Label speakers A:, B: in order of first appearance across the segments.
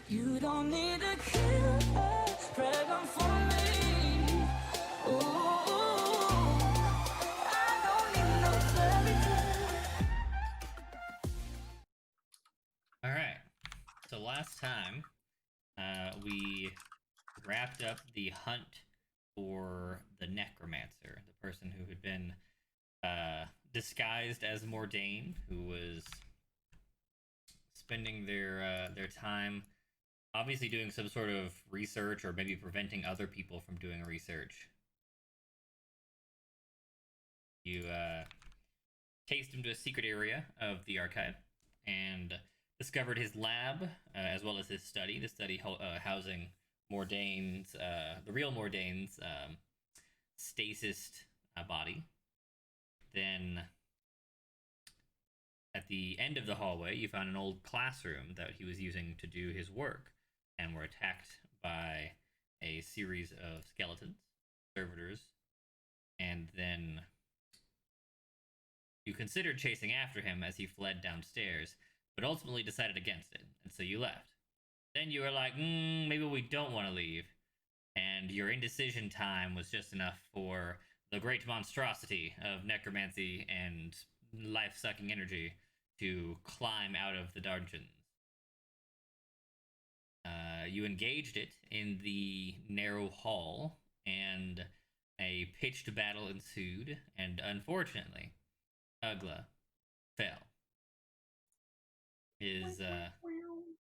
A: You don't need a killer, pregnant for me. Ooh, I don't need no fairy tale.
B: All right. So last time, we wrapped up the hunt for the necromancer, the person who had been disguised as Mordain, who was spending their time obviously doing some sort of research or maybe preventing other people from doing research. You chased him to a secret area of the archive and discovered his lab as well as his study. The study housing Mordain's, the real Mordain's stasis body. Then at the end of the hallway, you found an old classroom that he was using to do his work and were attacked by a series of skeletons, servitors, and then you considered chasing after him as he fled downstairs, but ultimately decided against it, and so you left. Then you were like, maybe we don't want to leave, and your indecision time was just enough for the great monstrosity of necromancy and life-sucking energy to climb out of the dungeons. You engaged it in the narrow hall, and a pitched battle ensued, and unfortunately, Ugla fell. His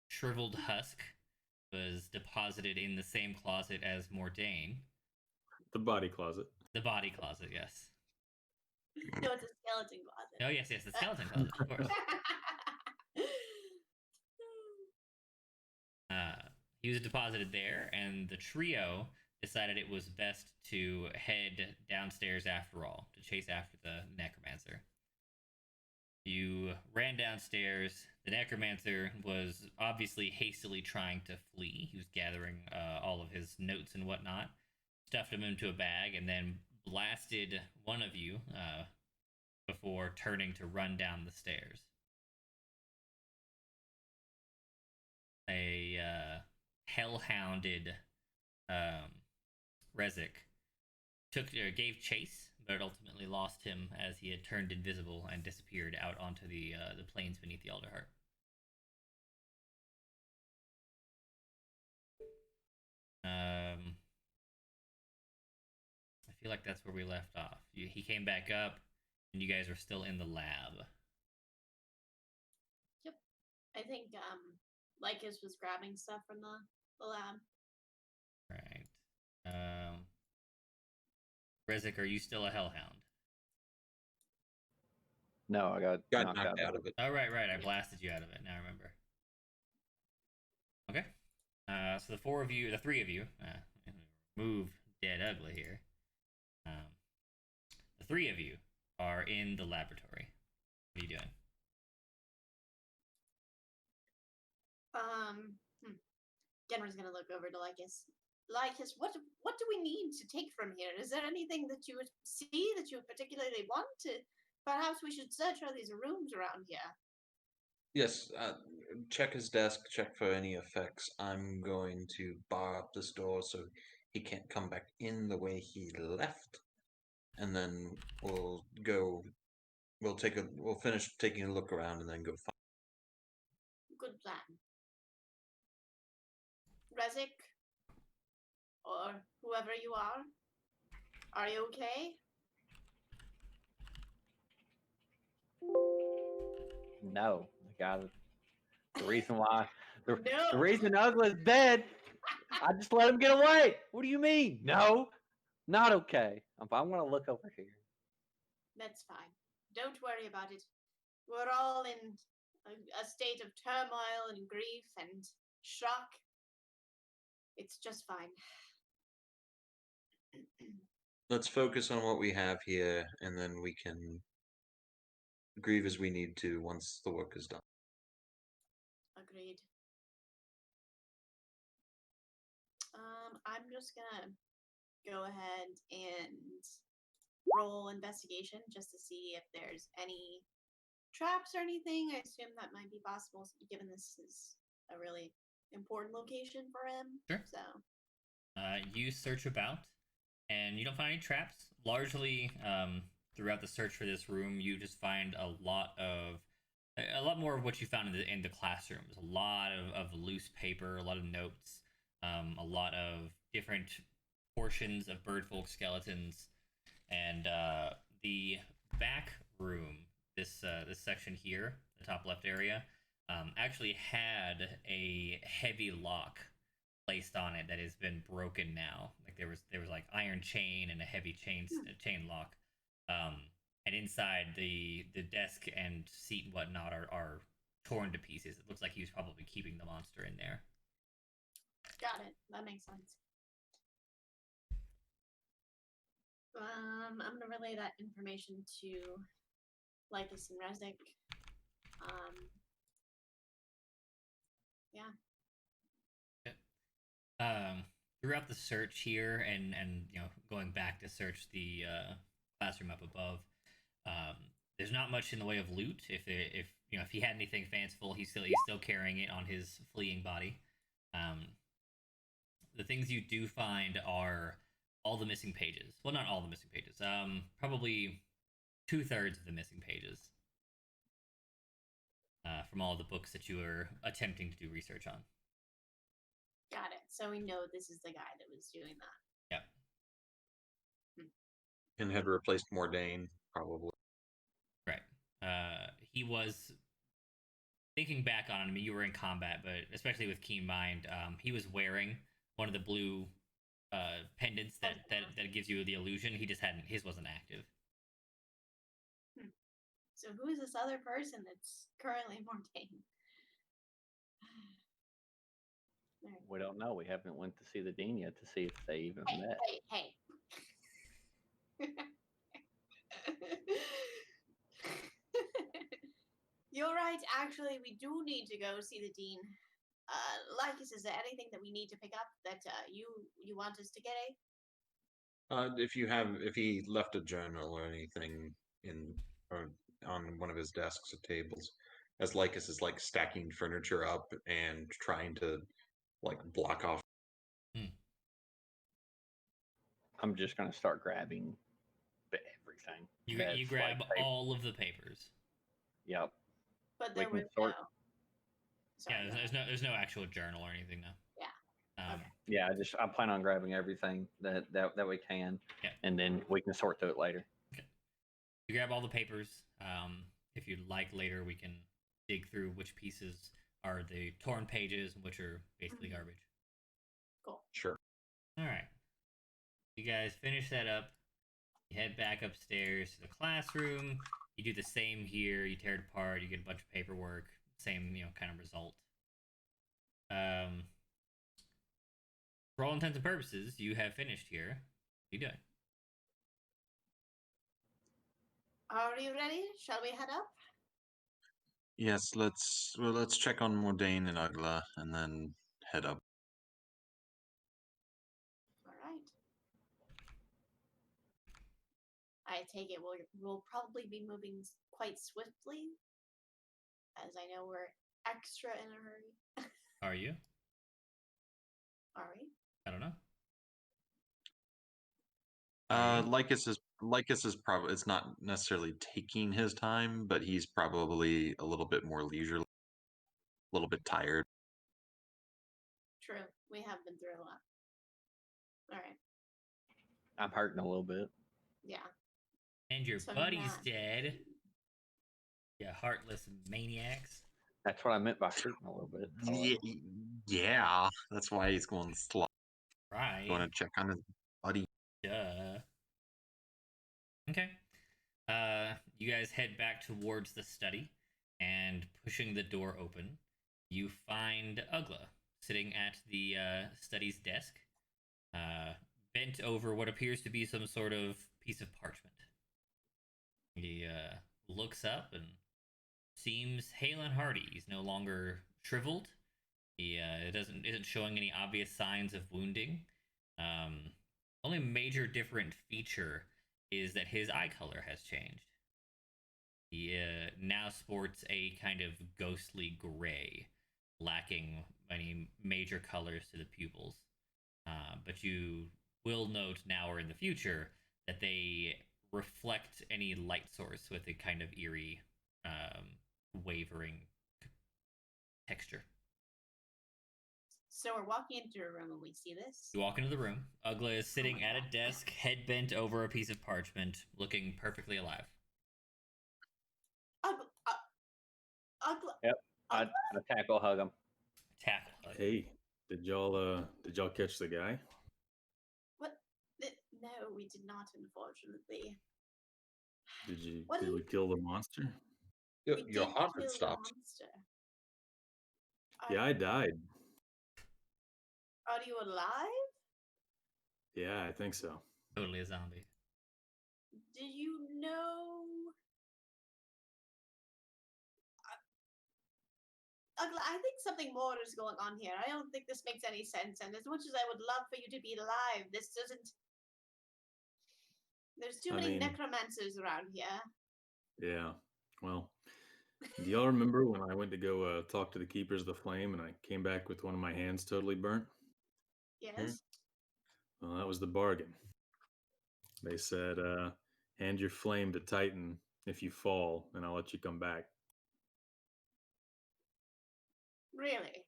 B: shriveled husk was deposited in the same closet as Mordain.
C: The body closet.
B: The body closet, yes.
D: No, it's a skeleton closet.
B: Oh, yes, the skeleton closet, of course. He was deposited there, and the trio decided it was best to head downstairs after all, to chase after the necromancer. You ran downstairs. The necromancer was obviously hastily trying to flee. He was gathering all of his notes and whatnot, stuffed them into a bag, and then blasted one of you before turning to run down the stairs. A hellhounded Rezik gave chase, but ultimately lost him as he had turned invisible and disappeared out onto the plains beneath the Alderheart. I feel like that's where we left off. He came back up, and you guys are still in the lab.
D: Yep. I think Lycus was grabbing stuff from the lab.
B: Right. Rezik, are you still a hellhound?
E: No, I got
C: knocked out of it.
B: Oh, right. I blasted you out of it. Now I remember. Okay. So the three of you, move dead ugly here. The three of you are in the laboratory. What are you doing?
D: Genra's gonna look over to Lycus. Lycus, what do we need to take from here? Is there anything that you would see that you particularly want to? Perhaps we should search all these rooms around here.
F: Yes, check his desk, check for any effects. I'm going to bar up this door so he can't come back in the way he left. And then we'll finish taking a look around and then go find.
D: Good plan. Rezik, or whoever you are you okay?
E: No, God, the reason why the
D: No.
E: reason Ugla's dead, I just let him get away. What do you mean? No, not okay. I'm gonna look over here.
D: That's fine. Don't worry about it. We're all in a state of turmoil and grief and shock. It's just fine.
F: Let's focus on what we have here, and then we can grieve as we need to once the work is done.
D: Agreed. I'm just gonna go ahead and roll investigation just to see if there's any traps or anything. I assume that might be possible given this is a really important location for him.
B: Sure.
D: So
B: You search about, and you don't find any traps. Largely, throughout the search for this room, you just find a lot more of what you found in the classrooms. A lot of loose paper, a lot of notes, a lot of different portions of birdfolk skeletons, and the back room. This section here, the top left area, actually had a heavy lock placed on it that has been broken now. Like there was like iron chain and a heavy chain lock. And inside the desk and seat and whatnot are torn to pieces. It looks like he was probably keeping the monster in there.
D: got it. That makes sense. I'm gonna relay that information to Lycus and Resnick. Yeah.
B: Throughout the search here, and going back to search the classroom up above, there's not much in the way of loot. If he had anything fanciful, he's still carrying it on his fleeing body. The things you do find are all the missing pages. Well, not all the missing pages. Probably 2/3 of the missing pages from all the books that you were attempting to do research on.
D: Got it. So we know this is the guy that was doing that.
B: Yep.
F: And had replaced Mordain, probably.
B: Right. He was thinking back on him. I mean, you were in combat, but especially with keen mind, he was wearing one of the blue pendants that gives you the illusion. He just hadn't. His wasn't active.
D: So who is this other person that's currently Mordain?
E: We don't know. We haven't went to see the dean yet to see if they even met.
D: Hey. You're right. Actually, we do need to go see the dean. Lycus, is there anything that we need to pick up that you want us to get?
F: If he left a journal or anything or on one of his desks or tables, as Lycus is like stacking furniture up and trying to like block off.
E: I'm just gonna start grabbing everything.
B: You grab all of the papers.
E: Yep.
D: But there
E: We
D: was
E: can sort-
D: no. Sorry,
B: Yeah, there's no actual journal or anything though.
D: Yeah. Okay.
E: Yeah, I plan on grabbing everything that we can,
B: Yeah.
E: and then we can sort through it later.
B: Okay. You grab all the papers. If you'd like, later we can dig through which pieces are the torn pages and which are basically garbage.
D: Cool.
F: Sure.
B: All right. You guys finish that up. You head back upstairs to the classroom. You do the same here. You tear it apart. You get a bunch of paperwork. Same, kind of result. For all intents and purposes, you have finished here. What are you doing?
D: Are you ready? Shall we head up?
F: Yes, let's check on Mordain and Ugla and then head up.
D: All right. I take it we'll probably be moving quite swiftly, as I know we're extra in a hurry.
B: Are you?
D: Are we?
B: I don't know.
F: Lycus is probably, it's not necessarily taking his time, but he's probably a little bit more leisurely, a little bit tired.
D: True. We have been through a lot. All right.
E: I'm hurting a little bit.
D: Yeah.
B: And your
D: So
B: buddy's
D: not-
B: dead. You heartless maniacs.
E: That's what I meant by hurting a little bit.
F: Yeah, that's why he's going slow.
B: Right.
F: Going to check on his buddy.
B: Duh. Okay. You guys head back towards the study, and pushing the door open, you find Ugla sitting at the study's desk, bent over what appears to be some sort of piece of parchment. He looks up and seems hale and hearty. He's no longer shriveled. He isn't showing any obvious signs of wounding. Only major different feature is that his eye color has changed. He now sports a kind of ghostly gray, lacking any major colors to the pupils. But you will note now or in the future that they reflect any light source with a kind of eerie, wavering texture.
D: So we're walking into a room and we see this.
B: You walk into the room. Ugla is sitting at a desk, head bent over a piece of parchment, looking perfectly alive.
D: Ugly.
E: Yep. I tackle hug him.
B: Tackle.
C: Hey, did y'all catch the guy?
D: What? No, we did not, unfortunately.
C: Did we kill the monster?
F: Your,
D: We
F: your
D: did
F: heart
D: kill
F: had
D: the
F: stopped.
D: monster.
C: Yeah, I died.
D: Are you alive?
C: Yeah, I think so.
B: Totally a zombie.
D: Do you know? Ugla, I think something more is going on here. I don't think this makes any sense. And as much as I would love for you to be alive, this doesn't. There's too
C: I
D: many
C: mean-
D: necromancers around here.
C: Yeah. Well, do y'all remember when I went to go talk to the Keepers of the Flame and I came back with one of my hands totally burnt?
D: Yes.
C: Well, that was the bargain. They said, hand your flame to Titan if you fall, and I'll let you come back.
D: Really?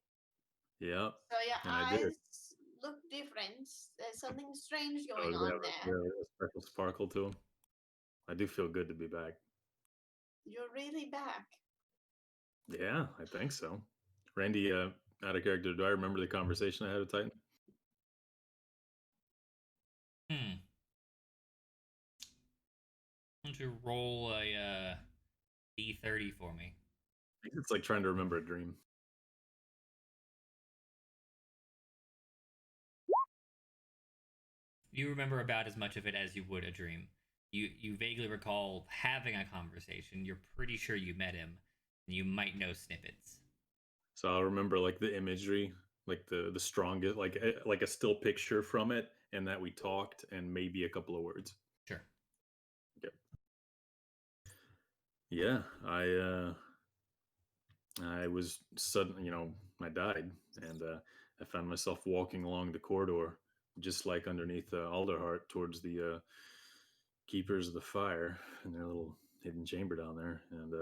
C: Yep.
D: So your
C: And I did it.
D: eyes look different. There's something strange
C: Oh,
D: going
C: they
D: on
C: have
D: there.
C: a special sparkle to them. I do feel good to be back.
D: You're really back.
C: Yeah, I think so. Randy, out of character, do I remember the conversation I had with Titan?
B: Hmm. Why don't you roll a D30 for me?
C: It's like trying to remember a dream.
B: You remember about as much of it as you would a dream. You vaguely recall having a conversation. You're pretty sure you met him. And you might know snippets.
C: So I'll remember like the imagery, like the strongest, like a still picture from it, and that we talked, and maybe a couple of words.
B: Sure.
C: Yeah, I was suddenly, I died, and I found myself walking along the corridor, just like underneath Alderheart, towards the Keepers of the Fire in their little hidden chamber down there. And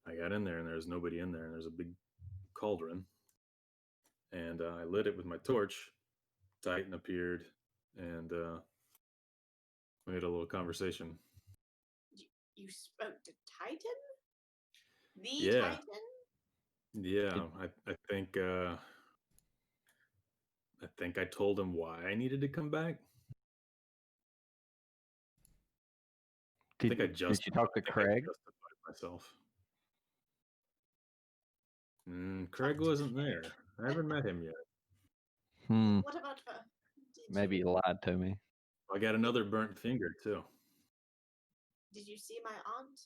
C: I got in there, and there's nobody in there, and there's a big cauldron, and I lit it with my torch. Titan appeared, and we had a little conversation.
D: You spoke to Titan? The
C: Yeah.
D: Titan?
C: Yeah, I think I told him why I needed to come back. I think I
E: Did you talk to
C: I think I
E: Craig?
C: justified myself. Craig wasn't there. I haven't met him yet.
E: Hmm.
D: What about her? Did
E: Maybe
D: you,
E: you lied to me.
C: I got another burnt finger too.
D: did you see my aunt?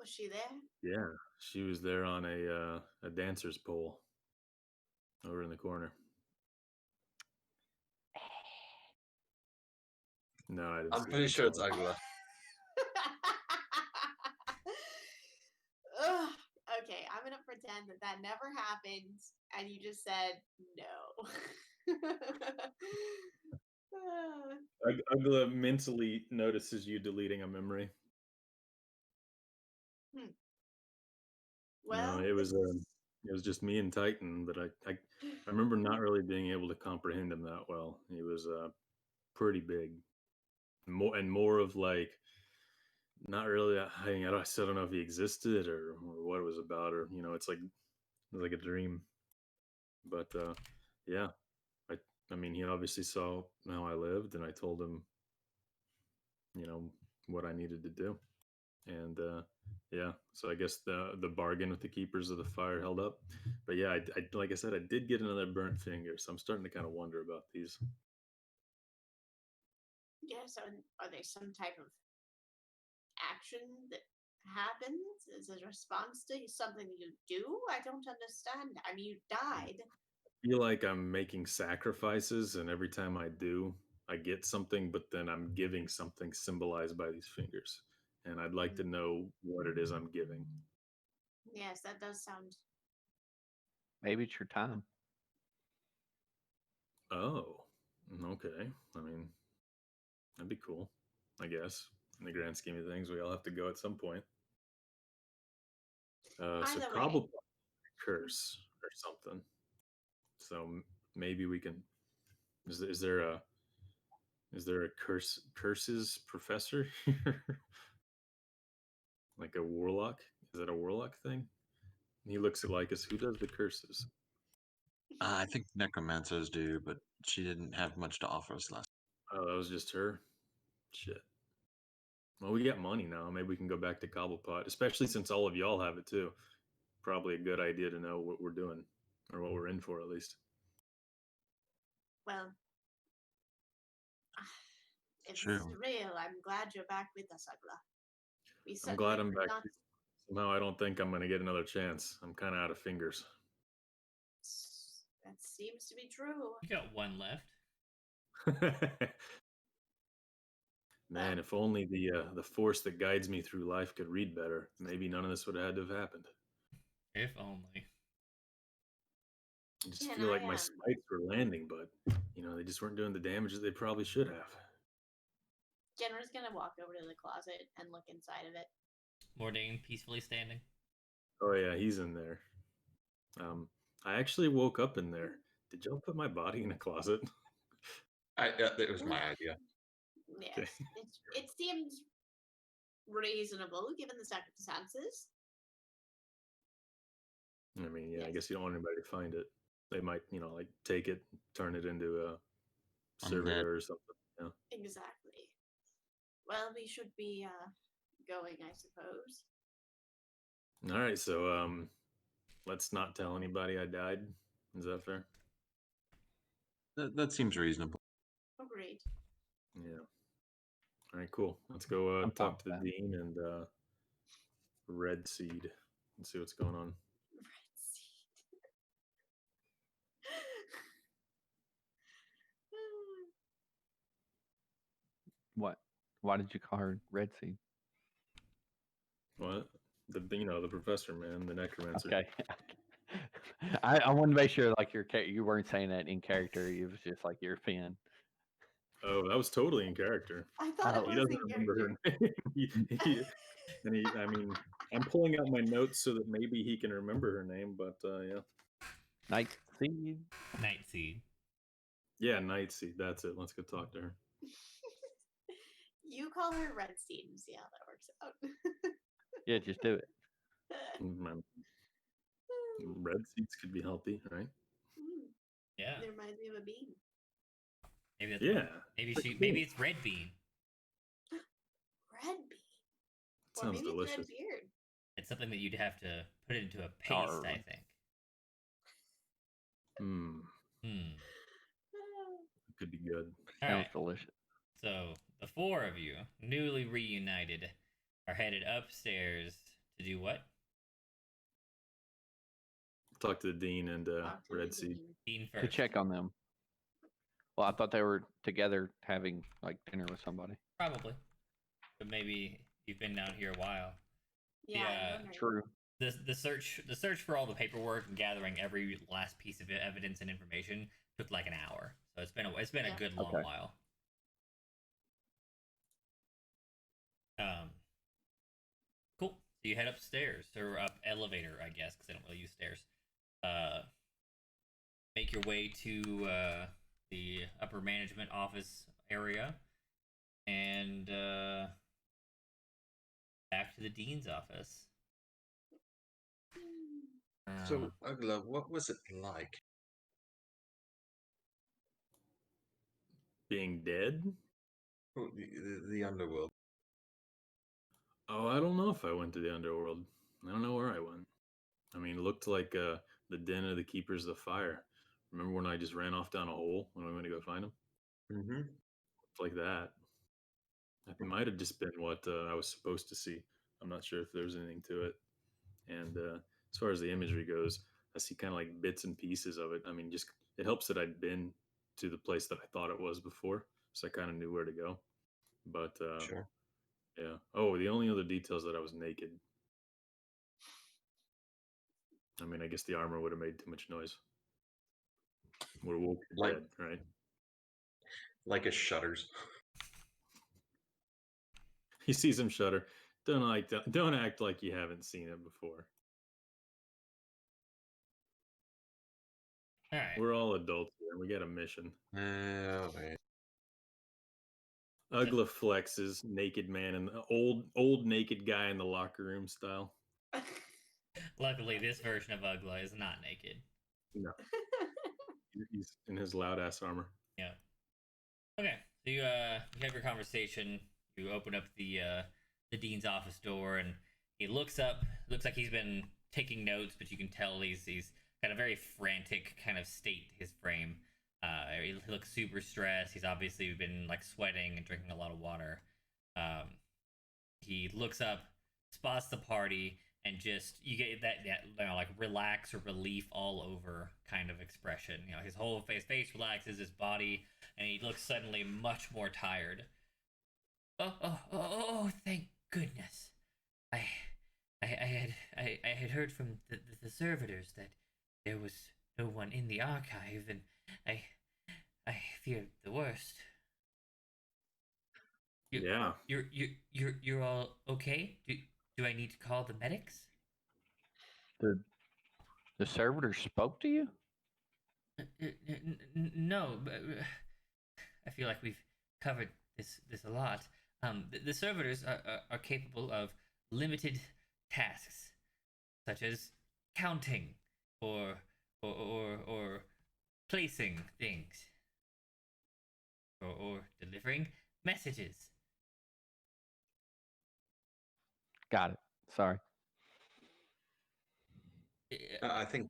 D: Was she there?
C: Yeah, she was there on a dancer's pole over in the corner. No, I didn't.
F: I'm
C: see
F: pretty
C: it,
F: sure it's
C: sorry.
F: Agla.
D: Ugh, okay, I'm gonna pretend that never happened, and you just said no.
C: Ugla mentally notices you deleting a memory.
D: Well,
C: No, it was just me and Titan, but I remember not really being able to comprehend him that well. He was pretty big, more of like not really. I still don't know if he existed or what it was about, or it's like a dream. But yeah, I mean, he obviously saw how I lived, and I told him, what I needed to do, and yeah. So I guess the bargain with the Keepers of the Fire held up. But yeah, I like I said, I did get another burnt finger, so I'm starting to kind of wonder about these.
D: yes, are there some type of action that happens as a response to something you do? I don't understand. I mean, you died.
C: I feel like I'm making sacrifices, and every time I do, I get something, but then I'm giving something symbolized by these fingers. And I'd like to know what it is I'm giving.
D: Yes, that does sound.
E: Maybe it's your time.
C: Oh, okay. I mean, that'd be cool. I guess in the grand scheme of things, we all have to go at some point. So
D: Either way,
C: probably curse or something. So maybe we can. Is there a curses professor here? Like a warlock? Is that a warlock thing? He looks at Lycus. Who does the curses?
F: I think necromancers do, but she didn't have much to offer us last.
C: Oh, that was just her. Shit. Well, we got money now. Maybe we can go back to Cobblepot, especially since all of y'all have it too. Probably a good idea to know what we're doing, or what we're in for at least.
D: well, if
F: True.
D: this is real, I'm glad you're back with us, Ugla. We
C: I'm
D: certainly
C: glad I'm
D: would
C: back.
D: not.
C: Somehow I don't think I'm going to get another chance. I'm kind of out of fingers.
D: That seems to be true.
B: You got one left.
C: Man, if only the force that guides me through life could read better, maybe none of this would have had to have happened.
B: If only.
C: I just
D: Can
C: feel like
D: I,
C: my spites were landing, but they just weren't doing the damage that they probably should have.
D: Jenner's gonna walk over to the closet and look inside of it.
B: Mordain peacefully standing.
C: Oh yeah, he's in there. I actually woke up in there. Did y'all put my body in a closet?
F: It was my idea.
D: Yes, it seems reasonable given the circumstances.
C: I mean, yeah, I
D: Yes.
C: guess you don't want anybody to find it. They might, like take it, turn it into a
F: Undead.
C: surveyor or something. Yeah.
D: Exactly. Well, we should be going, I suppose.
C: All right, so let's not tell anybody I died. Is that fair?
F: That seems reasonable.
D: Agreed.
C: Yeah. All right, cool. Let's go
E: I'm fine
C: talk to the
E: with that.
C: dean and Red Seed and see what's going on.
D: Red seed.
E: What? Why did you call her Red Seed?
C: What? The professor, man, the necromancer.
E: Okay. I wanted to make sure like you weren't saying that in character. It was just like your fin.
C: Oh, that was totally in character.
D: I thought
E: Oh.
C: He
D: it was
C: doesn't
D: in
C: remember
D: character.
C: her name. I mean, I'm pulling out my notes so that maybe he can remember her name, but yeah.
E: Night Seed.
B: Night Seed.
C: Yeah, Night Seed. That's it. Let's go talk to her.
D: You call her Red Seed and see how that works out.
E: Yeah, just do it.
C: Red seeds could be healthy, right?
B: Yeah.
D: It reminds me of a bean.
B: Maybe that's
C: Yeah.
B: maybe it's Red Bean.
D: Red bean. Or
C: Sounds
D: maybe it's
C: delicious.
D: red beard.
B: It's something that you'd have to put into a paste,
E: Arr.
B: I think.
C: Hmm. Could be good.
B: All
E: Sounds
B: right.
E: delicious.
B: So the four of you, newly reunited, are headed upstairs to do what?
C: Talk to the dean and
D: Talk to the
C: Red Seed.
D: dean.
B: Dean
E: To
B: first.
E: check on them. Well, I thought they were together having like dinner with somebody.
B: Probably. But maybe you've been down here a while.
D: Yeah,
B: Yeah,
D: I'm wondering.
E: True.
B: The search for all the paperwork and gathering every last piece of evidence and information took like an hour. So it's been a
D: Yeah.
B: good long
E: Okay.
B: while. Cool. So you head upstairs or up elevator, I guess, because I don't really use stairs. Make your way to the upper management office area, and back to the dean's office.
F: So, Ugla, what was it like?
C: Being dead?
F: Oh, the underworld.
C: Oh, I don't know if I went to the underworld. I don't know where I went. I mean, it looked like the den of the keepers of the fire. Remember when I just ran off down a hole when we went to go find him?
F: Mm-hmm.
C: It's like that. It might have just been what I was supposed to see. I'm not sure if there's anything to it. And as far as the imagery goes, I see kind of like bits and pieces of it. I mean, just it helps that I'd been to the place that I thought it was before, so I kind of knew where to go. But
F: Sure.
C: yeah. Oh, the only other detail is that I was naked. I mean, I guess the armor would have made too much noise. We're woke and
F: Like-
C: dead, right?
F: Like his shudders.
C: He sees him shudder. Don't act like you haven't seen it before.
B: All right.
C: We're all adults here, and we got a mission.
F: Alright.
C: Ugla flexes, naked man, and old naked guy in the locker room style.
B: Luckily, this version of Ugla is not naked.
C: No, he's in his loud ass armor.
B: Yeah. Okay. So you have your conversation. You open up the dean's office door, and he looks up. Looks like he's been taking notes, but you can tell he's got a very frantic kind of state to his frame. He looks super stressed. He's obviously been like sweating and drinking a lot of water. He looks up, spots the party, and just you get that you know, like relax or relief all over kind of expression. You know, his whole face relaxes, his body, and he looks suddenly much more tired. Oh! Thank goodness! I had heard from the servitors that there was no one in the archive, and I feared the worst.
C: Yeah.
B: You're all okay? Do I need to call the medics?
E: The servitor spoke to you?
B: No, but I feel like we've covered this a lot. The servitors are capable of limited tasks, such as counting or placing things or delivering messages.
E: Got it. Sorry.
F: I think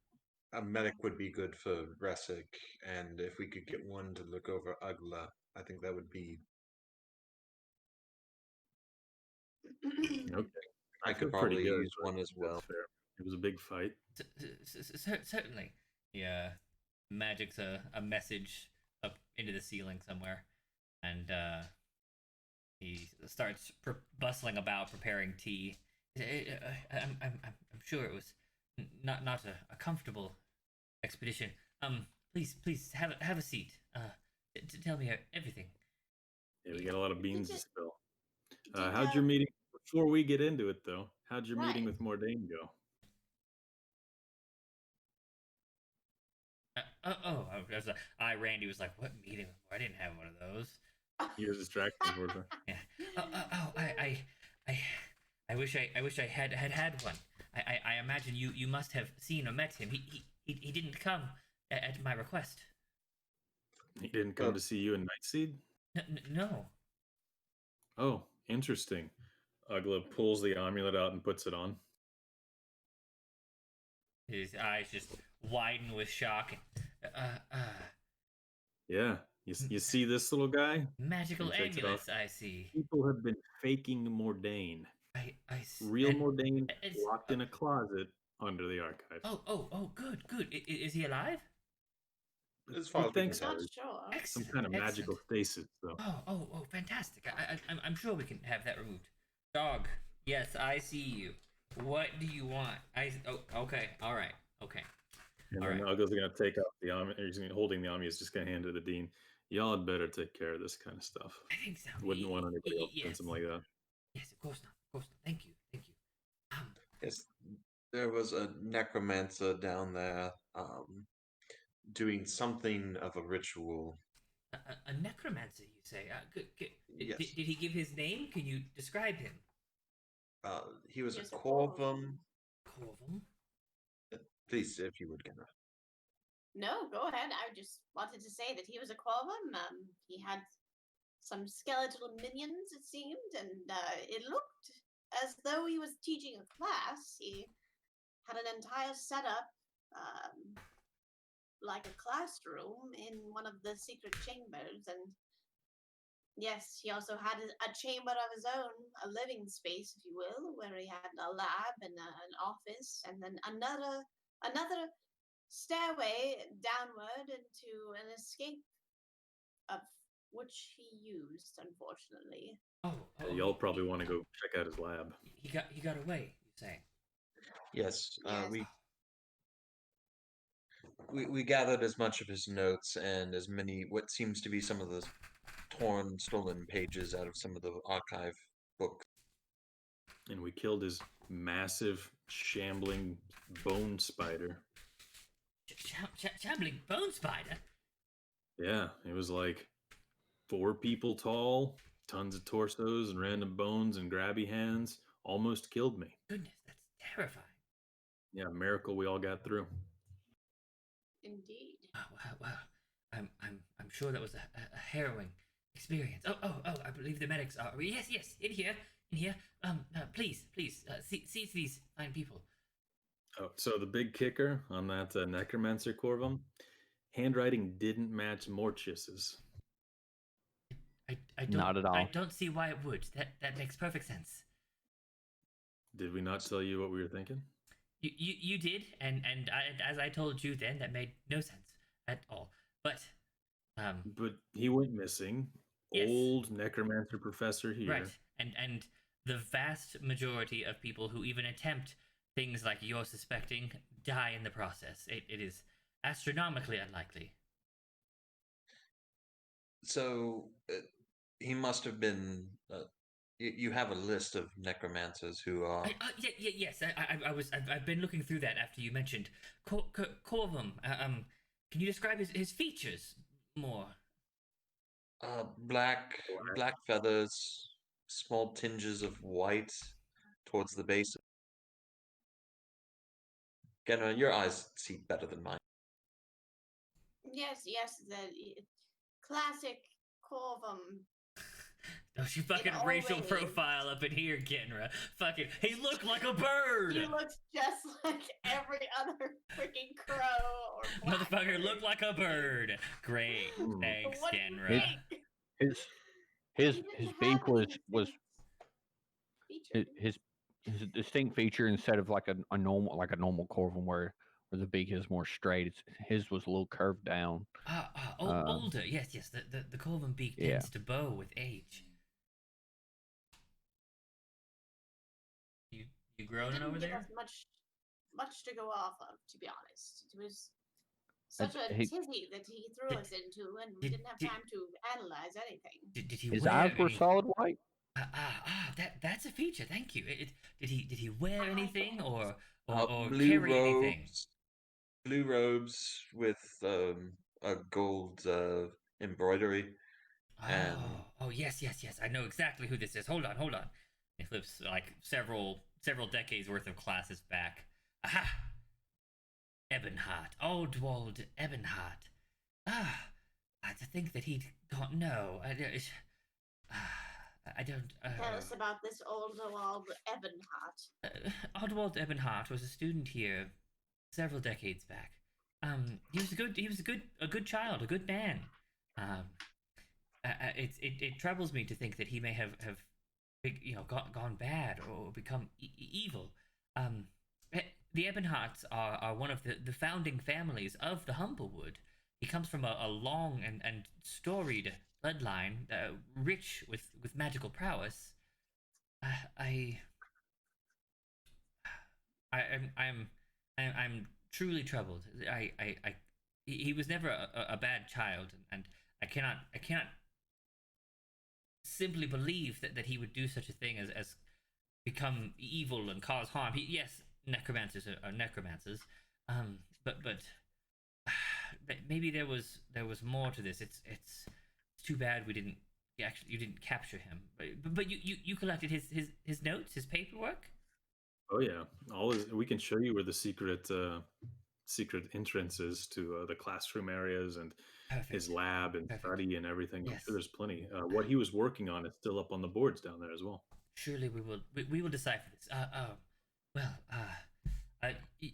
F: a medic would be good for Resic, and if we could get one to look over Ugla, I think that would be.
C: Okay.
F: I
C: feel
F: could
C: pretty
F: probably
C: good,
F: use
C: but
F: one as well.
C: That's fair. It was a big fight.
B: Certainly. Yeah. Magic's a message up into the ceiling somewhere, and he starts bustling about preparing tea. I'm sure it was not a comfortable expedition. Please have a seat. Tell me everything.
C: Yeah, we got a lot of beans to
D: Did-
C: spill.
D: did,
C: How'd your meeting? Before we get into it, though, how'd your meeting
D: Right.
C: with Mordain go?
B: Randy was like, "What meeting? I didn't have one of those."
C: He was distracted, unfortunately.
B: Yeah. I wish I had one. I imagine you must have seen or met him. He didn't come at my request.
C: He didn't come to see you in Nightseed?
B: No.
C: Oh, interesting. Ugla pulls the amulet out and puts it on.
B: His eyes just widen with shock.
C: Yeah. You see this little guy?
B: Magical
C: He takes it
B: amulets,
C: off.
B: I see.
C: People have been faking Mordain. Real
B: and-
C: Mordain
B: it's-
C: locked in a closet under the archive.
B: Oh, good. Is he alive?
F: As far
C: You
F: as we
C: think
F: can
C: so?
F: tell.
D: Not sure.
C: Some
B: Excellent.
C: kind of magical
B: excellent.
C: stasis, though.
B: Oh, fantastic. I'm sure we can have that removed. Dog, yes, I see you. What do you want? Okay, all right, okay.
C: And
B: All
C: then
B: right.
C: Ugla's going to take out the amulet. He's holding the amulet. He's just going to hand it to the dean. Y'all had better take care of this kind of stuff.
B: I think so.
C: Wouldn't want anybody else doing
B: Yes.
C: something like that.
B: Yes, of course not. Thank you.
F: Yes, there was a necromancer down there doing something of a ritual.
B: A necromancer, you say?
F: Yes.
B: Did he give his name? Can you describe him?
F: He was
D: Yes,
F: a
D: a Corvum.
F: Corvum.
B: Corvum?
F: Please, if you would, Kenna.
D: No, go ahead. I just wanted to say that he was a Corvum. He had some skeletal minions, it seemed, and it looked as though he was teaching a class. He had an entire setup, like a classroom in one of the secret chambers, and yes, he also had a chamber of his own, a living space, if you will, where he had a lab and an office, and then another stairway downward into an escape, of which he used, unfortunately.
C: Y'all probably want to go check out his lab.
B: He got away, you say?
F: Yes,
D: Yes.
F: we gathered as much of his notes and as many what seems to be some of the torn, stolen pages out of some of the archive books.
C: And we killed his massive, shambling bone spider.
B: Shambling bone spider.
C: Yeah, it was like 4 people tall, tons of torsos and random bones and grabby hands. Almost killed me.
B: Goodness, that's terrifying.
C: Yeah, miracle we all got through.
D: Indeed.
B: Wow. I'm sure that was a harrowing experience. Oh, I believe the medics are. Yes, in here. Please, seize these fine people.
C: Oh, so the big kicker on that necromancer corvum, handwriting didn't match Mortius's.
B: I don't,
E: Not at all.
B: I don't see why it would. That makes perfect sense.
C: Did we not tell you what we were thinking?
B: You did, and as I told you then, that made no sense at all. But
C: But he went missing.
B: Yes.
C: Old necromancer professor here.
B: right, and the vast majority of people who even attempt things like you're suspecting die in the process. It is astronomically unlikely.
F: So he must have been. You have a list of necromancers who are
B: Yes. I've been looking through that after you mentioned Corvum. Can you describe his features more?
F: black feathers, small tinges of white towards the base. Genra, your eyes see better than mine.
D: Yes, the classic Corvum.
B: Don't you fucking
D: all
B: racial
D: ways.
B: profile up in here, Genra. Fucking, he looked like a bird!
D: He looks just like every other freaking crow or
B: Motherfucker
D: blackbird.
B: looked like a bird. Great.
C: Hmm.
B: Thanks,
D: What do you
B: Genra.
D: think?
E: His
D: He
E: his
D: didn't
E: his
D: have
E: beak
D: any
E: was
D: distinct features.
E: his distinct feature instead of like a normal corvum where the beak is more straight. His was a little curved down.
B: Older. Yes. The Corvum beak
E: Yeah.
B: tends to bow with age. You groaning
D: Didn't
B: over
D: give
B: there?
D: us much to go off of, to be honest. It was such a
E: he-
D: tizzy that he threw
B: Did-
D: us into, and we
B: did-
D: didn't have
B: did-
D: time to analyze anything.
B: Did he
E: His
B: wear
E: eyes were
B: any...
E: solid white.
B: That's a feature. Thank you. Did he wear anything or
F: Blue
B: carry anything?
F: robes, blue robes with a gold embroidery, and
B: Oh, yes. I know exactly who this is. Hold on. He flips like several decades worth of classes back. Aha! Ebonheart, Aldwald Ebonheart. To think that he'd gone. No, I don't.
D: Tell us about this old Ebonheart.
B: Aldwald Ebonheart was a student here several decades back. He was a good child, a good man. It troubles me to think that he may have gone bad or become evil. The Ebonhearts are one of the founding families of the Humblewood. He comes from a long and storied bloodline, rich with magical prowess. I'm truly troubled. He was never a bad child, and I cannot simply believe that he would do such a thing as become evil and cause harm. Yes, necromancers are necromancers, but maybe there was more to this. It's too bad we didn't you didn't capture him. But you collected his notes, his paperwork.
C: Oh yeah, we can show you where the secret entrance is to the classroom areas and
B: Perfect.
C: his lab and
B: Perfect.
C: study and everything. I'm
B: Yes.
C: sure there's plenty. What he was working on is still up on the boards down there as well.
B: Surely we will decipher this.
C: Oh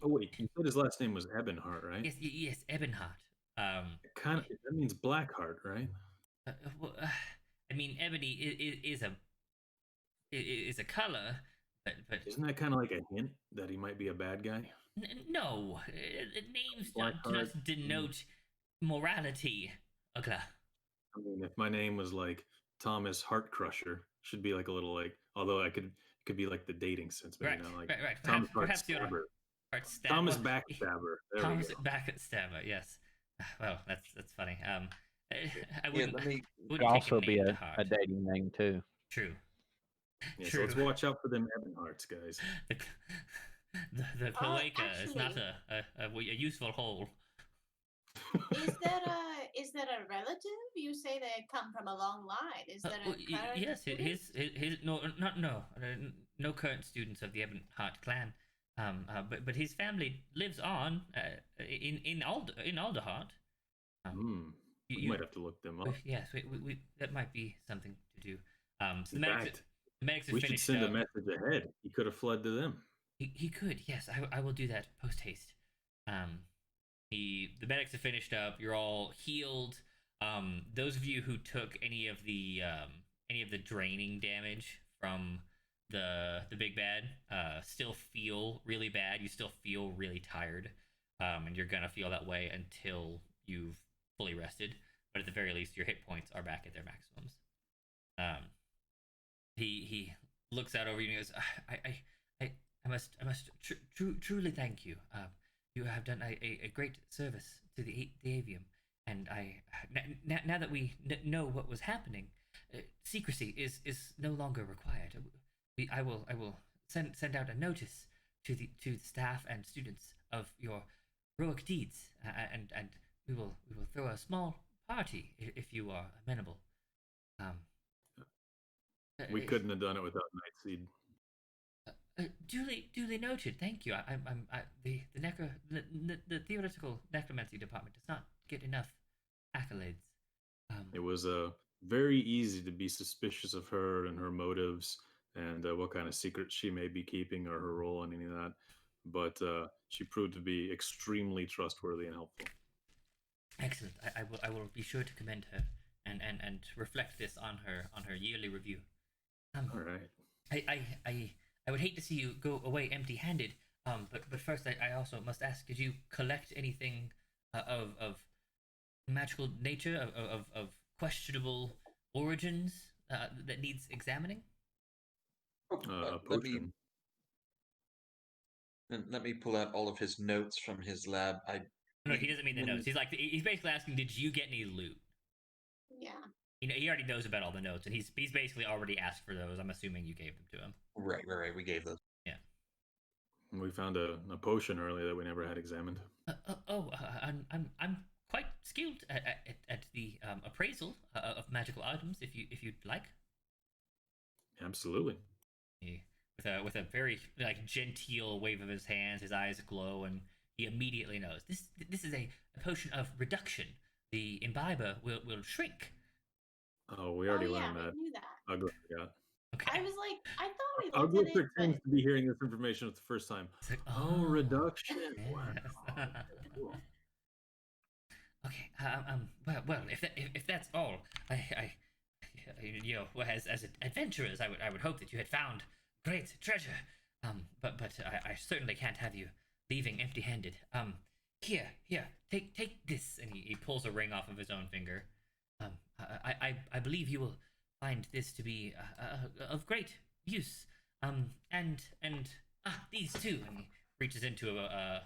C: wait, you said his last name was Ebonheart, right?
B: Yes, Ebonheart.
C: That means Blackheart, right?
B: I mean, ebony is a color, but
C: Isn't that kind of like a hint that he might be a bad guy?
B: no, names do
C: Blackheart.
B: not denote morality. Okay.
C: I mean, if my name was like Thomas Heartcrusher, should be like a little like. Although it could be like the dating sense, maybe
B: Right,
C: not like
B: right.
C: Thomas
B: Perhaps you're
C: Heartstabber.
B: Heart stab.
C: Thomas
B: well,
C: Backstabber. There
B: Thomas
C: we go.
B: Backstabber. Yes. Well, that's funny. I
F: Yeah,
B: wouldn't
F: let me.
E: Could
B: wouldn't take a
E: also be
B: name to
E: a
B: heart.
E: dating name too.
B: True.
C: Yeah, so
B: True.
C: let's watch out for them Ebon Hearts, guys.
B: The, the cloaca is not
D: Actually-
B: a useful hole.
D: Is that a relative? You say they come from a long line. Is that a current
B: Yes,
D: student?
B: his no current students of the Ebon Heart clan. But his family lives on in Alderheart.
C: We
B: you-
C: might have to look them up.
B: Yes, we that might be something to do. So
C: In fact,
B: the medics have
C: we should
B: finished
C: send a
B: up.
C: message ahead. He could have fled to them.
B: He could, yes. I will do that post haste. The medics have finished up. You're all healed. Those of you who took any of the draining damage from the big bad still feel really bad. You still feel really tired, and you're gonna feel that way until you've fully rested. But at the very least, your hit points are back at their maximums. He looks out over you and he goes, I must truly thank you. You have done a great service to the avium, and now that we know what was happening, secrecy is no longer required. I will send out a notice to the staff and students of your heroic deeds, and we will throw a small party if you are amenable.
C: We couldn't have done it without Nightseed.
B: Duly noted. Thank you. The theoretical necromancy department does not get enough accolades.
C: It was very easy to be suspicious of her and her motives and what kind of secrets she may be keeping or her role in any of that. But she proved to be extremely trustworthy and helpful.
B: Excellent. I will be sure to commend her and reflect this on her yearly review.
C: All right.
B: I would hate to see you go away empty-handed. But first, I also must ask: did you collect anything of magical nature, of questionable origins that needs examining?
C: A
F: Let me
C: potion.
F: let me pull out all of his notes from his lab.
B: No, he doesn't mean the
F: when-
B: notes. He's basically asking: did you get any loot?
D: Yeah.
B: He already knows about all the notes, and he's basically already asked for those. I'm assuming you gave them to him.
F: Right. We gave those.
B: Yeah.
C: We found a potion earlier that we never had examined.
B: I'm quite skilled at the appraisal of magical items. If you'd like.
C: Absolutely.
B: With a very genteel wave of his hands, his eyes glow, and he immediately knows this is a potion of reduction. The imbiber will shrink.
C: Oh, we already
D: oh, yeah,
C: learned that.
D: we knew that.
C: Ugly forgot.
B: Okay.
D: I was like, I thought we
C: Ugly
D: looked at it,
C: pretends
D: but
C: to be hearing this information for the first time.
B: It's like,
C: Oh, reduction. Wow.
B: yes.
C: Cool.
B: Okay. Well, if that's all, I as adventurers, I would hope that you had found great treasure. But I certainly can't have you leaving empty-handed. Here, take this, and he pulls a ring off of his own finger. I believe you will find this to be of great use. And these two, and he reaches into a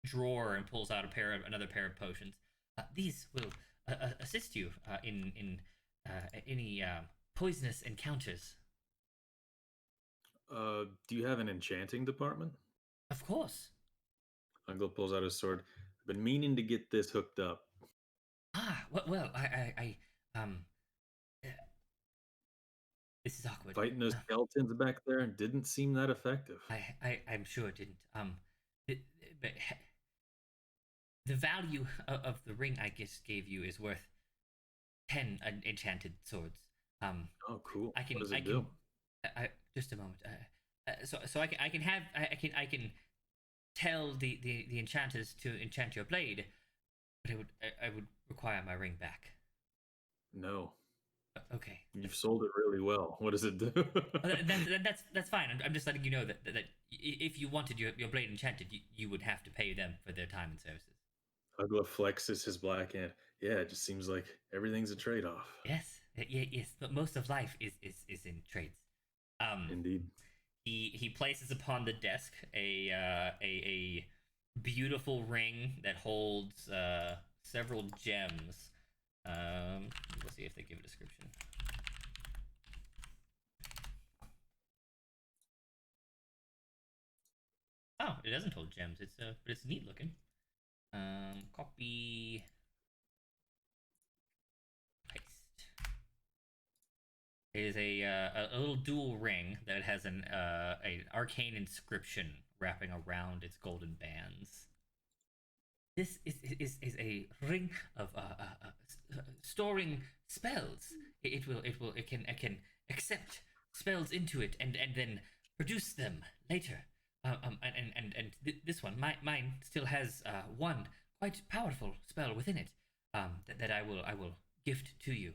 B: drawer and pulls out another pair of potions. These will assist you in any poisonous encounters.
C: Do you have an enchanting department?
B: Of course.
C: Uncle pulls out his sword. I've been meaning to get this hooked up.
B: Well, this is awkward.
C: Fighting those skeletons back there didn't seem that effective.
B: I'm sure it didn't. But the value of the ring I just gave you is worth 10 enchanted swords.
C: Oh, cool.
B: I can.
C: What does
B: I
C: it
B: can.
C: do?
B: Just a moment. So I can tell the enchanters to enchant your blade, but I would require my ring back.
C: No.
B: Okay.
C: You've sold it really well. What does it do?
B: That's fine. I'm just letting you know that if you wanted your blade enchanted, you would have to pay them for their time and services.
C: Ugla flexes his black hand. Yeah, it just seems like everything's a trade-off.
B: Yes, yes. But most of life is in trades.
C: Indeed.
B: he places upon the desk a beautiful ring that holds several gems. Let's see if they give a description. Oh, it doesn't hold gems. But it's neat looking. Copy, paste. It is a little dual ring that has an arcane inscription wrapping around its golden bands. This is a ring of storing spells. It can accept spells into it and then produce them later. This one, mine still has one quite powerful spell within it. That I will gift to you.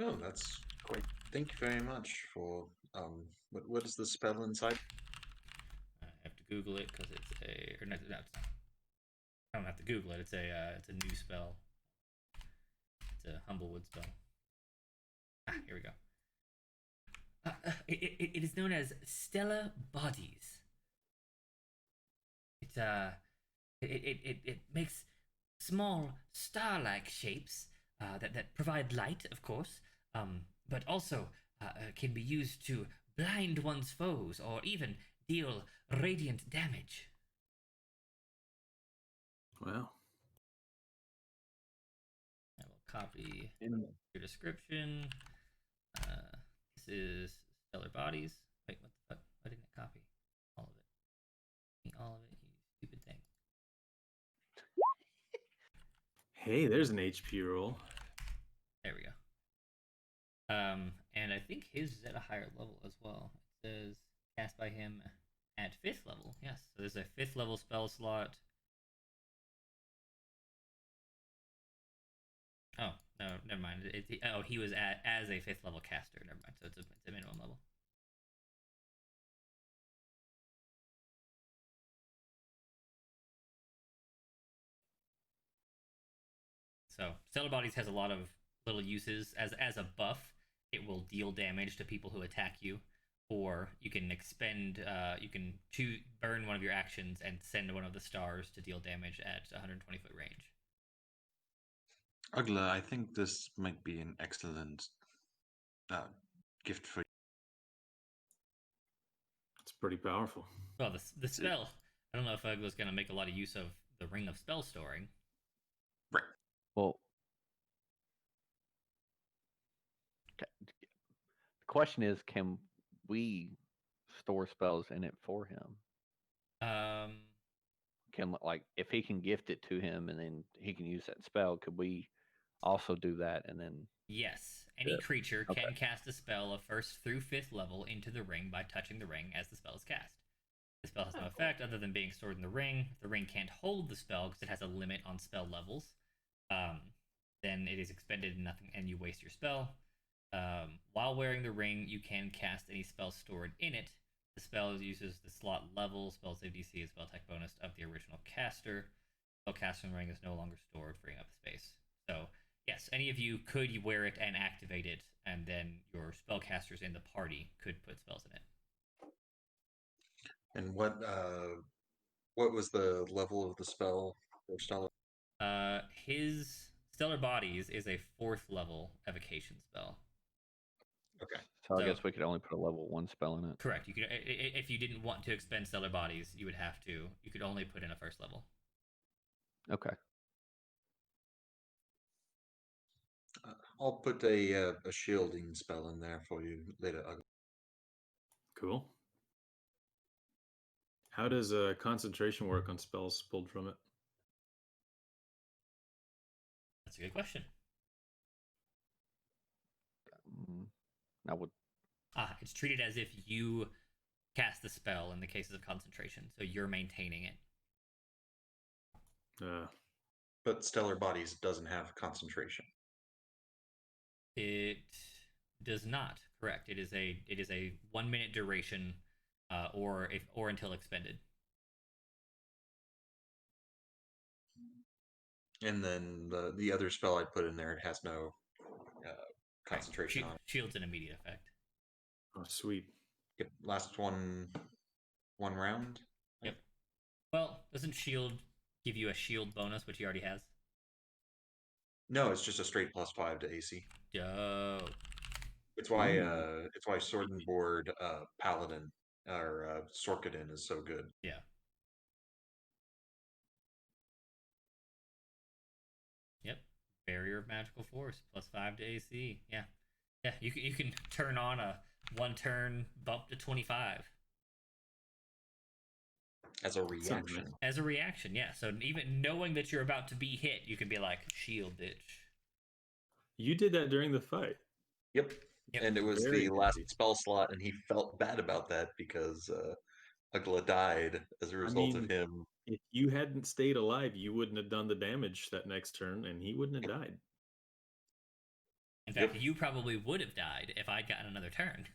F: Oh, that's great. Thank you very much for what is the spell inside?
B: I have to Google it because it's a or no, no, it's not. I don't have to Google it. It's a new spell. It's a Humblewood spell. Here we go. It is known as Stellar Bodies. It makes small star-like shapes that provide light, of course, but also can be used to blind one's foes or even deal radiant damage.
C: Wow.
B: I will copy
E: In
B: your description. This is Stellar Bodies. Wait, what the fuck? Why didn't it copy all of it? All of it, you stupid thing.
C: Hey, there's an HP roll.
B: There we go. And I think his is at a higher level as well. It says cast by him at 5th level. Yes, so there's a 5th level spell slot. Oh no, never mind. He was as a 5th level caster. Never mind. So it's a minimum level. So Stellar Bodies has a lot of little uses. As a buff, it will deal damage to people who attack you, or you can expend. You can burn one of your actions and send one of the stars to deal damage at 120-foot range.
F: Ugla, I think this might be an excellent gift for you.
C: It's pretty powerful.
B: Well, the spell. I don't know if Ugla's going to make a lot of use of the Ring of Spell Storing.
F: Right.
E: well, the question is, can we store spells in it for him? Can like if he can gift it to him and then he can use that spell, could we also do that and then?
B: Yes, any
E: Yeah.
B: creature
E: Okay.
B: can cast a spell of 1st through 5th level into the ring by touching the ring as the spell is cast. The spell has no effect other than being stored in the ring. The ring can't hold the spell because it has a limit on spell levels. Then it is expended and nothing, and you waste your spell. While wearing the ring, you can cast any spell stored in it. The spell uses the slot level, spell save DC, and spell attack bonus of the original caster. Spell cast in the ring is no longer stored, freeing up space. So, yes, any of you could wear it and activate it, and then your spellcasters in the party could put spells in it.
F: And what was the level of the spell for Stellar?
B: His Stellar Bodies is a 4th level evocation spell.
F: Okay.
E: So I
B: So-
E: guess we could only put a level 1 spell in it.
B: Correct. You could, if you didn't want to expend Stellar Bodies, you would have to. You could only put in a 1st level.
E: Okay.
F: I'll put a shielding spell in there for you later. Ugla.
C: Cool. How does concentration work on spells pulled from it?
B: That's a good question.
E: I would.
B: It's treated as if you cast the spell in the cases of concentration, so you're maintaining it.
F: But Stellar Bodies doesn't have concentration.
B: It does not. Correct. It is a 1 minute duration, or until expended.
F: And then the other spell I put in there, it has no concentration on it.
B: Shield's an immediate effect.
C: Oh, sweet.
F: Yep. Last one round.
B: Yep. Well, doesn't shield give you a shield bonus, which he already has?
F: No, it's just a straight +5 to AC.
B: Dope.
F: It's why
C: Ooh.
F: it's why Sword and Board Paladin or Sorkadin is so good.
B: Yeah. Yep. Barrier of Magical Force, +5 to AC. Yeah. Yeah, you can turn on a 1-turn bump to 25.
F: As a
C: Sounds
F: reaction.
C: nice.
B: As a reaction, yeah. So even knowing that you're about to be hit, you can be like, shield, bitch.
C: You did that during the fight.
F: Yep.
B: Yep.
F: And it was
C: Very
F: the last
C: handy.
F: spell slot, and he felt bad about that because Ugla died as a result of
C: mean,
F: him.
C: If you hadn't stayed alive, you wouldn't have done the damage that next turn, and he wouldn't have died.
B: In fact,
F: Yep.
B: you probably would have died if I'd gotten another turn.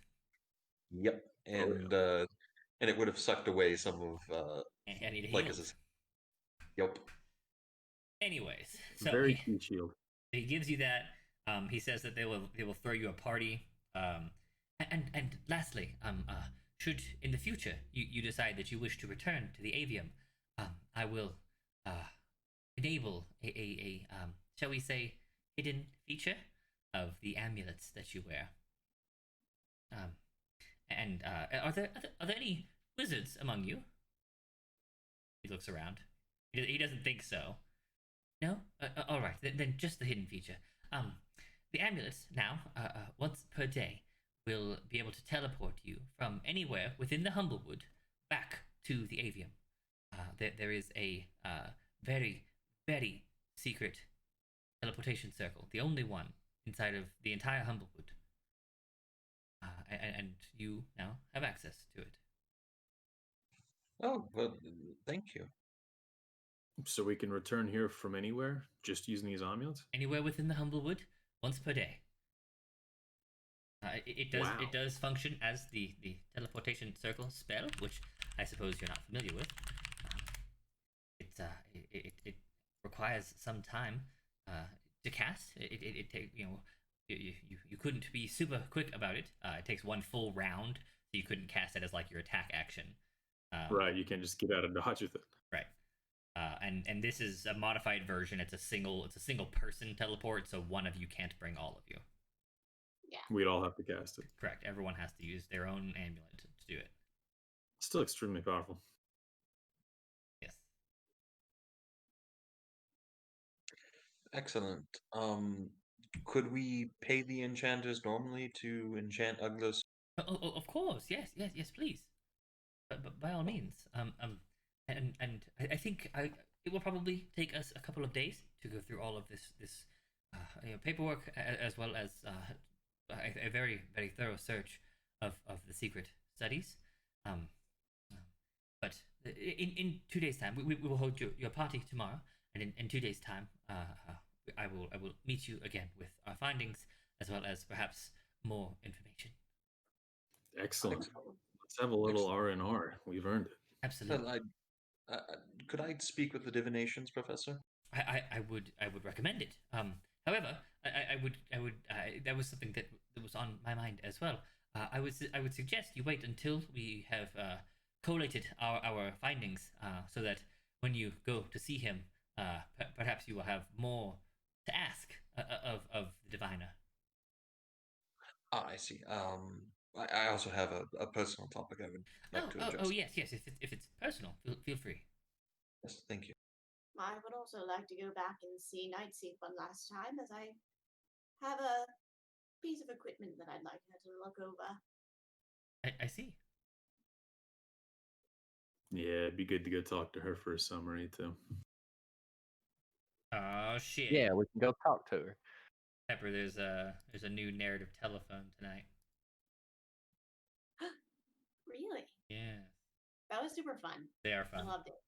F: Yep. And and it would have sucked away some of
B: I need a heal.
F: Lycus's. Yep.
B: Anyways, so
C: Very key shield.
B: he gives you that. He says that they will throw you a party. And lastly, should in the future you decide that you wish to return to the avium, I will enable a shall we say hidden feature of the amulets that you wear. And are there any wizards among you? He looks around. He doesn't think so. No? All right. Then just the hidden feature. The amulets now, once per day, will be able to teleport you from anywhere within the Humblewood back to the avium. There is a very, very secret teleportation circle, the only one inside of the entire Humblewood. And you now have access to it.
F: Oh, well, thank you.
C: So we can return here from anywhere, just using these amulets?
B: Anywhere within the Humblewood, once per day. It does function as the teleportation circle spell, which I suppose you're not familiar with. It requires some time to cast. It takes you couldn't be super quick about it. It takes one full round, so you couldn't cast it as like your attack action.
C: Right, you can't just get out of dodge with it.
B: Right. And this is a modified version. It's a single person teleport, so one of you can't bring all of you.
D: Yeah.
C: We'd all have to cast it.
B: Correct. Everyone has to use their own amulet to do it.
C: Still extremely powerful.
B: Yes.
F: Excellent. Could we pay the enchanters normally to enchant Uglas?
B: Oh, of course. Yes, please. But by all means. And I think it will probably take us a couple of days to go through all of this paperwork, as well as a very, very thorough search of the secret studies. But in 2 days' time, we will hold your party tomorrow, and in 2 days' time, I will meet you again with our findings, as well as perhaps more information.
C: Excellent. Let's have a little R&R. We've earned it.
B: Absolutely.
F: Could I speak with the divinations professor?
B: I would recommend it. However, I would that was something that was on my mind as well. I would suggest you wait until we have collated our findings, so that when you go to see him, perhaps you will have more to ask of the diviner.
F: Ah, I see. I also have a personal topic I would like to address.
B: Oh yes. If it's personal, feel free.
F: Yes, thank you.
D: I would also like to go back and see Nightseek one last time, as I have a piece of equipment that I'd like her to look over.
B: I see.
C: Yeah, it'd be good to go talk to her for a summary, too.
B: Oh shit.
E: Yeah, we can go talk to her.
B: Pepper, there's a new narrative telephone tonight.
D: Really?
B: Yeah.
D: That was super fun.
B: They are
D: I
B: fun.
D: loved it.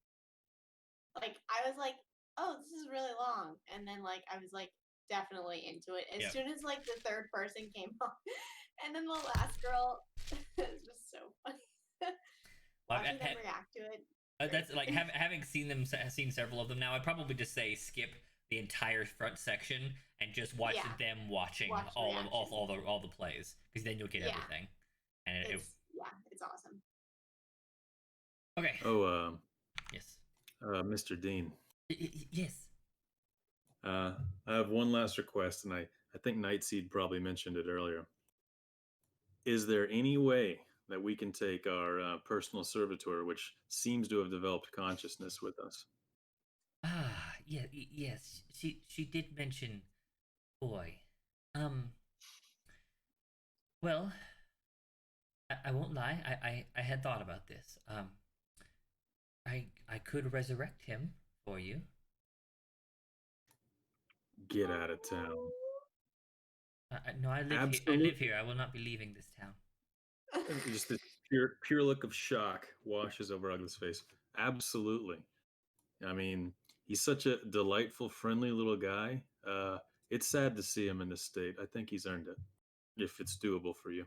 D: Like, I was like, oh, this is really long. And then, like, I was, like, definitely into it. As soon as, like, the third person came on. And then the last girl, it was just so funny. Watching them react to it.
B: That's like having seen several of them now. I'd probably just say skip the entire front section and just watch
D: Yeah.
B: them watching
D: Watch
B: all the plays, because then you'll get
D: Yeah.
B: everything. And
D: It's awesome.
B: okay.
C: Oh,
B: Yes.
C: Mr. Dean,
B: Yes.
C: I have one last request, and I think Nightseed probably mentioned it earlier. Is there any way that we can take our personal servitor, which seems to have developed consciousness with us?
B: Ah, yeah, yes. She did mention boy. Um. Well, I won't lie. I had thought about this. I could resurrect him for you.
C: Get out of town.
B: No, I live here. I
C: Absolutely.
B: live here. I will not be leaving this town.
C: Just this pure look of shock washes over Ugly's face. Absolutely. I mean, he's such a delightful, friendly little guy. It's sad to see him in this state. I think he's earned it, if it's doable for you.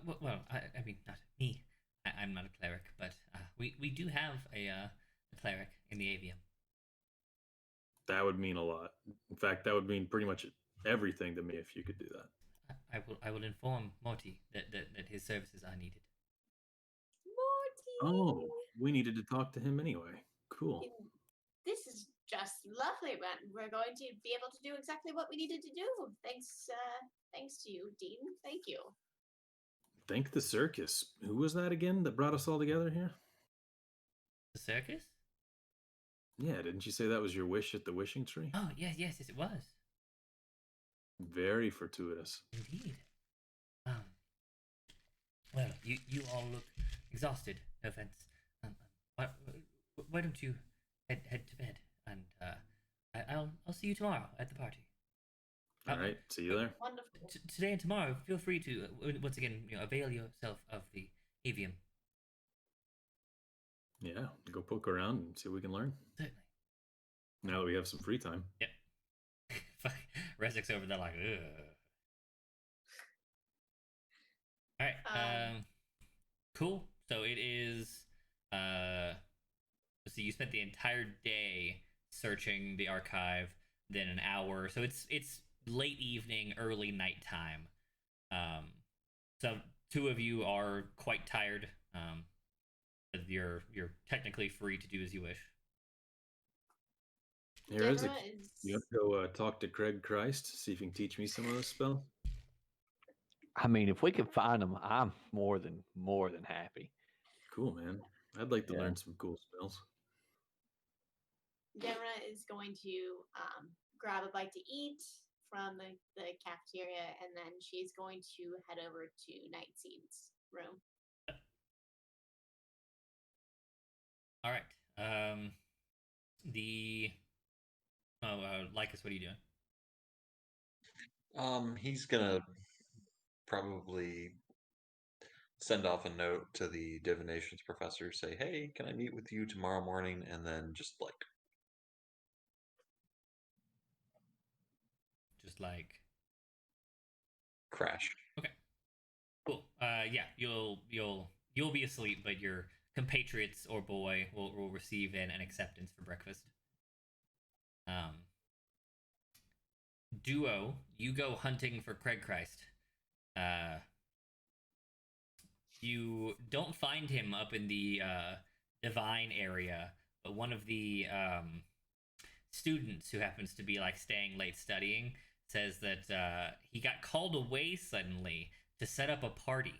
B: Well, I mean, not me. I'm not a cleric, but we do have a cleric in the avium.
C: That would mean a lot. In fact, that would mean pretty much everything to me if you could do that.
B: I will inform Morty that his services are needed.
D: Morty.
C: Oh, we needed to talk to him anyway. Cool.
D: This is just lovely, man. We're going to be able to do exactly what we needed to do. Thanks to you, Dean. Thank you.
C: Thank the circus. Who was that again that brought us all together here?
B: The circus?
C: Yeah, didn't you say that was your wish at the wishing tree?
B: Oh, yes, it was.
C: Very fortuitous.
B: Indeed. Well, you all look exhausted. No offense. Why don't you head to bed, and I'll see you tomorrow at the party.
C: All right, see you there.
D: Wonderful.
B: Today and tomorrow, feel free to once again, avail yourself of the avium.
C: Yeah, go poke around and see what we can learn.
B: Certainly.
C: Now that we have some free time.
B: Yep. Rezzik's over there like, ugh. All right. Cool. So it is. So you spent the entire day searching the archive, then an hour. So it's late evening, early nighttime. So two of you are quite tired. But you're technically free to do as you wish.
C: Here is it.
D: Deborah
C: You have to go talk to Craig Christ, see if he can teach me some of those spells.
E: I mean, if we can find them, I'm more than happy.
C: Cool, man. I'd like to
E: Yeah.
C: learn some cool spells.
D: Deborah is going to grab a bite to eat from the cafeteria, and then she's going to head over to Nightseed's room.
B: All right. Lycus, what are you doing?
F: He's gonna probably send off a note to the divinations professor, say, "Hey, can I meet with you tomorrow morning?" And then just like
B: Just like
F: crash.
B: okay, cool. Yeah, you'll be asleep, but your compatriots or boy will receive an acceptance for breakfast. Duo, you go hunting for Craig Christ. You don't find him up in the divine area, but one of the students who happens to be like staying late studying says that he got called away suddenly to set up a party.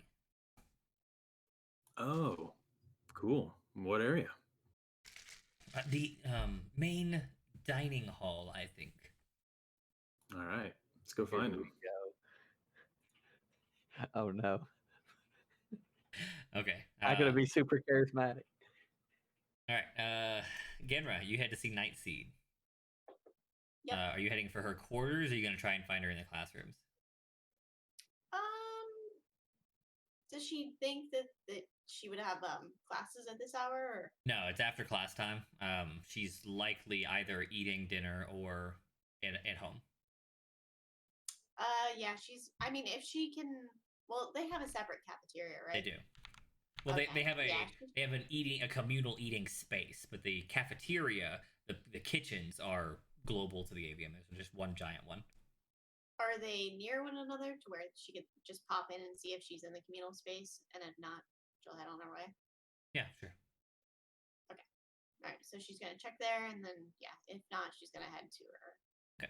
C: Oh, cool. What area?
B: The main dining hall, I think.
C: All right, let's go
E: Here
C: find
E: we
C: him.
E: go. Oh no,
B: Okay.
E: I'm gonna be super charismatic.
B: All right. Genra, you had to see Nightseed.
D: Yep.
B: Are you heading for her quarters, or are you going to try and find her in the classrooms?
D: Does she think that she would have classes at this hour? Or?
B: No, it's after class time. She's likely either eating dinner or at home.
D: Yeah, she's. I mean, if she can. Well, they have a separate cafeteria, right?
B: They do. Well,
D: Okay,
B: they have
D: yeah.
B: they have a communal eating space, but the cafeteria, the kitchens are global to the avium. There's just one giant one.
D: Are they near one another to where she could just pop in and see if she's in the communal space, and if not, she'll head on her way?
B: Yeah, sure.
D: All right, so she's gonna check there, and then yeah, if not, she's gonna head to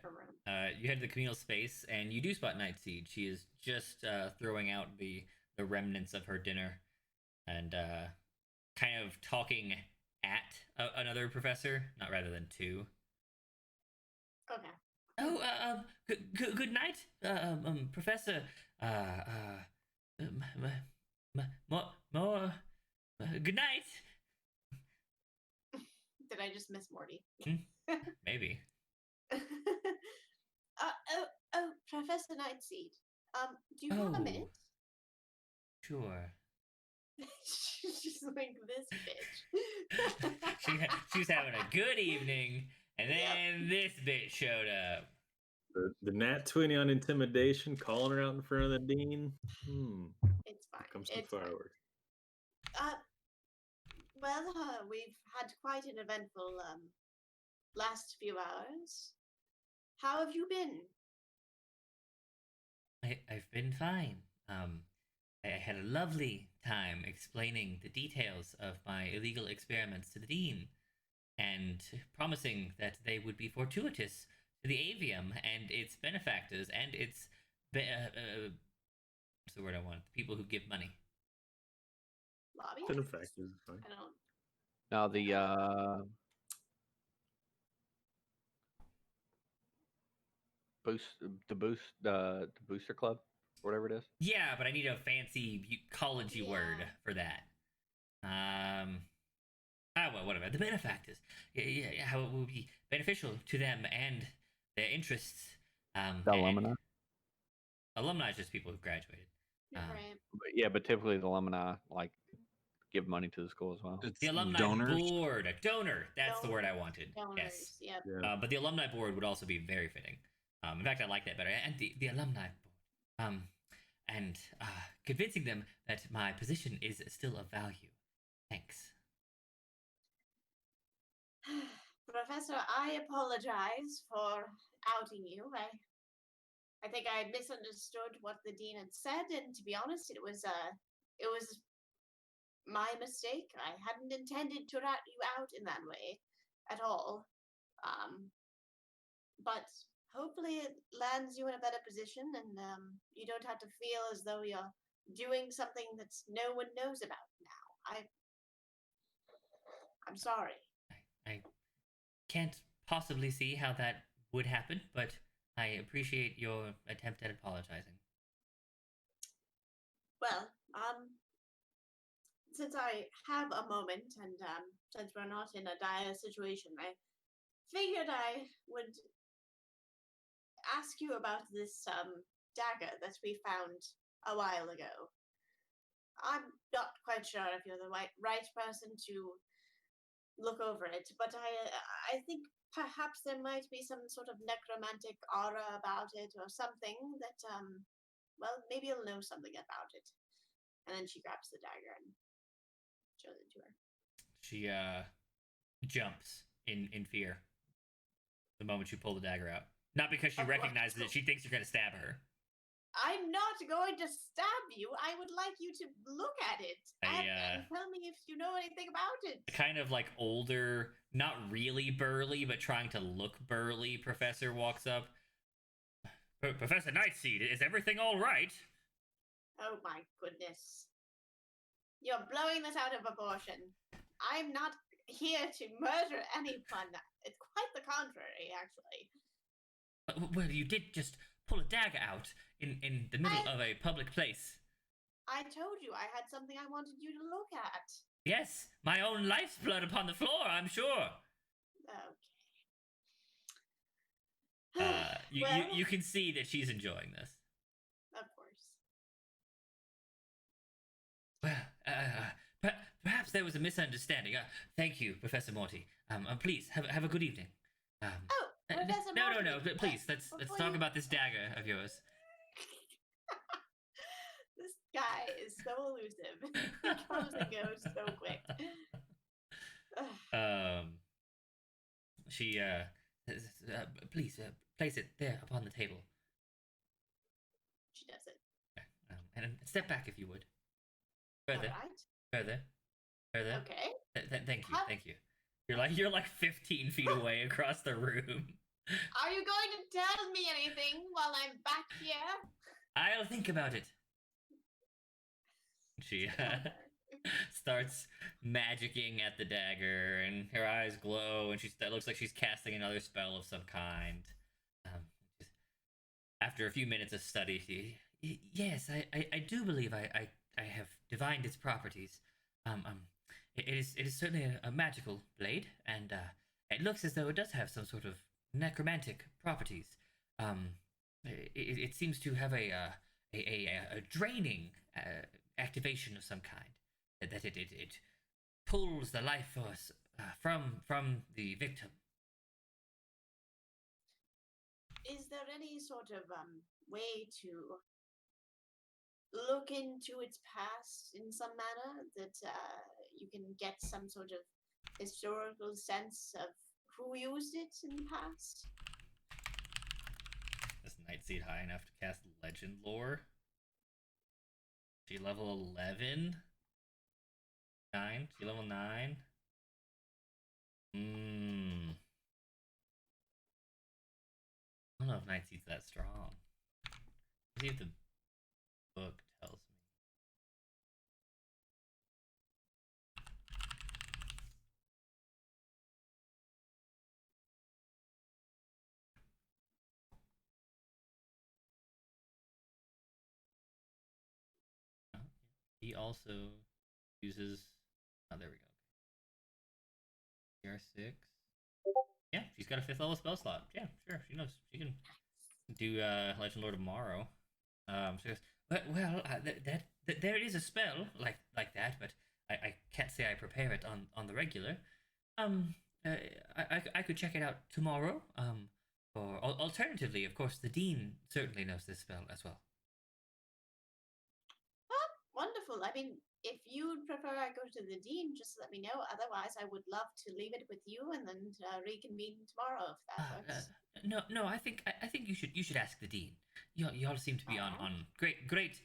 D: her room.
B: You head to the communal space, and you do spot Nightseed. She is just throwing out the remnants of her dinner, and kind of talking at another professor, not rather than to.
D: Okay.
B: Oh, good night, Professor. More. Good night.
D: Did I just miss Morty?
B: Maybe.
D: Oh, Professor Nightseed. Do you have a minute?
B: Sure.
D: She's like this bitch.
B: She's having a good evening, and then this bitch showed up.
C: The nat 20 on intimidation, calling her out in front of the dean.
D: It's fine.
C: Here comes the
D: It's fine.
C: fireworks.
D: Well, we've had quite an eventful last few hours. How have you been?
B: I've been fine. I had a lovely time explaining the details of my illegal experiments to the dean, and promising that they would be fortuitous to the avium and its benefactors and its what's the word I want? The people who give money.
D: Lobby?
C: Benefactors, fine.
D: I don't.
E: Now the booster club, whatever it is.
B: Yeah, but I need a fancy collegey word for that. Well, whatever. The benefactors. Yeah, how it will be beneficial to them and their interests.
E: The alumni.
B: Alumni is just people who graduated.
D: Right.
E: But typically the alumni like give money to the school as well.
F: It's
B: The alumni
F: donors.
B: board, a donor. That's the word I wanted.
D: Donors.
B: Yes.
D: Yep.
C: Yeah.
B: But the alumni board would also be very fitting. In fact, I like that better. And the alumni board. And convincing them that my position is still of value. Thanks.
D: Professor, I apologize for outing you. I think I misunderstood what the dean had said, and to be honest, it was my mistake. I hadn't intended to rat you out in that way at all. But hopefully it lands you in a better position, and you don't have to feel as though you're doing something that no one knows about now. I'm sorry.
B: I can't possibly see how that would happen, but I appreciate your attempt at apologizing.
D: Well, since I have a moment, and since we're not in a dire situation, I figured I would ask you about this dagger that we found a while ago. I'm not quite sure if you're the right person to look over it, but I think perhaps there might be some sort of necromantic aura about it, or something that well, maybe you'll know something about it. And then she grabs the dagger and shows it to her.
B: She jumps in fear the moment you pull the dagger out. Not because she recognizes it, she thinks you're going to stab her.
D: I'm not going to stab you. I would like you to look at it and tell me if you know anything about it.
B: Kind of like older, not really burly, but trying to look burly professor walks up. Professor Nightseed, is everything all right?
D: Oh my goodness. You're blowing this out of proportion. I'm not here to murder anyone. It's quite the contrary, actually.
B: Well, you did just pull a dagger out in the middle of a public place.
D: I told you I had something I wanted you to look at.
B: Yes, my own life's blood upon the floor, I'm sure.
D: Okay.
B: You can see that she's enjoying this.
D: Of course.
B: Well, perhaps there was a misunderstanding. Thank you, Professor Morty. Please have a good evening.
D: Professor Morty.
B: No. Please, let's talk about this dagger of yours.
D: This guy is so elusive. He comes and goes so quick.
B: She Please place it there upon the table.
D: She does it.
B: Okay. And step back if you would.
D: All
B: Further,
D: right.
B: further, further.
D: Okay.
B: Thank you,
D: How-
B: thank you. You're like 15 feet away across the room.
D: Are you going to tell me anything while I'm back here?
B: I'll think about it. She starts magicking at the dagger, and her eyes glow, and it looks like she's casting another spell of some kind. Just- After a few minutes of study, yes, I do believe I have divined its properties. It is certainly a magical blade, and it looks as though it does have some sort of necromantic properties. It seems to have a draining activation of some kind. That it pulls the life force from the victim.
D: Is there any sort of way to look into its past in some manner that you can get some sort of historical sense of who used it in the past?
B: Is Nightseed high enough to cast Legend Lore? She level 11? 9? She level 9? I don't know if Nightseed's that strong. Let's see if the book tells me. He also uses. Oh, there we go. CR6. Yeah, she's got a 5th level spell slot. Yeah, sure. She knows. She can do Legend Lore tomorrow. She goes, well, there is a spell like that, but I can't say I prepare it on the regular. I could check it out tomorrow. Or alternatively, of course, the dean certainly knows this spell as well.
D: Oh, wonderful. I mean, if you'd prefer I go to the dean, just let me know. Otherwise, I would love to leave it with you and then reconvene tomorrow if that works.
B: No. I think you should ask the dean. Y'all seem to be on great.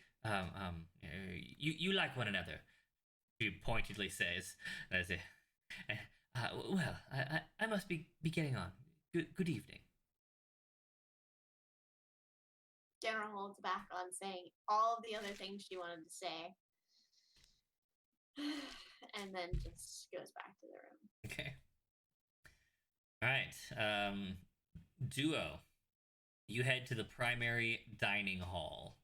B: You like one another. She pointedly says, as if, well, I must be getting on. Good evening.
D: General holds back on saying all of the other things she wanted to say. And then just goes back to the room.
B: Okay. All right. Duo, you head to the primary dining hall.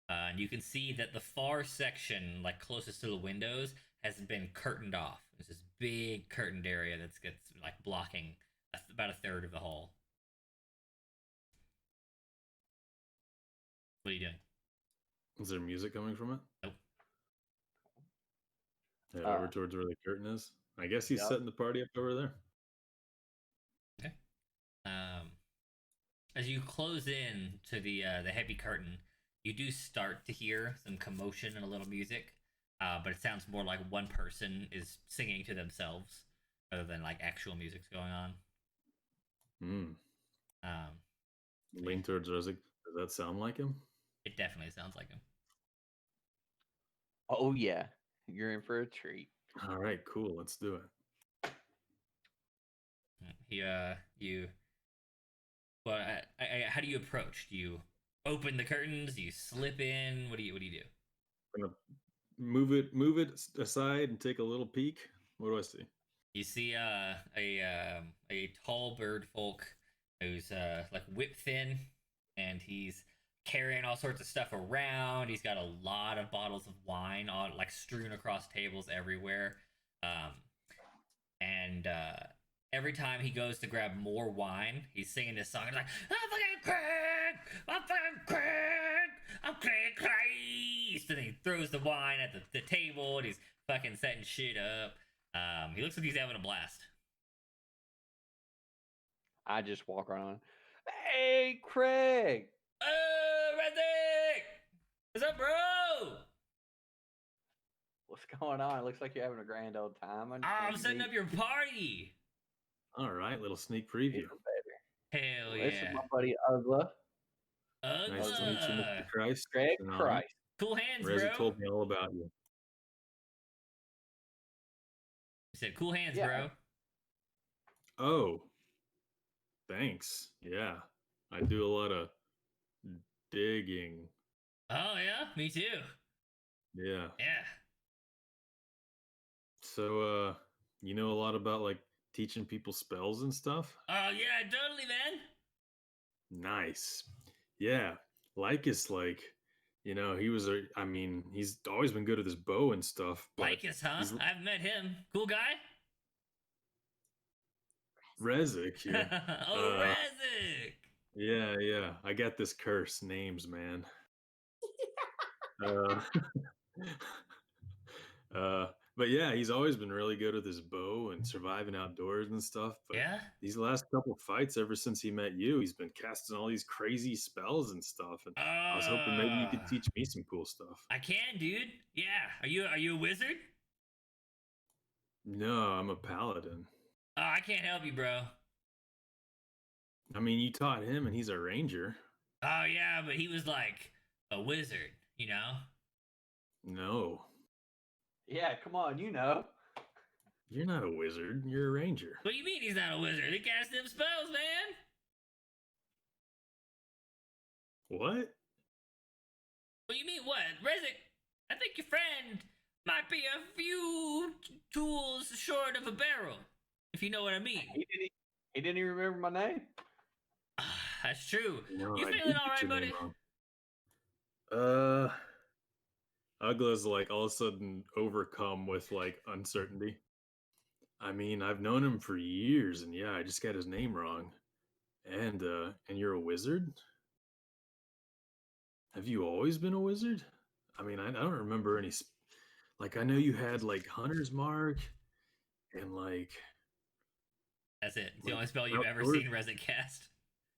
B: And you can see that the far section, like closest to the windows, has been curtained off. There's this big curtained area that's gets like blocking about a third of the hall. What are you doing?
C: Is there music coming from it?
B: Nope.
C: Head over towards where the curtain is. I guess he's
E: Yep.
C: setting the party up over there.
B: Okay. As you close in to the heavy curtain, you do start to hear some commotion and a little music, but it sounds more like one person is singing to themselves rather than like actual music's going on.
C: Lean towards Rezig. Does that sound like him?
B: It definitely sounds like him.
E: Oh yeah, you're in for a treat.
C: All right, cool. Let's do it.
B: You. Well, how do you approach? Do you open the curtains? Do you slip in? What do you do?
C: I'm gonna move it aside and take a little peek. What do I see?
B: You see a tall bird folk who's like whip thin, and he's carrying all sorts of stuff around. He's got a lot of bottles of wine all like strewn across tables everywhere. And every time he goes to grab more wine, he's singing this song. He's like, I'm fucking Craig! I'm fucking Craig! I'm Craig Christ! And he throws the wine at the table, and he's fucking setting shit up. He looks like he's having a blast.
E: I just walk around. Hey, Craig.
B: Oh, Reddick! What's up, bro?
E: What's going on? It looks like you're having a grand old time.
B: I'm setting up your party.
C: All right, little sneak preview.
E: Even better.
B: Hell
E: This is
B: yeah.
E: my buddy Ugla.
C: Nice to meet you, Mr.
B: Ugla.
C: Christ.
E: Greg
C: It's an honor.
E: Christ.
B: Cool hands,
C: Reza
B: bro.
C: told me all about you.
B: He said, cool hands,
E: Yeah.
B: bro.
C: Oh, thanks. Yeah, I do a lot of digging.
B: Oh, yeah? Me too.
C: Yeah.
B: Yeah.
C: So, you know a lot about like teaching people spells and stuff?
B: Oh, yeah, totally, man.
C: Nice. Yeah. Lycus, like, he was I mean, he's always been good at his bow and stuff, but
B: Lycus, huh?
C: he's
B: I've met him. Cool guy?
C: Rezik, yeah.
B: Oh,
C: Uh,
B: Rezik.
C: yeah. I got this curse, names, man. Uh, but yeah, he's always been really good with his bow and surviving outdoors and stuff. But
B: Yeah?
C: these last couple fights, ever since he met you, he's been casting all these crazy spells and stuff. And I was hoping maybe you could teach me some cool stuff.
B: I can, dude. Yeah. Are you a wizard?
C: No, I'm a paladin.
B: Oh, I can't help you, bro.
C: I mean, you taught him, and he's a ranger.
B: Oh, yeah, but he was like a wizard, you know?
C: No,
E: Yeah, come on, you know.
C: you're not a wizard. You're a ranger.
B: What do you mean he's not a wizard? He casts them spells, man.
C: What?
B: What do you mean, what? Rezik, I think your friend might be a few tools short of a barrel, if you know what I mean.
E: He didn't even remember my name.
B: That's true.
C: No,
B: You
C: I
B: feeling
C: did
B: all
C: get
B: right,
C: your
B: buddy?
C: name wrong. Ugla's like all of a sudden overcome with like uncertainty. I mean, I've known him for years, and yeah, I just got his name wrong. And you're a wizard? Have you always been a wizard? I mean, I don't remember any. Like, I know you had like Hunter's Mark, and like
B: That's it. It's the
C: Like,
B: only spell you've ever
C: outdoors-
B: seen Rezik cast.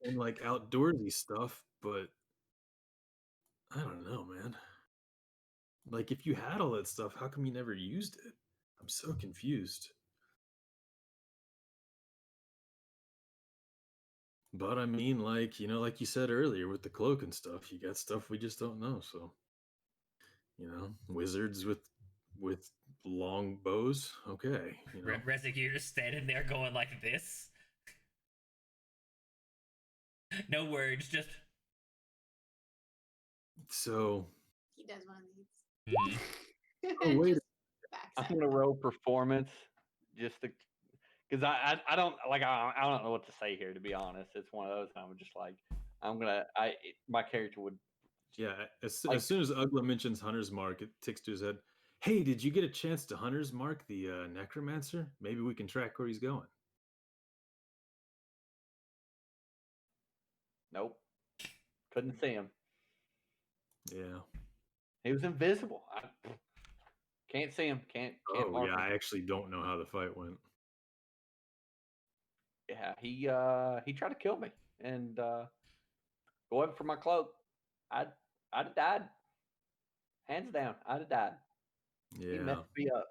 C: and like outdoorsy stuff, but I don't know, man. Like, if you had all that stuff, how come you never used it? I'm so confused. But I mean, like, like you said earlier with the cloak and stuff, you got stuff we just don't know. So, wizards with long bows, okay.
B: Rezik, you're just standing there going like this. No words, just.
C: So,
D: He does one of these.
B: Mhm.
C: oh wait,
D: Just backs
E: I'm
D: out.
E: gonna roll performance just to, because I don't like I don't know what to say here, to be honest. It's one of those I'm just like my character would.
C: yeah. As
E: Like-
C: soon as Ugla mentions Hunter's Mark, it ticks to his head. Hey, did you get a chance to Hunter's Mark the necromancer? Maybe we can track where he's going.
E: Nope, couldn't see him.
C: Yeah.
E: He was invisible. I can't see him. Can't
C: Oh
E: mark
C: yeah,
E: him.
C: I actually don't know how the fight went.
E: Yeah, he tried to kill me and go up for my cloak. I'd have died. Hands down, I'd have died. He
C: Yeah.
E: messed me up.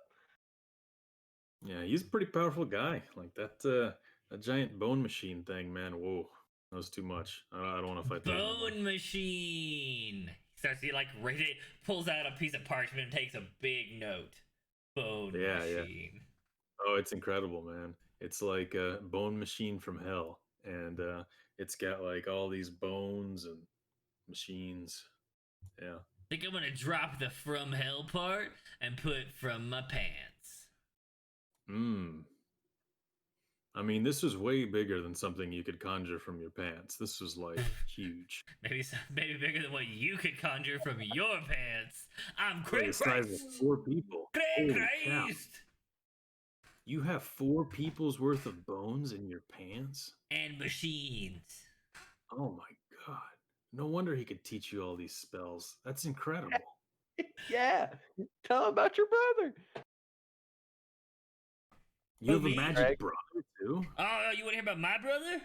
C: Yeah, he's a pretty powerful guy. Like that giant bone machine thing, man. Whoa, that was too much. I don't want to fight that. anymore.
B: Bone machine. He starts to like pulls out a piece of parchment and takes a big note. Bone
C: Yeah, yeah.
B: machine.
C: Oh, it's incredible, man. It's like a bone machine from hell, and it's got like all these bones and machines. Yeah.
B: Think I'm gonna drop the from hell part and put from my pants.
C: I mean, this was way bigger than something you could conjure from your pants. This was like huge.
B: Maybe bigger than what you could conjure from your pants. I'm
C: Like
B: Craig
C: the size of
B: Christ.
C: 4 people.
B: Craig
C: Holy cow.
B: Christ.
C: You have 4 people's worth of bones in your pants?
B: And machines.
C: Oh my god. No wonder he could teach you all these spells. That's incredible.
E: Yeah, tell him about your brother.
C: You have a
B: me?
C: magic
E: Greg?
C: brother too?
B: Oh, you want to hear about my brother?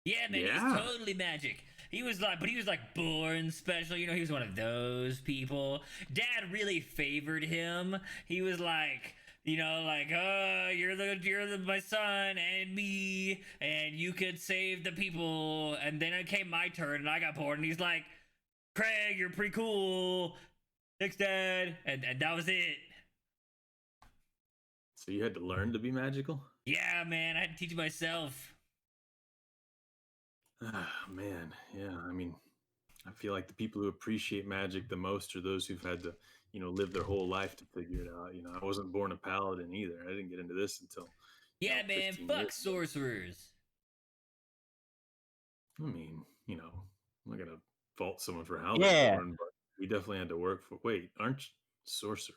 B: Yeah, man,
C: Yeah.
B: he's totally magic. He was like born special. He was one of those people. Dad really favored him. He was like, You know, like, you're my son and me, and you could save the people. And then it came my turn, and I got bored. And he's like, Craig, you're pretty cool. Thanks, Dad. And that was it.
C: So you had to learn to be magical?
B: Yeah, man, I had to teach myself.
C: Ah, man. Yeah. I mean, I feel like the people who appreciate magic the most are those who've had to, live their whole life to figure it out. I wasn't born a paladin either. I didn't get into this until,
B: Yeah, man,
C: 15
B: fuck
C: years ago.
B: sorcerers.
C: I mean, I'm not gonna fault someone for how
E: Yeah.
C: they're born, but we definitely had to work for. Wait, aren't you sorcerer?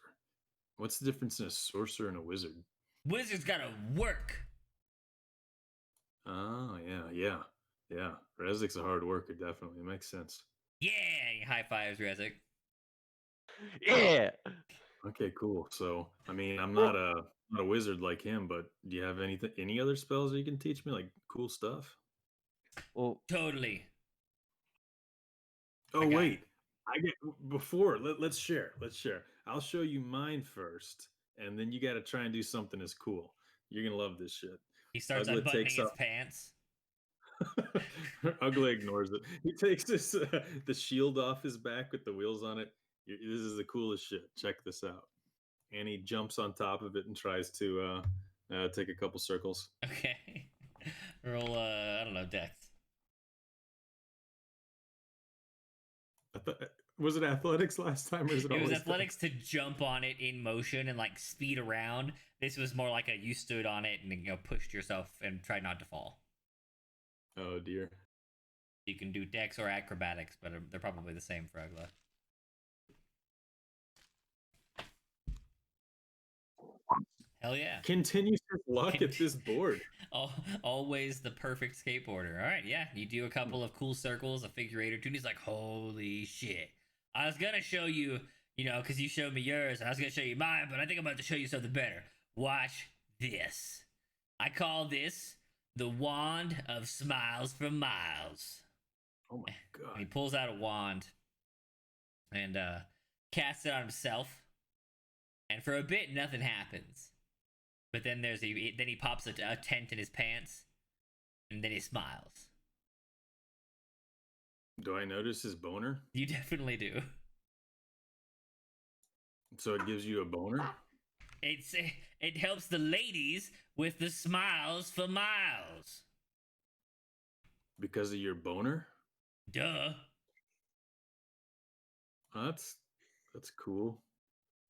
C: What's the difference in a sorcerer and a wizard?
B: Wizards gotta work.
C: Oh, yeah. Rezik's a hard worker, definitely. It makes sense.
B: Yeah, high fives, Rezik.
E: Yeah.
C: Okay, cool. So, I mean, I'm
E: Well-
C: not a wizard like him, but do you have any other spells that you can teach me, like cool stuff?
E: Well,
B: Totally.
C: Oh,
B: I got
C: wait. Let's share. Let's share. I'll show you mine first, and then you got to try and do something as cool. You're gonna love this shit.
B: He starts
C: Ugly
B: unbuttoning
C: takes
B: his
C: off-
B: pants.
C: Ugly ignores it. He takes the shield off his back with the wheels on it. This is the coolest shit. Check this out. And he jumps on top of it and tries to take a couple circles.
B: Okay. Roll, I don't know, Dex.
C: Was it athletics last time, or is it
B: It was
C: always
B: athletics to jump on it in motion and like speed around. This was more like you stood on it and pushed yourself and tried not to fall.
C: Oh dear.
B: You can do Dex or acrobatics, but they're probably the same for Ugla. Hell yeah.
C: Continues his luck at this board.
B: Always the perfect skateboarder. All right, yeah. You do a couple of cool circles, a figure eight or two, and he's like, holy shit. I was going to show you, because you showed me yours, and I was going to show you mine, but I think I'm about to show you something better. Watch this. I call this the Wand of Smiles for Miles.
C: Oh my
B: And he
C: god.
B: pulls out a wand and casts it on himself. And for a bit, nothing happens. But then he pops a tent in his pants, and then he smiles.
C: Do I notice his boner?
B: You definitely do.
C: So it gives you a boner?
B: It helps the ladies with the smiles for miles.
C: Because of your boner?
B: Duh.
C: That's cool.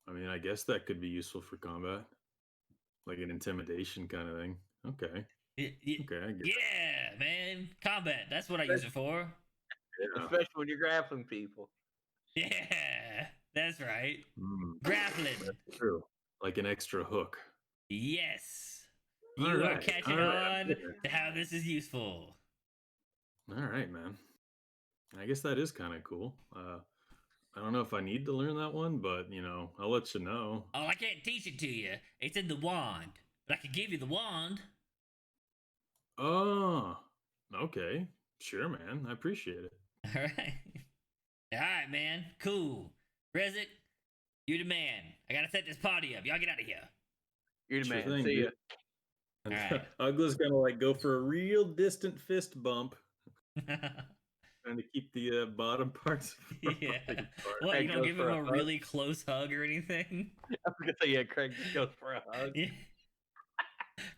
C: I mean, I guess that could be useful for combat. Like an intimidation kind of thing. Okay. Okay, I get it.
B: Yeah, man. Combat. That's what I use it for.
C: Yeah.
E: especially when you're grappling people.
B: Yeah, that's right.
C: Mm,
B: Grappling.
C: that's true. Like an extra hook.
B: Yes.
C: All
B: You are
C: right,
B: catching
C: all right,
B: on
C: yeah.
B: to how this is useful.
C: All right, man. I guess that is kind of cool. I don't know if I need to learn that one, but I'll let you know.
B: Oh, I can't teach it to you. It's in the wand. But I can give you the wand.
C: Oh, okay. Sure, man. I appreciate it.
B: All right. All right, man. Cool. Rezik, you're the man. I gotta set this party up. Y'all get out of here.
E: You're the
C: Sure
E: man.
C: thing,
E: See ya.
C: dude. And
B: Alright.
C: Ugla's gonna go for a real distant fist bump, trying to keep the bottom parts. from
B: Yeah.
C: falling apart.
B: What,
E: Craig
B: you don't
E: goes
B: give
E: for
B: him
E: a
B: a
E: hug.
B: really close hug or anything?
E: I was gonna say, yeah, Craig just goes for a hug.
B: Yeah.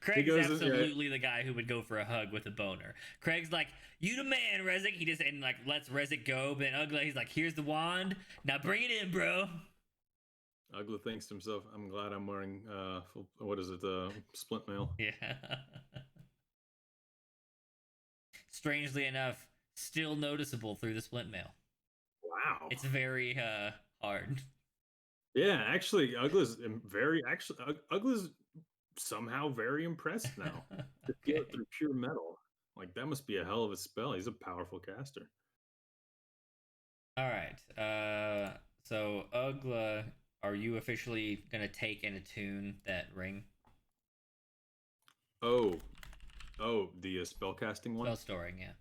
B: Craig's
C: goes in- yeah.
B: absolutely the guy who would go for a hug with a boner. Craig's like, you the man, Rezik. He just lets Rezik go, but then Ugla, he's like, here's the wand. Now bring it in, bro.
C: Ugla thinks to himself, "I'm glad I'm wearing what is it, splint mail."
B: Yeah. Strangely enough, still noticeable through the splint mail.
C: Wow.
B: It's very hard.
C: Yeah, actually, Ugla's somehow very impressed now. To feel it
B: Okay.
C: through pure metal. Like that must be a hell of a spell. He's a powerful caster.
B: All right. So Ugla, are you officially gonna take and attune that ring?
C: Oh, the spellcasting one.
B: Spell storing, yeah.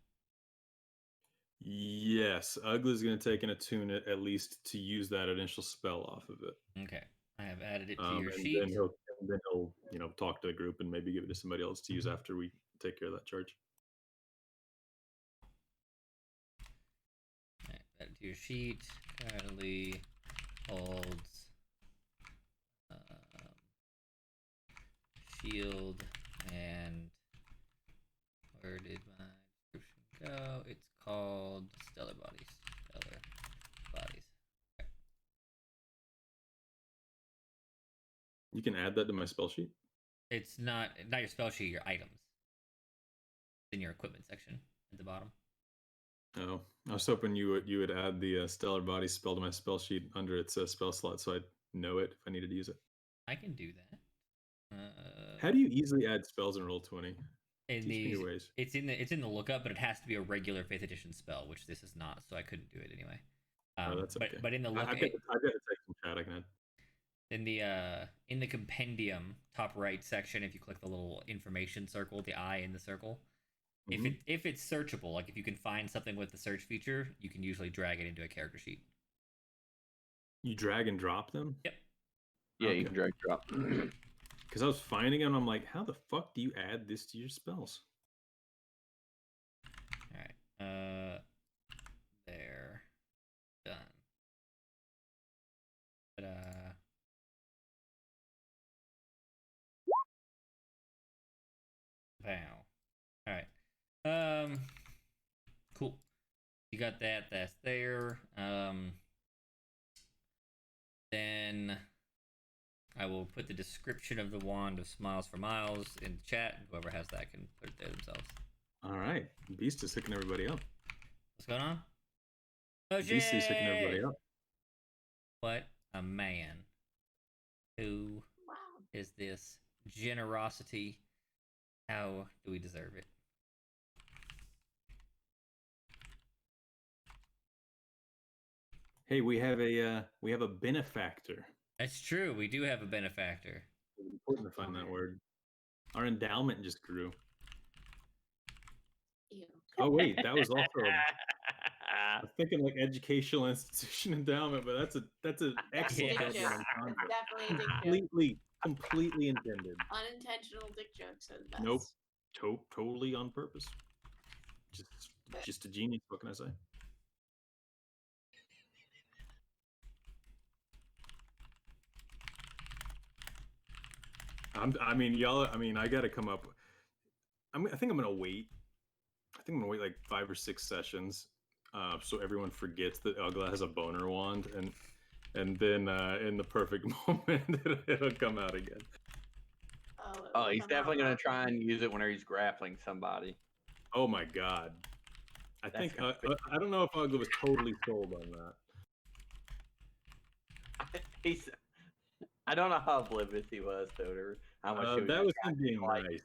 C: Yes, Ugla's gonna take and attune it at least to use that initial spell off of it.
B: Okay. I have added it to
C: And
B: your
C: then
B: sheet.
C: he'll And then he'll, talk to the group and maybe give it to somebody else to use after we take care of that charge.
B: Alright, add it to your sheet. Currently holds shield, and where did my description go? It's called Stellar Bodies. Stellar Bodies. Okay.
C: You can add that to my spell sheet.
B: It's not your spell sheet, your items. It's in your equipment section at the bottom.
C: Oh, I was hoping you would add the Stellar Bodies spell to my spell sheet under its spell slot, so I'd know it if I needed to use it.
B: I can do that.
C: How do you easily add spells in Roll20?
B: In
C: Teach me your ways.
B: It's in the lookup, but it has to be a regular 5th edition spell, which this is not, so I couldn't do it anyway.
C: That's okay.
B: But in the look,
C: I've got the text in chat. I can add.
B: In the compendium top right section, if you click the little information circle, the eye in the circle, if it's searchable, like if you can find something with the search feature, you can usually drag it into a character sheet.
C: You drag and drop them?
B: Yep.
E: Yeah,
C: Okay.
E: you can drag drop.
C: Because I was finding them, I'm like, how the fuck do you add this to your spells?
B: All right. There. Done. Ta-da. Wow. All right. Cool. You got that. That's there. Then I will put the description of the wand of Smiles for Miles in the chat. Whoever has that can put it there themselves.
C: All right. Beast is hooking everybody up.
B: What's going on? Oh,
C: Beast is hooking everybody up.
B: What a man. Who
D: Wow.
B: is this generosity? How do we deserve it?
C: Hey, we have a benefactor.
B: That's true. We do have a benefactor.
C: It's important to find that word. Our endowment just grew.
D: Ew.
C: Oh wait, that was also. I was thinking like educational institution endowment, but that's an excellent
B: Yeah.
C: joke
D: Dick
C: on
D: joke.
C: content.
D: It's definitely a dick joke.
C: Completely intended.
D: Unintentional dick jokes are the best.
C: Nope. Totally on purpose. Just a genius. What can I say? I got to come up. I think I'm gonna wait. I think I'm gonna wait like 5 or 6 sessions, so everyone forgets that Ugla has a boner wand, and then in the perfect moment it'll come out again.
E: Oh, he's definitely gonna try and use it whenever he's grappling somebody.
C: Oh my god! I
E: That's
C: think I don't know if Ugla was totally sold on that.
E: I don't know how oblivious he was to it, or how much he
C: that was him being
E: like,
C: nice,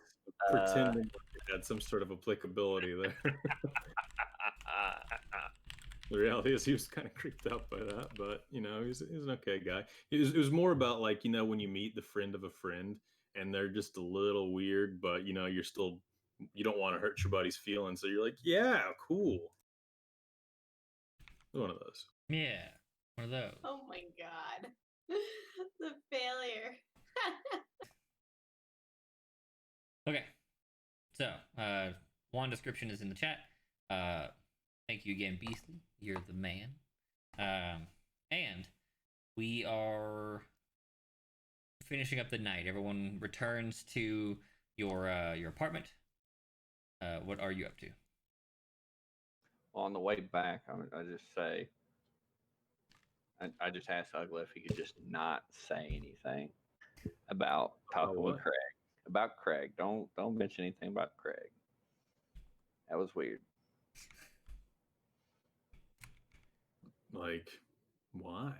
C: pretending like it had some sort of applicability there. The reality is he was kind of creeped out by that, but he's an okay guy. It was more about like when you meet the friend of a friend and they're just a little weird, but you don't want to hurt your buddy's feelings, so you're like, yeah, cool. One of those.
B: Yeah, one of those.
D: Oh my god. The failure.
B: Okay. So, wand description is in the chat. Thank you again, Beastly. You're the man. And we are finishing up the night. Everyone returns to your apartment. What are you up to?
E: on the way back, I just say, I just asked Ugly if he could just not say anything about talking with
C: what?
E: Craig. About Craig. Don't mention anything about Craig. That was weird.
C: Like, why?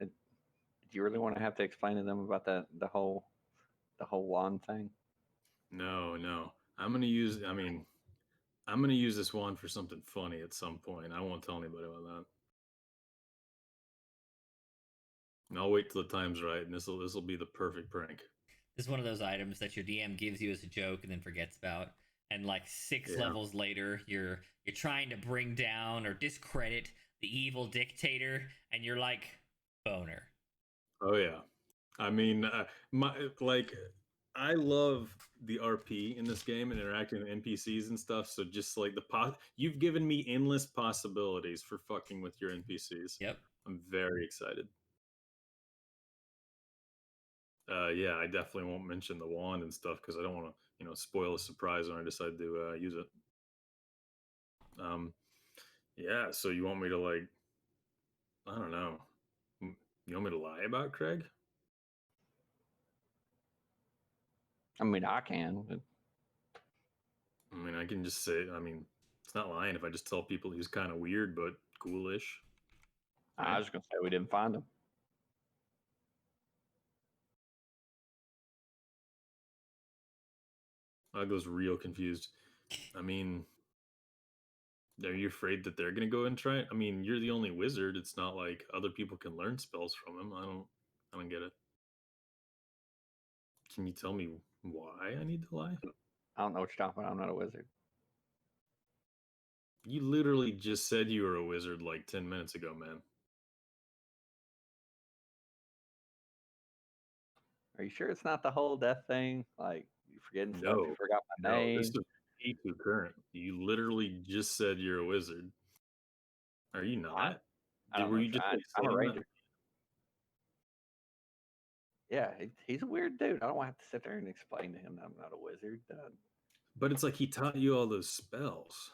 E: Do you really want to have to explain to them about the whole wand thing?
C: No. I'm gonna use this wand for something funny at some point. I won't tell anybody about that. And I'll wait till the time's right, and this will be the perfect prank.
B: This is one of those items that your DM gives you as a joke and then forgets about. And like 6 levels later, you're trying to bring down or discredit the evil dictator, and you're like, boner.
C: Oh yeah. I mean, I love the RP in this game and interacting with NPCs and stuff. So just like you've given me endless possibilities for fucking with your NPCs.
B: Yep.
C: I'm very excited. Yeah, I definitely won't mention the wand and stuff because I don't want to, spoil a surprise when I decide to use it. Yeah. So you want me to I don't know. You want me to lie about Craig?
E: I mean, I can. But
C: I mean, I can just say. I mean, it's not lying if I just tell people he's kind of weird but coolish.
E: I
C: Right?
E: was gonna say we didn't find him.
C: Ugla's real confused. I mean, are you afraid that they're gonna go and try it? I mean, you're the only wizard. It's not like other people can learn spells from him. I don't get it. Can you tell me why I need to lie?
E: I don't know what you're talking about. I'm not a wizard.
C: You literally just said you were a wizard like 10 minutes ago, man.
E: Are you sure it's not the whole death thing? Like you forgetting stuff? You
C: No,
E: forgot my
C: no, this
E: name.
C: is too current. You literally just said you're a wizard. Are you not?
E: I don't
C: Were
E: know.
C: you just like
E: I'm a
C: saying that?
E: ranger. Yeah, he's a weird dude. I don't want to have to sit there and explain to him that I'm not a wizard.
C: But it's like he taught you all those spells.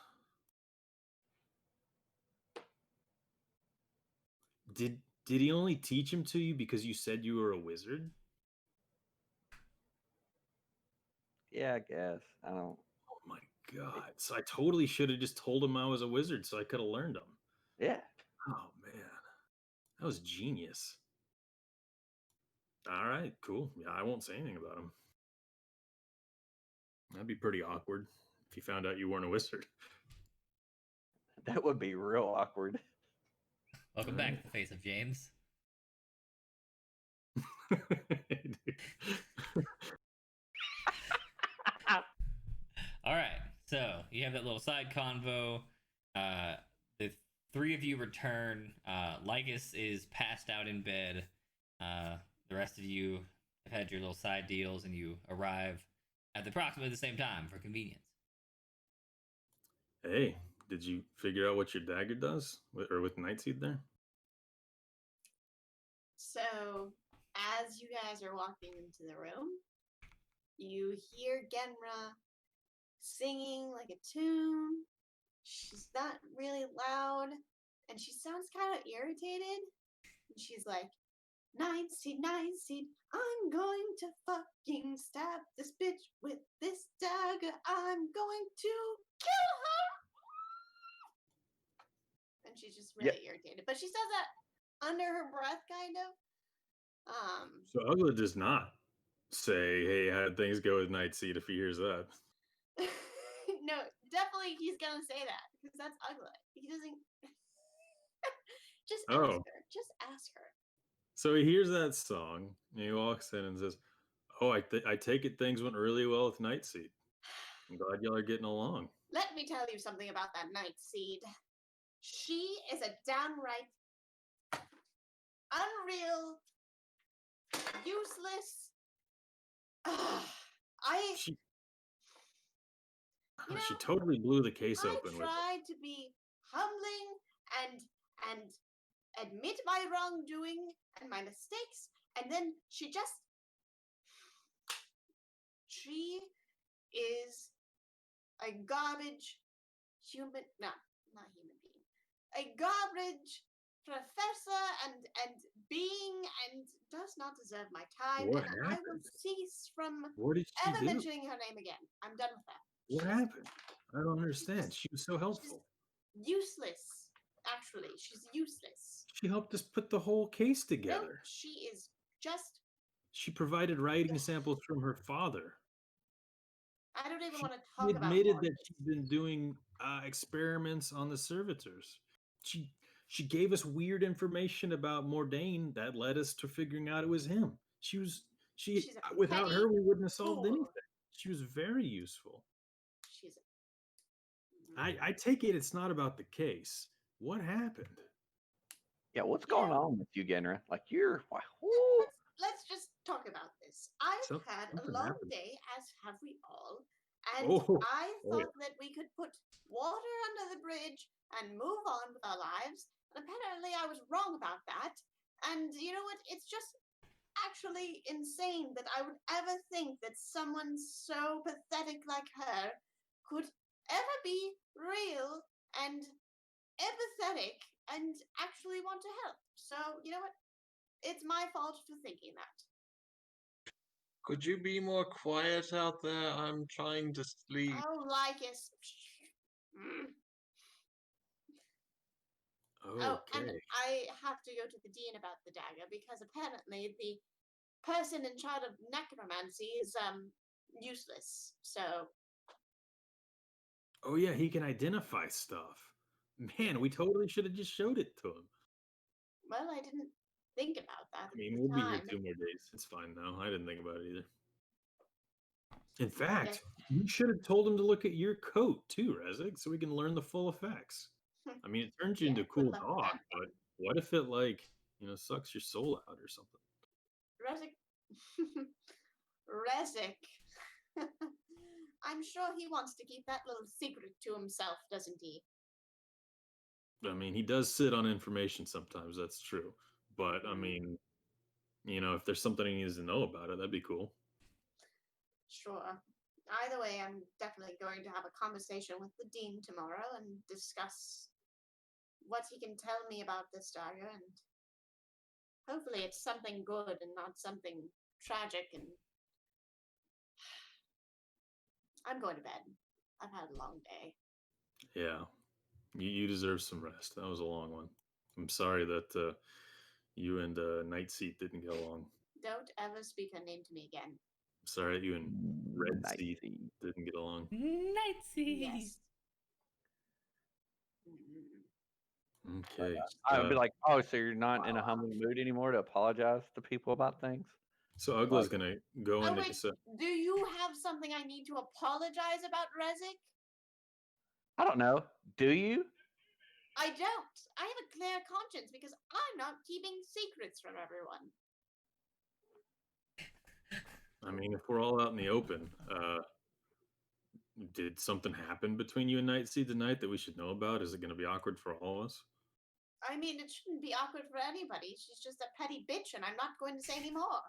C: Did he only teach him to you because you said you were a wizard?
E: Yeah, I guess. I don't.
C: Oh my god. So I totally should have just told him I was a wizard so I could have learned them.
E: Yeah.
C: Oh man. That was genius. All right, cool. Yeah, I won't say anything about him. That'd be pretty awkward if you found out you weren't a wizard.
E: That would be real awkward.
B: Welcome back to the face of James. All right, so you have that little side convo. The three of you return. Lycus is passed out in bed. The rest of you have had your little side deals, and you arrive at approximately the same time for convenience.
C: Hey, did you figure out what your dagger does? Or with Nightseed there?
D: So, as you guys are walking into the room, you hear Genra singing like a tune. She's not really loud, and she sounds kind of irritated. And she's like, Nine seed, I'm going to fucking stab this bitch with this dagger. I'm going to kill her. And she's just really irritated. But she says that under her breath, kind of.
C: So Ugla does not say, "Hey, how'd things go with Nightseed?" If he hears that.
D: No, definitely he's gonna say that because that's ugly. He doesn't. Just ask
C: Oh.
D: her. Just ask her.
C: So he hears that song and he walks in and says, "Oh, I take it things went really well with Nightseed. I'm glad y'all are getting along."
D: Let me tell you something about that Nightseed. She is a downright unreal, useless.
C: She totally blew the case open.
D: I tried to be humbling and admit my wrongdoing and my mistakes, and then she is a garbage human. No, not human being. A garbage professor and being, and does not deserve my time.
C: What
D: and
C: happened?
D: I will cease from
C: What did she
D: ever
C: do?
D: mentioning her name again. I'm done with that.
C: What happened? I don't understand. She was so helpful.
D: Useless. Actually, she's useless.
C: She helped us put the whole case together.
D: No, she is just.
C: She provided writing samples from her father.
D: I don't even want to
C: She
D: talk about
C: admitted that she's been doing experiments on the servitors. She gave us weird information about Mordain that led us to figuring out it was him. She's without her we wouldn't have solved anything. She was very useful. I take it it's not about the case. What happened?
E: Yeah, what's
D: You
E: going
D: know,
E: on with you, Genra? Like you're wow.
D: let's just talk about this. I've
C: Some-
D: had a
C: something
D: long
C: happened.
D: day, as have we all, and
C: Oh,
D: I
C: oh
D: thought that we could put water under the bridge and move on with our lives. And apparently, I was wrong about that. And you know what? It's just actually insane that I would ever think that someone so pathetic like her could ever be real and empathetic and actually want to help. So, you know what? It's my fault for thinking that.
F: Could you be more quiet out there? I'm trying to sleep.
D: Oh, Lycus. Mm.
C: yeah.
D: Oh, and
C: Okay.
D: I have to go to the dean about the dagger because apparently the person in charge of necromancy is useless. So,
C: Oh yeah, he can identify stuff. Man, we totally should have just showed it to him.
D: well, I didn't think about that
C: I
D: at
C: mean,
D: the
C: we'll be here
D: time.
C: 2 more days. It's fine now. I didn't think about it either. In
D: Yeah.
C: fact, you should have told him to look at your coat too, Rezig, so we can learn the full effects. I mean, it turns you
D: Yeah,
C: into a
D: good
C: cool
D: luck with
C: dog,
D: that.
C: but what if it sucks your soul out or something?
D: Rezik. Rezik. I'm sure he wants to keep that little secret to himself, doesn't he?
C: I mean, he does sit on information sometimes, that's true. But I
D: Mhm.
C: mean, if there's something he needs to know about it, that'd be cool.
D: Sure. Either way, I'm definitely going to have a conversation with the dean tomorrow and discuss what he can tell me about this dagger, and hopefully it's something good and not something tragic. And I'm going to bed. I've had a long day.
C: Yeah. You deserve some rest. That was a long one. I'm sorry that you and Night Seat didn't get along.
D: Don't ever speak her name to me again.
C: I'm sorry that you and Red
E: Nice.
C: Seat didn't get along.
B: Nightsy.
D: Yes. Mm.
C: Okay.
E: I would be like, oh, so you're not in a humbling mood anymore to apologize to people about things?
C: So Ugla's gonna go
D: Oh,
C: into
D: wait. Do you have something I need to apologize about, Rezik?
E: I don't know. Do you?
D: I don't. I have a clear conscience because I'm not keeping secrets from everyone.
C: I mean, if we're all out in the open, did something happen between you and Night Seed tonight that we should know about? Is it gonna be awkward for all of us?
D: I mean, it shouldn't be awkward for anybody. She's just a petty bitch, and I'm not going to say any more.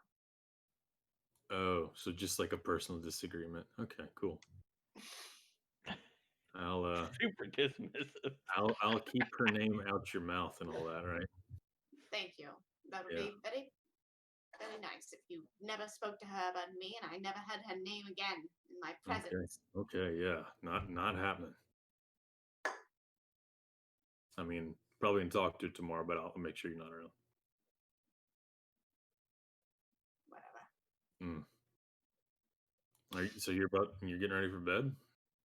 C: Oh, so just like a personal disagreement. Okay, cool. I'll
E: Super dismissive.
C: I'll keep her name out your mouth and all that, right?
D: Thank you. That would
C: Yeah.
D: be very, very nice if you never spoke to her about me and I never had her name again in my presence.
C: Okay, yeah. Not happening. I mean, probably can talk to her tomorrow, but I'll make sure you're not around.
D: Whatever.
C: So you're getting ready for bed?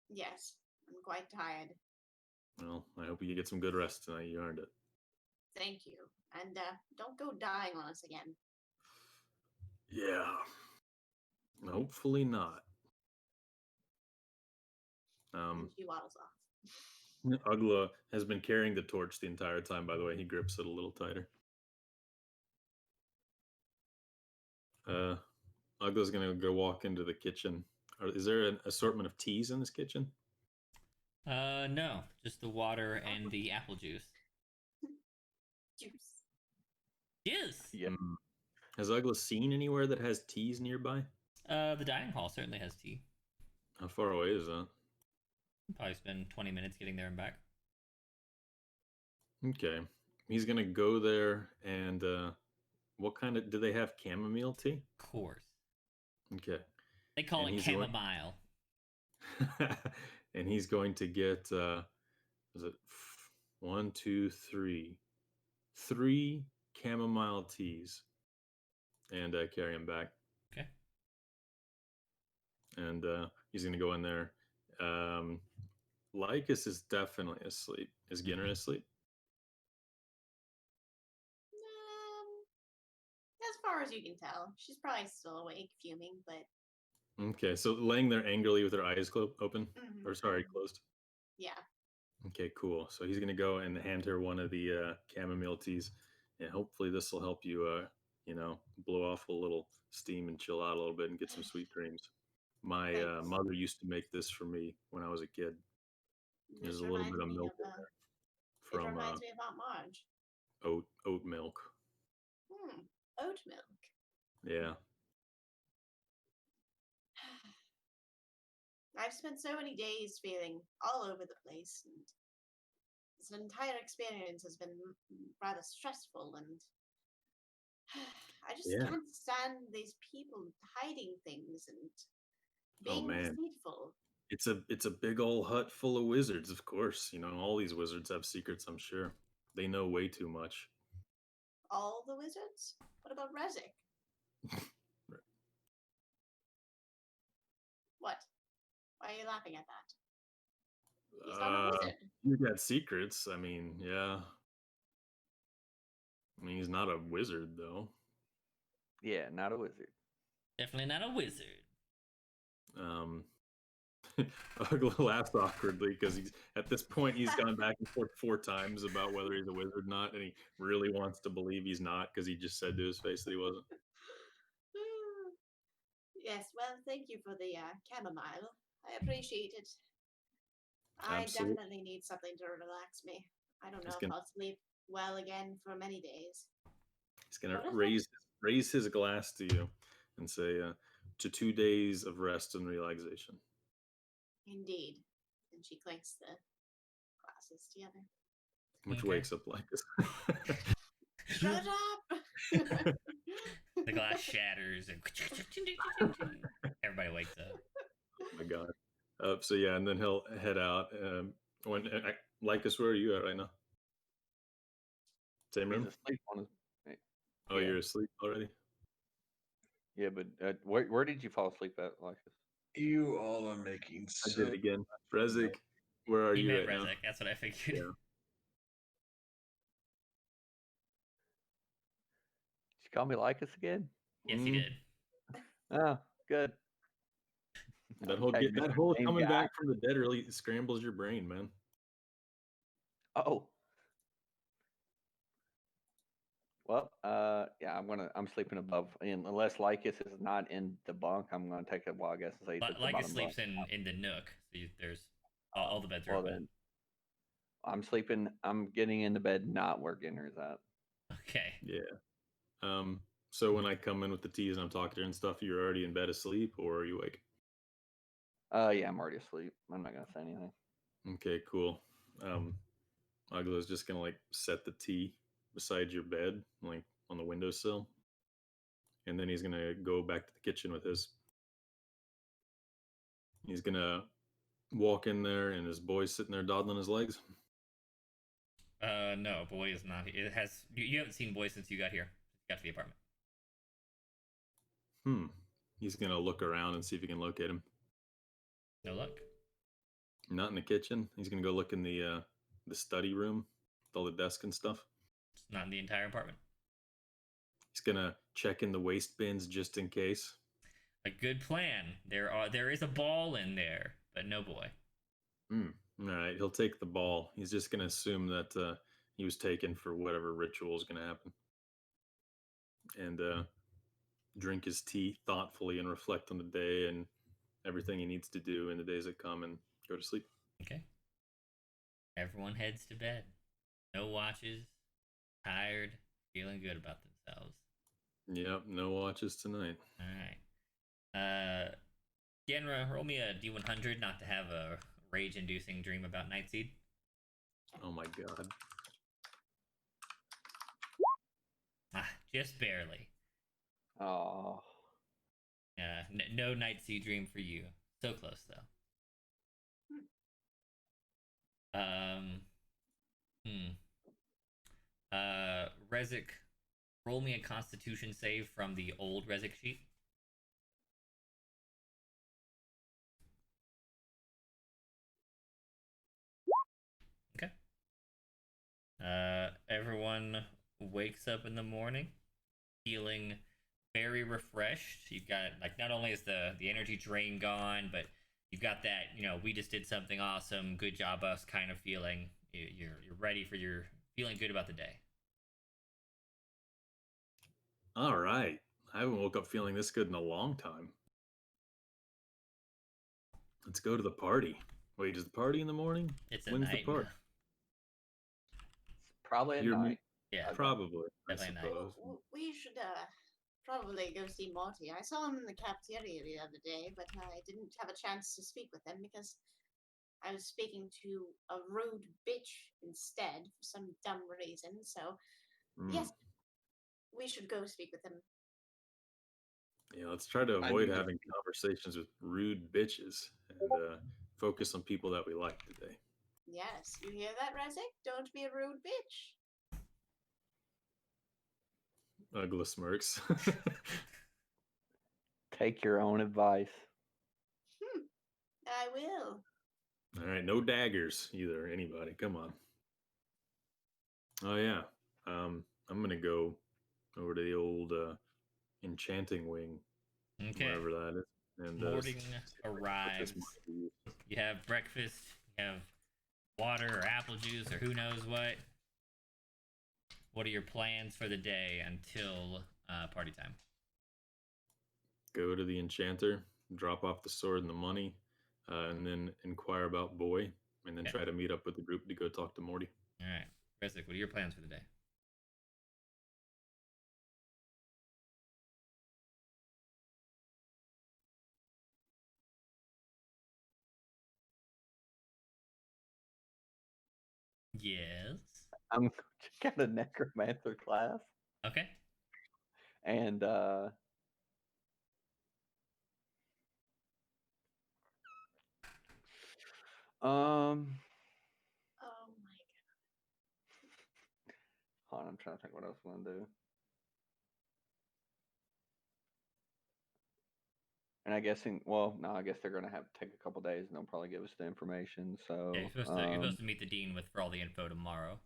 D: Yes, I'm quite tired.
C: Well, I hope you get some good rest tonight. You earned it.
D: Thank you. And don't go dying on us again.
C: Yeah. Hopefully not.
D: And she waddles off.
C: Ugla has been carrying the torch the entire time, by the way. He grips it a little tighter. Ugla's gonna go walk into the kitchen. Is there an assortment of teas in this kitchen?
B: No, just the water and the apple juice.
D: Juice.
B: Juice.
E: Yeah.
C: Has Ugla seen anywhere that has teas nearby?
B: The dining hall certainly has tea.
C: How far away is that?
B: Probably spend 20 minutes getting there and back.
C: Okay. He's gonna go there and what kind of do they have chamomile tea?
B: Of course.
C: Okay.
B: They call
C: And
B: it
C: he's going-
B: chamomile.
C: and he's going to get is it 1, 2, 3 chamomile teas and carry him back.
B: Okay.
C: And he's gonna go in there. Lycus is definitely asleep. Is Ginner asleep?
D: As far as you can tell, she's probably still awake, fuming, but
C: Okay, so laying there angrily with her eyes open, or sorry,
D: mhm.
C: closed.
D: Yeah.
C: Okay, cool. So he's gonna go and hand her one of the chamomile teas, Yeah, hopefully this will help you, blow off a little steam and chill out a little bit and get some sweet dreams. My
D: Thanks.
C: mother used to make this for me when I was a kid. There's
D: This
C: a little
D: reminds
C: bit of
D: me
C: milk
D: of
C: in there
D: it
C: from
D: reminds me of Aunt Marge.
C: oat milk.
D: Oat milk.
C: Yeah.
D: I've spent so many days feeling all over the place, and this entire experience has been rather stressful, and I just
C: Yeah.
D: can't stand these people hiding things and
C: Oh
D: being
C: man.
D: deceitful.
C: It's a big old hut full of wizards, of course. All these wizards have secrets, I'm sure. They know way too much.
D: All the wizards? What about Rezik? What? Why are you laughing at that? He's not a wizard.
C: You got secrets. I mean, yeah. I mean, he's not a wizard though.
E: Yeah, not a wizard.
B: Definitely not a wizard.
C: Um, Ugla laughs awkwardly because he's at this point he's gone back and forth 4 times about whether he's a wizard or not, and he really wants to believe he's not because he just said to his face that he wasn't.
D: Yes, well, thank you for the chamomile. I appreciate it. I
C: Absolutely.
D: definitely need something to relax me. I don't know
C: He's
D: if
C: gonna
D: I'll sleep well again for many days.
C: he's gonna
D: What is it?
C: raise his glass to you and say, "To 2 days of rest and relaxation."
D: Indeed. And she clinks the glasses together.
C: Which
B: Okay.
C: wakes up like this.
D: Shut up!
B: The glass shatters and everybody wakes up.
C: Oh my god. So yeah, and then he'll head out. Lycus, where are you at right now? Same
E: He's
C: room?
E: asleep on his.
C: Oh,
E: yeah.
C: you're asleep already?
E: Yeah, but where did you fall asleep at, Lycus?
F: You all are making
C: I
F: so
C: did it again. Rezik, where are
B: He
C: you
B: meant
C: right now?
B: Rezek. That's what I figured.
C: Yeah.
E: Did you call me Lycus again?
B: Yes, he
C: Mm,
B: did.
E: Oh, good.
C: That whole
E: Okay,
C: get that
E: Mr.
C: whole
E: Name
C: coming
E: Guy.
C: back from the dead really scrambles your brain, man.
E: Oh. Well, yeah, I'm sleeping above, and unless Lycus is not in the bunk, I'm gonna take a wild guess and say he's at the
B: Like it
E: bottom
B: sleeps
E: bunk.
B: in the nook. So there's all the beds are
E: Well
B: open.
E: then, I'm sleeping. I'm getting into bed, not where Ginner's at.
B: Okay.
C: Yeah. So when I come in with the teas and I'm talking to her and stuff, you're already in bed asleep, or are you awake?
E: Yeah, I'm already asleep. I'm not gonna say anything.
C: Okay, cool. Agla's just gonna like set the tea beside your bed, like on the windowsill, and then he's gonna go back to the kitchen with his. He's gonna walk in there, and his boy's sitting there dawdling his legs.
B: No, boy is not. It has. You haven't seen boy since you got here. Got to the apartment.
C: He's gonna look around and see if he can locate him.
B: No luck.
C: Not in the kitchen. He's gonna go look in the study room with all the desk and stuff.
B: It's not in the entire apartment.
C: He's gonna check in the waste bins just in case.
B: A good plan. There is a ball in there, but no boy.
C: All right, he'll take the ball. He's just gonna assume that he was taken for whatever ritual is gonna happen, and drink his tea thoughtfully and reflect on the day and everything he needs to do in the days that come, and go to sleep.
B: Okay. Everyone heads to bed. No watches. Tired. Feeling good about themselves.
C: Yep, no watches tonight.
B: All right. Genra, roll me a D100 not to have a rage-inducing dream about Nightseed.
C: Oh my god.
B: Just barely.
E: Oh,
B: No Nightseed dream for you. So close though. Rezik, roll me a Constitution save from the old Rezik sheet. Okay. Everyone wakes up in the morning feeling very refreshed. You've got like not only is the energy drain gone, but you've got that we just did something awesome, good job us kind of feeling. You're ready for your feeling good about the day.
C: All right. I haven't woke up feeling this good in a long time. Let's go to the party. Wait, is the party in the morning?
B: It's a
C: When's the
B: night
C: party?
B: now.
E: Probably at
C: You're
E: night.
B: Yeah,
E: Okay.
C: probably, I
B: Definitely a night.
C: suppose.
D: We should probably go see Morty. I saw him in the cafeteria the other day, but I didn't have a chance to speak with him because I was speaking to a rude bitch instead for some dumb reason. So,
C: Mm.
D: yes, we should go speak with him.
C: Yeah, let's try to
F: I
C: avoid
F: need to-
C: having conversations with rude bitches and focus on people that we like today.
D: Yes, you hear that, Rezek? Don't be a rude bitch.
C: Ugly smirks.
E: Take your own advice.
D: I will.
C: All right, no daggers either. Anybody, come on. Oh yeah, I'm gonna go over to the old enchanting wing,
B: Okay.
C: wherever that is, and
B: Morning
C: see if I can put
B: arrives.
C: this money to use.
B: You have breakfast. You have water or apple juice or who knows what. What are your plans for the day until party time?
C: Go to the enchanter, drop off the sword and the money, and then inquire about Boy, and then
B: Okay.
C: try to meet up with the group to go talk to Morty.
B: All right, Resnick, what are your plans for the day? Yes.
E: I'm going to check out a necromancer class,
B: Okay.
E: and
D: Oh my god.
E: hold on, I'm trying to think what else I'm gonna do. And I guessing, well, no, I guess they're gonna have to take a couple days, and they'll probably give us the information. So
B: Yeah, you're supposed to meet the dean with for all the info tomorrow.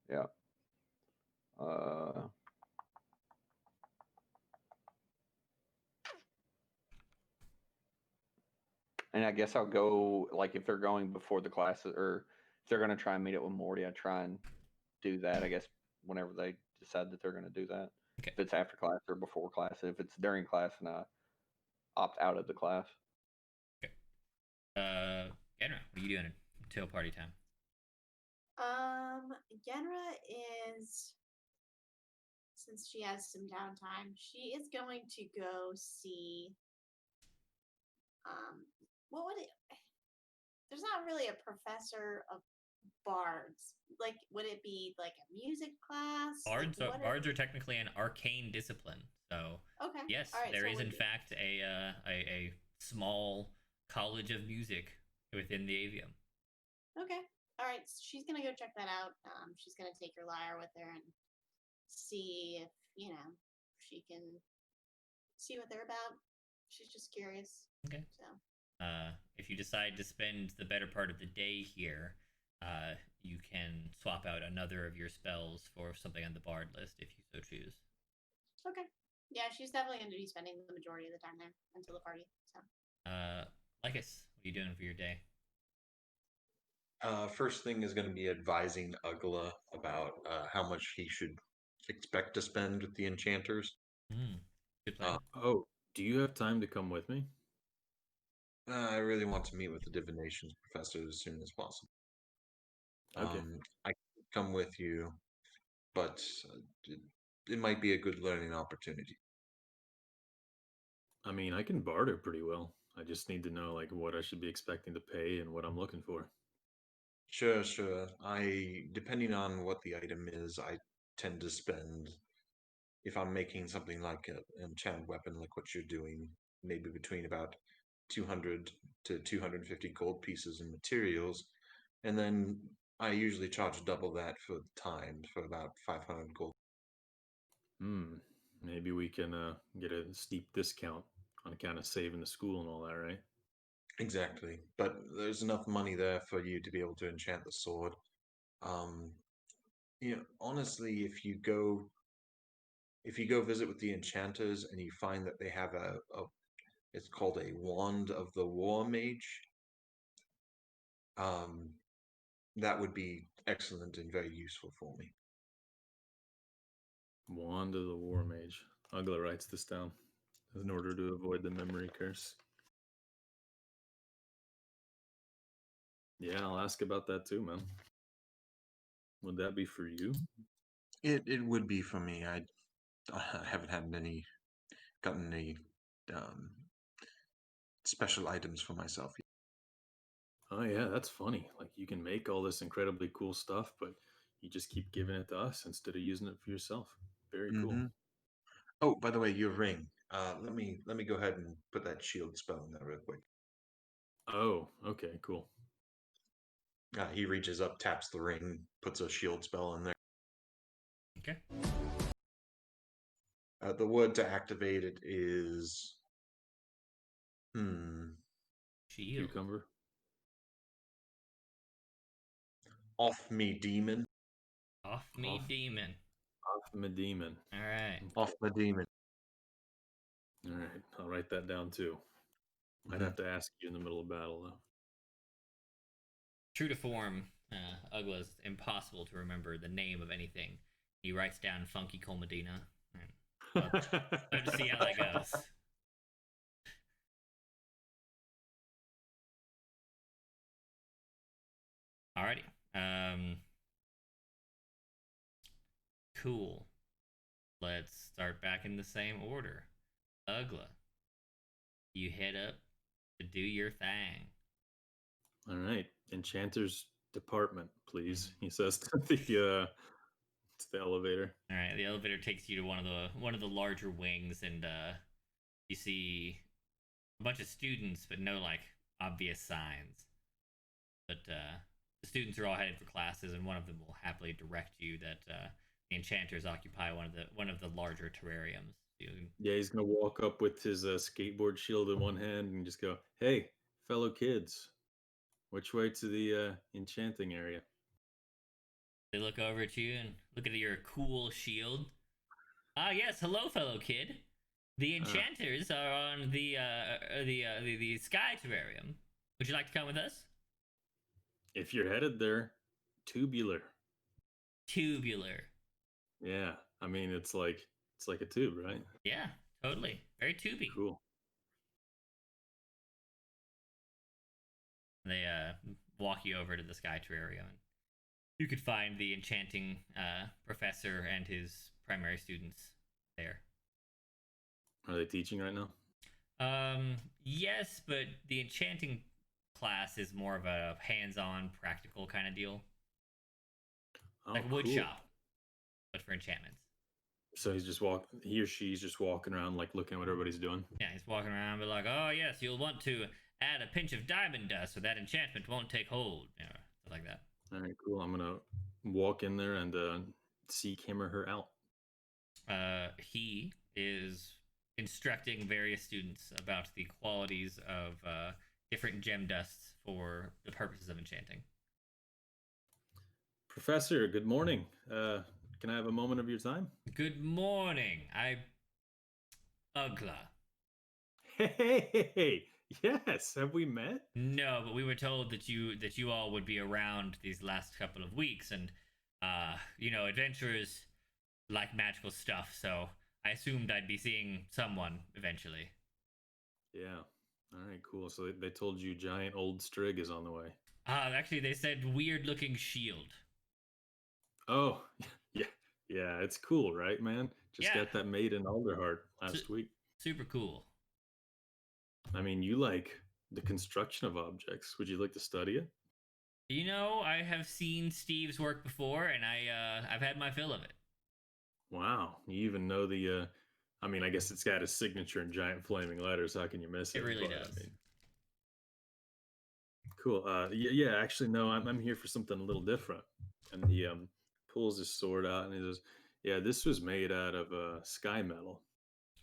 E: yeah. Uh, and I guess I'll go like if they're going before the classes, or if they're gonna try and meet up with Morty, I try and do that. I guess whenever they decide that they're gonna do that.
B: Okay.
E: If it's after class or before class. If it's during class, and I opt out of the class.
B: Okay. Genra, what are you doing until party time?
D: Genra is, since she has some downtime, she is going to go see. What would it? There's not really a professor of bards. Like, would it be like a music class?
B: Bards,
D: Like, what
B: bards are technically an arcane discipline, so
D: Okay.
B: yes,
D: All right,
B: there
D: so
B: is
D: would
B: in
D: be-
B: fact a small college of music within the avium.
D: Okay. All right. So she's gonna go check that out. She's gonna take her lyre with her and see if she can see what they're about. She's just curious.
B: Okay.
D: So
B: If you decide to spend the better part of the day here, you can swap out another of your spells for something on the bard list if you so choose.
D: okay. Yeah, she's definitely going to be spending the majority of the time there until the party. So
B: Lycus, what are you doing for your day?
F: First thing is going to be advising Ugla about how much he should expect to spend with the enchanters.
B: Good plan.
C: Oh, do you have time to come with me?
F: I really want to meet with the divination professor as soon as possible.
C: Okay.
F: I can come with you, but it might be a good learning opportunity.
C: I mean, I can barter pretty well. I just need to know like what I should be expecting to pay and what I'm looking for.
F: Sure, sure. Depending on what the item is, I tend to spend, if I'm making something like an enchanted weapon, like what you're doing, maybe between about 200 to 250 gold pieces in materials. And then I usually charge double that for the time, for about 500 gold.
C: Hmm. Maybe we can get a steep discount on account of saving the school and all that, right?
F: Exactly. But there's enough money there for you to be able to enchant the sword. Um, honestly, if you go visit with the enchanters and you find that they have it's called a wand of the war mage, um, that would be excellent and very useful for me.
C: Wand of the War Mage. Ugla writes this down in order to avoid the memory curse. Yeah, I'll ask about that too, man. Would that be for you?
F: It would be for me. I haven't gotten any um, special items for myself yet.
C: Oh yeah, that's funny. Like you can make all this incredibly cool stuff, but you just keep giving it to us instead of using it for yourself. Very cool.
F: Mhm. Oh, by the way, your ring. Let me go ahead and put that shield spell in there real quick.
C: Oh, okay, cool.
F: He reaches up, taps the ring, puts a shield spell in there.
B: Okay.
F: The word to activate it is
B: Shield.
C: Cucumber.
F: off me demon.
B: Off me,
C: Off.
B: demon.
C: Off my demon.
B: All right.
F: Off my demon.
C: All right, I'll write that down too. I'd
F: Mhm.
C: have to ask you in the middle of battle though.
B: True to form, Ugla's impossible to remember the name of anything. He writes down Funky Cole Medina. Well, I'll have to see how that goes. Alrighty. Cool. Let's start back in the same order. Ugla, you head up to do your thing.
C: All right, Enchanter's department, please.
B: Mhm.
C: He says to the elevator.
B: All right, the elevator takes you to one of the larger wings, and you see a bunch of students, but no like obvious signs. But the students are all headed for classes, and one of them will happily direct you that the enchanters occupy one of the larger terrariums.
C: Yeah, he's gonna walk up with his skateboard shield in one hand and just go, "Hey, fellow kids, which way to the enchanting area?"
B: They look over at you and look at your cool shield. Ah, yes, hello, fellow kid. The enchanters are on the sky terrarium. Would you like to come with us?
C: If you're headed there, tubular.
B: Tubular.
C: Yeah, I mean it's like a tube, right?
B: Yeah, totally. Very tubey.
C: Cool.
B: They walk you over to the sky terrarium, and you could find the enchanting professor and his primary students there.
C: Are they teaching right now?
B: Yes, but the enchanting class is more of a hands-on, practical kind of deal,
C: Oh,
B: like wood
C: cool.
B: shop, but for enchantments.
C: So he or she's just walking around like looking at what everybody's doing.
B: Yeah, he's walking around, be like, "Oh yes, you'll want to add a pinch of diamond dust so that enchantment won't take hold," stuff like that.
C: All right, cool. I'm gonna walk in there and seek him or her out.
B: He is instructing various students about the qualities of different gem dusts for the purposes of enchanting.
C: Professor, good morning. Can I have a moment of your time?
B: Good morning. Ugla.
C: Hey, yes. Have we met?
B: No, but we were told that you all would be around these last couple of weeks, and adventurers like magical stuff, so I assumed I'd be seeing someone eventually.
C: Yeah. All right, cool. So they told you giant old Strig is on the way.
B: Actually, they said weird looking shield.
C: Oh, yeah. Yeah, it's cool, right, man? Just
B: Yeah.
C: got that made in Alderheart last
B: Su-
C: week.
B: Super cool.
C: I mean, you like the construction of objects. Would you like to study it?
B: I have seen Steve's work before, and I've had my fill of it.
C: Wow. You even know the I mean, I guess it's got his signature in giant flaming letters. How can you miss it?
B: It really
C: But,
B: does.
C: I mean, cool. Yeah, actually, no, I'm here for something a little different. And he pulls his sword out and he says, "Yeah, this was made out of sky metal.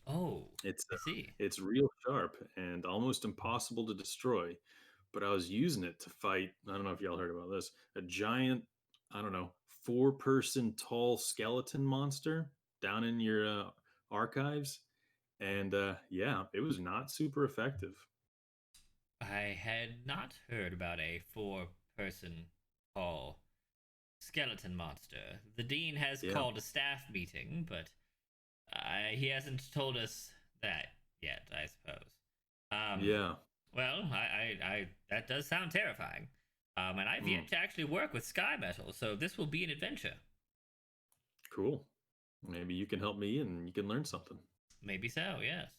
B: Oh,
C: It's
B: I see.
C: it's real sharp and almost impossible to destroy. But I was using it to fight. I don't know if y'all heard about this. A giant, I don't know, 4-person tall skeleton monster down in your archives, and yeah, it was not super effective.
B: I had not heard about a four-person call. skeleton monster. The dean has
C: Yeah.
B: called a staff meeting, but he hasn't told us that yet, I suppose.
C: Yeah.
B: Well, I that does sound terrifying. And I've
C: Mm.
B: yet to actually work with sky metal, so this will be an adventure.
C: Cool. Maybe you can help me and you can learn something.
B: Maybe so, yes.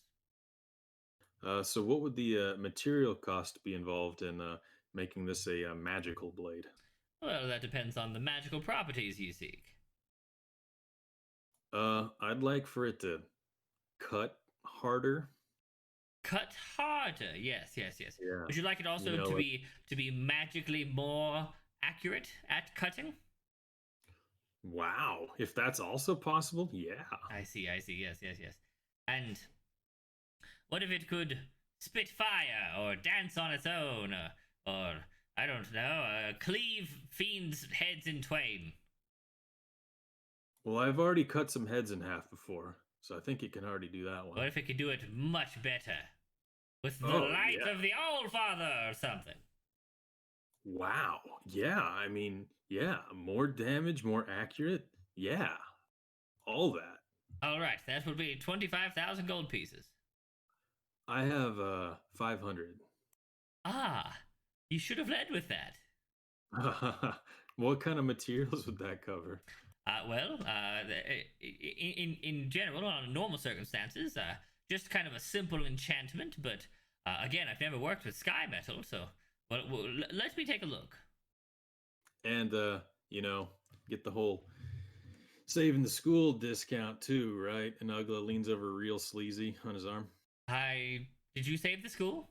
C: So, what would the material cost be involved in making this a magical blade?
B: Well, that depends on the magical properties you seek.
C: I'd like for it to cut harder.
B: Cut harder. Yes, yes, yes.
C: Yeah.
B: Would you like it also
C: know,
B: to
C: like-
B: be magically more accurate at cutting?
C: Wow. If that's also possible, yeah.
B: I see, I see. Yes, yes, yes. And what if it could spit fire or dance on its own or I don't know, cleave fiends' heads in twain?
C: Well, I've already cut some heads in half before, so I think it can already do that one.
B: What if it could do it much better? With the
C: Oh,
B: light
C: yeah.
B: of the All Father or something?
C: Wow. Yeah. I mean, yeah. More damage, more accurate. Yeah. All that.
B: All right, that would be 25,000 gold pieces.
C: I have 500.
B: Ah, you should have led with that.
C: What kind of materials would that cover?
B: Well, in general, on normal circumstances, just kind of a simple enchantment. But again, I've never worked with sky metal, so let me take a look.
C: And get the whole saving the school discount too, right? And Ugla leans over real sleazy on his arm.
B: Did you save the school?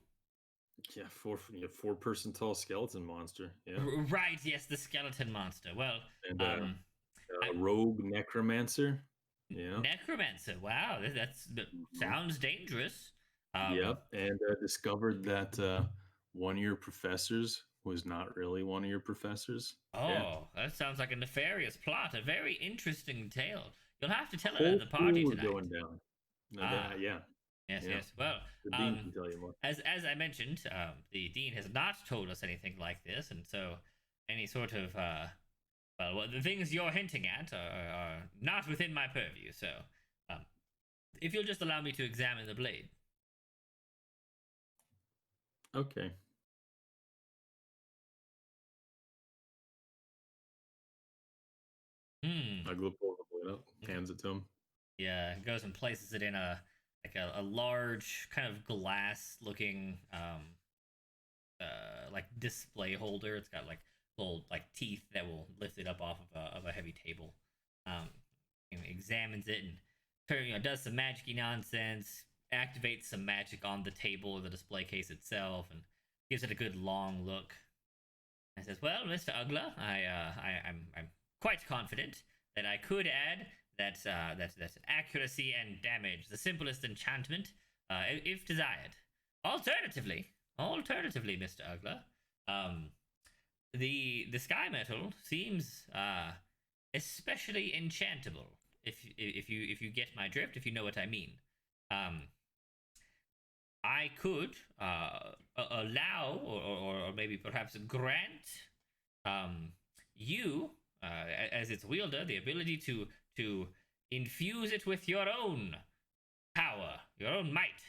C: Yeah, 4-person tall skeleton monster. Yeah.
B: Right, yes, the skeleton monster. Well,
C: And rogue necromancer. Yeah.
B: Necromancer. Wow, that sounds dangerous.
C: Yep. And discovered that one of your professors was not really one of your professors.
B: Oh,
C: Yeah.
B: that sounds like a nefarious plot. A very interesting tale. You'll have to tell it
C: Whole
B: at the party
C: school
B: tonight.
C: going down. No, yeah.
B: Yes,
C: Yeah.
B: yes. Well,
C: The dean can tell you more.
B: as I mentioned, the dean has not told us anything like this, and so any sort of the things you're hinting at are not within my purview. So, if you'll just allow me to examine the blade.
C: Okay. Ugla pulls the blade up, hands it to him.
B: Yeah, goes and places it in a large kind of glass looking like display holder. It's got like little like teeth that will lift it up off of a heavy table. Examines it and does some magicy nonsense, activates some magic on the table or the display case itself, and gives it a good long look. And says, "Well, Mr. Ugla, I'm quite confident that I could add that accuracy and damage, the simplest enchantment, if desired. Alternatively, Mr. Ugla, the sky metal seems especially enchantable. If you get my drift, if you know what I mean. I could allow or maybe perhaps grant you as its wielder the ability to infuse it with your own power, your own might.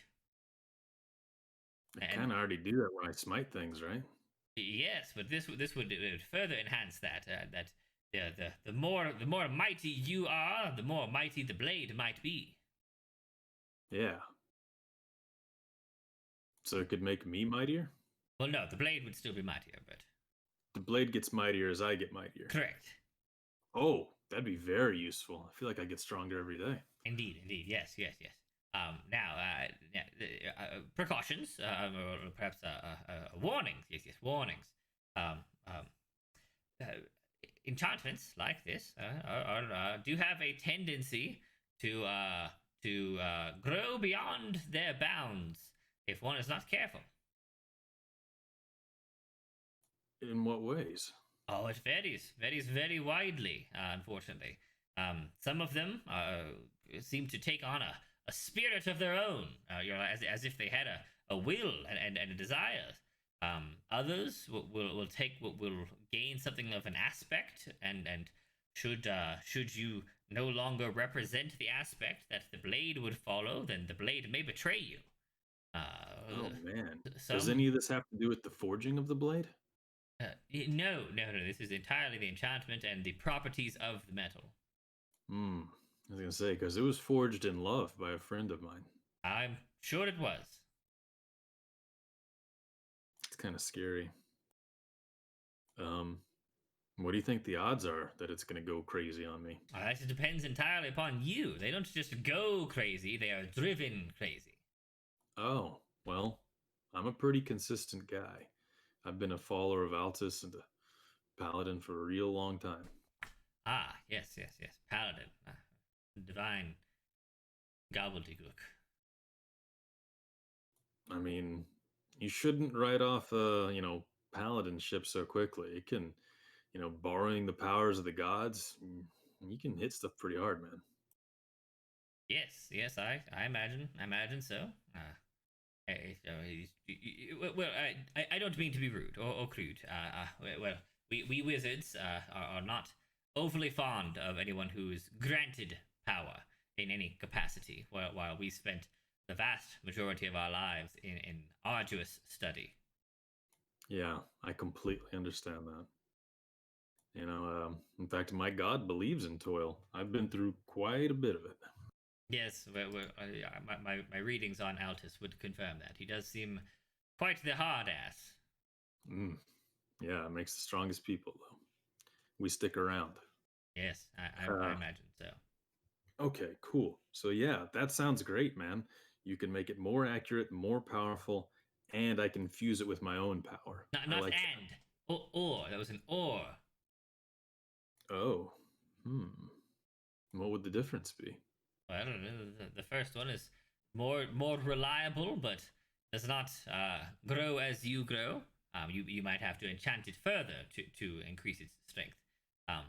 C: I
B: And-
C: kind of already do that when I smite things, right?
B: Yes, but this would further enhance that. The more mighty you are, the more mighty the blade might be.
C: Yeah. So it could make me mightier?
B: Well, no, the blade would still be mightier, but
C: The blade gets mightier as I get mightier.
B: correct.
C: Oh, that'd be very useful. I feel like I get stronger every day.
B: Indeed, yes. Now, precautions, or perhaps warnings. Yes, warnings. Enchantments like this do have a tendency to grow beyond their bounds if one is not careful.
C: In what ways?
B: Oh, it varies very widely, unfortunately. Some of them seem to take on a spirit of their own, as if they had a will and a desire. Others will take will gain something of an aspect, and should you no longer represent the aspect that the blade would follow, then the blade may betray you.
C: Oh man. Does
B: Some
C: any of this have to do with the forging of the blade?
B: no. This is entirely the enchantment and the properties of the metal.
C: Hmm. I was gonna say because it was forged in love by a friend of mine.
B: I'm sure it was.
C: It's kind of scary. Um, what do you think the odds are that it's gonna go crazy on me?
B: It depends entirely upon you. They don't just go crazy; they are driven crazy.
C: Oh, well, I'm a pretty consistent guy. I've been a follower of Altus and a paladin for a real long time.
B: Ah, yes. Paladin, divine gobbledygook.
C: I mean, you shouldn't write off paladin ship so quickly. It can, borrowing the powers of the gods, you can hit stuff pretty hard, man.
B: Yes. I imagine so. Well, I don't mean to be rude or crude. Well, we wizards are not overly fond of anyone who's granted power in any capacity, while we spent the vast majority of our lives in arduous study.
C: Yeah, I completely understand that. In fact, my god believes in toil. I've been through quite a bit of it.
B: Yes, yeah, my readings on Altus would confirm that. He does seem quite the hard ass.
C: Mm, yeah, it makes the strongest people, though. We stick around.
B: Yes, I
C: Uh,
B: imagine so.
C: okay, cool. So, yeah, that sounds great, man. You can make it more accurate, more powerful, and I can fuse it with my own power. I
B: Not
C: like
B: and. Or. That was an or.
C: that. Oh, hmm. What would the difference be?
B: Well, the first one is more reliable, but does not grow as you grow. You might have to enchant it further to increase its strength. Um,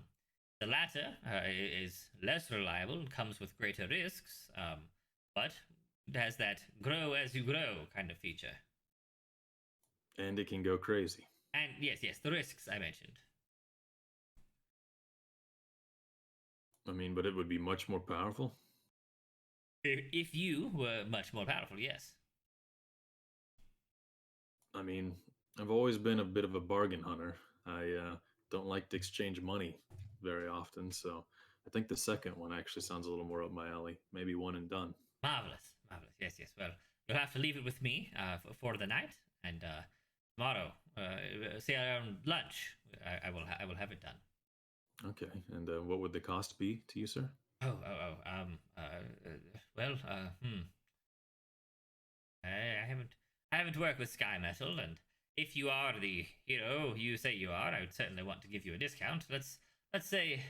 B: the latter is less reliable and comes with greater risks, but it has that grow as you grow kind of feature.
C: And it can go crazy.
B: And yes, the risks I mentioned.
C: I mean, but it would be much more powerful.
B: If you were much more powerful, yes.
C: I mean, I've always been a bit of a bargain hunter. I don't like to exchange money very often, so I think the second one actually sounds a little more up my alley. Maybe one and done.
B: Marvelous. Yes. Well, you'll have to leave it with me for the night, and tomorrow, say around lunch, I will have it done.
C: Okay, and what would the cost be to you, sir?
B: Well, I haven't worked with Sky Metal, and if you are the hero you say you are, I would certainly want to give you a discount. Let's say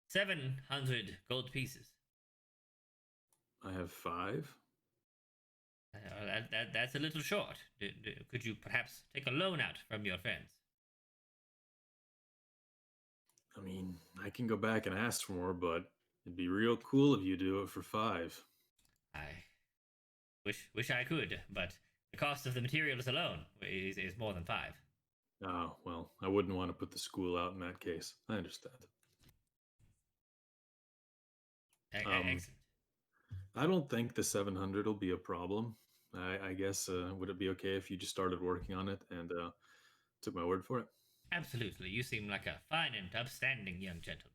B: 700 gold pieces.
C: I have 5.
B: That's a little short. Could you perhaps take a loan out from your friends?
C: I mean, I can go back and ask for more, but it'd be real cool if you do it for 5.
B: I wish I could, but the cost of the materials alone is more than 5.
C: Oh, well, I wouldn't want to put the school out in that case. I understand. Um,
B: Excellent.
C: I don't think the 700 will be a problem. I guess, would it be okay if you just started working on it and took my word for it?
B: Absolutely. You seem like a fine and upstanding young gentleman.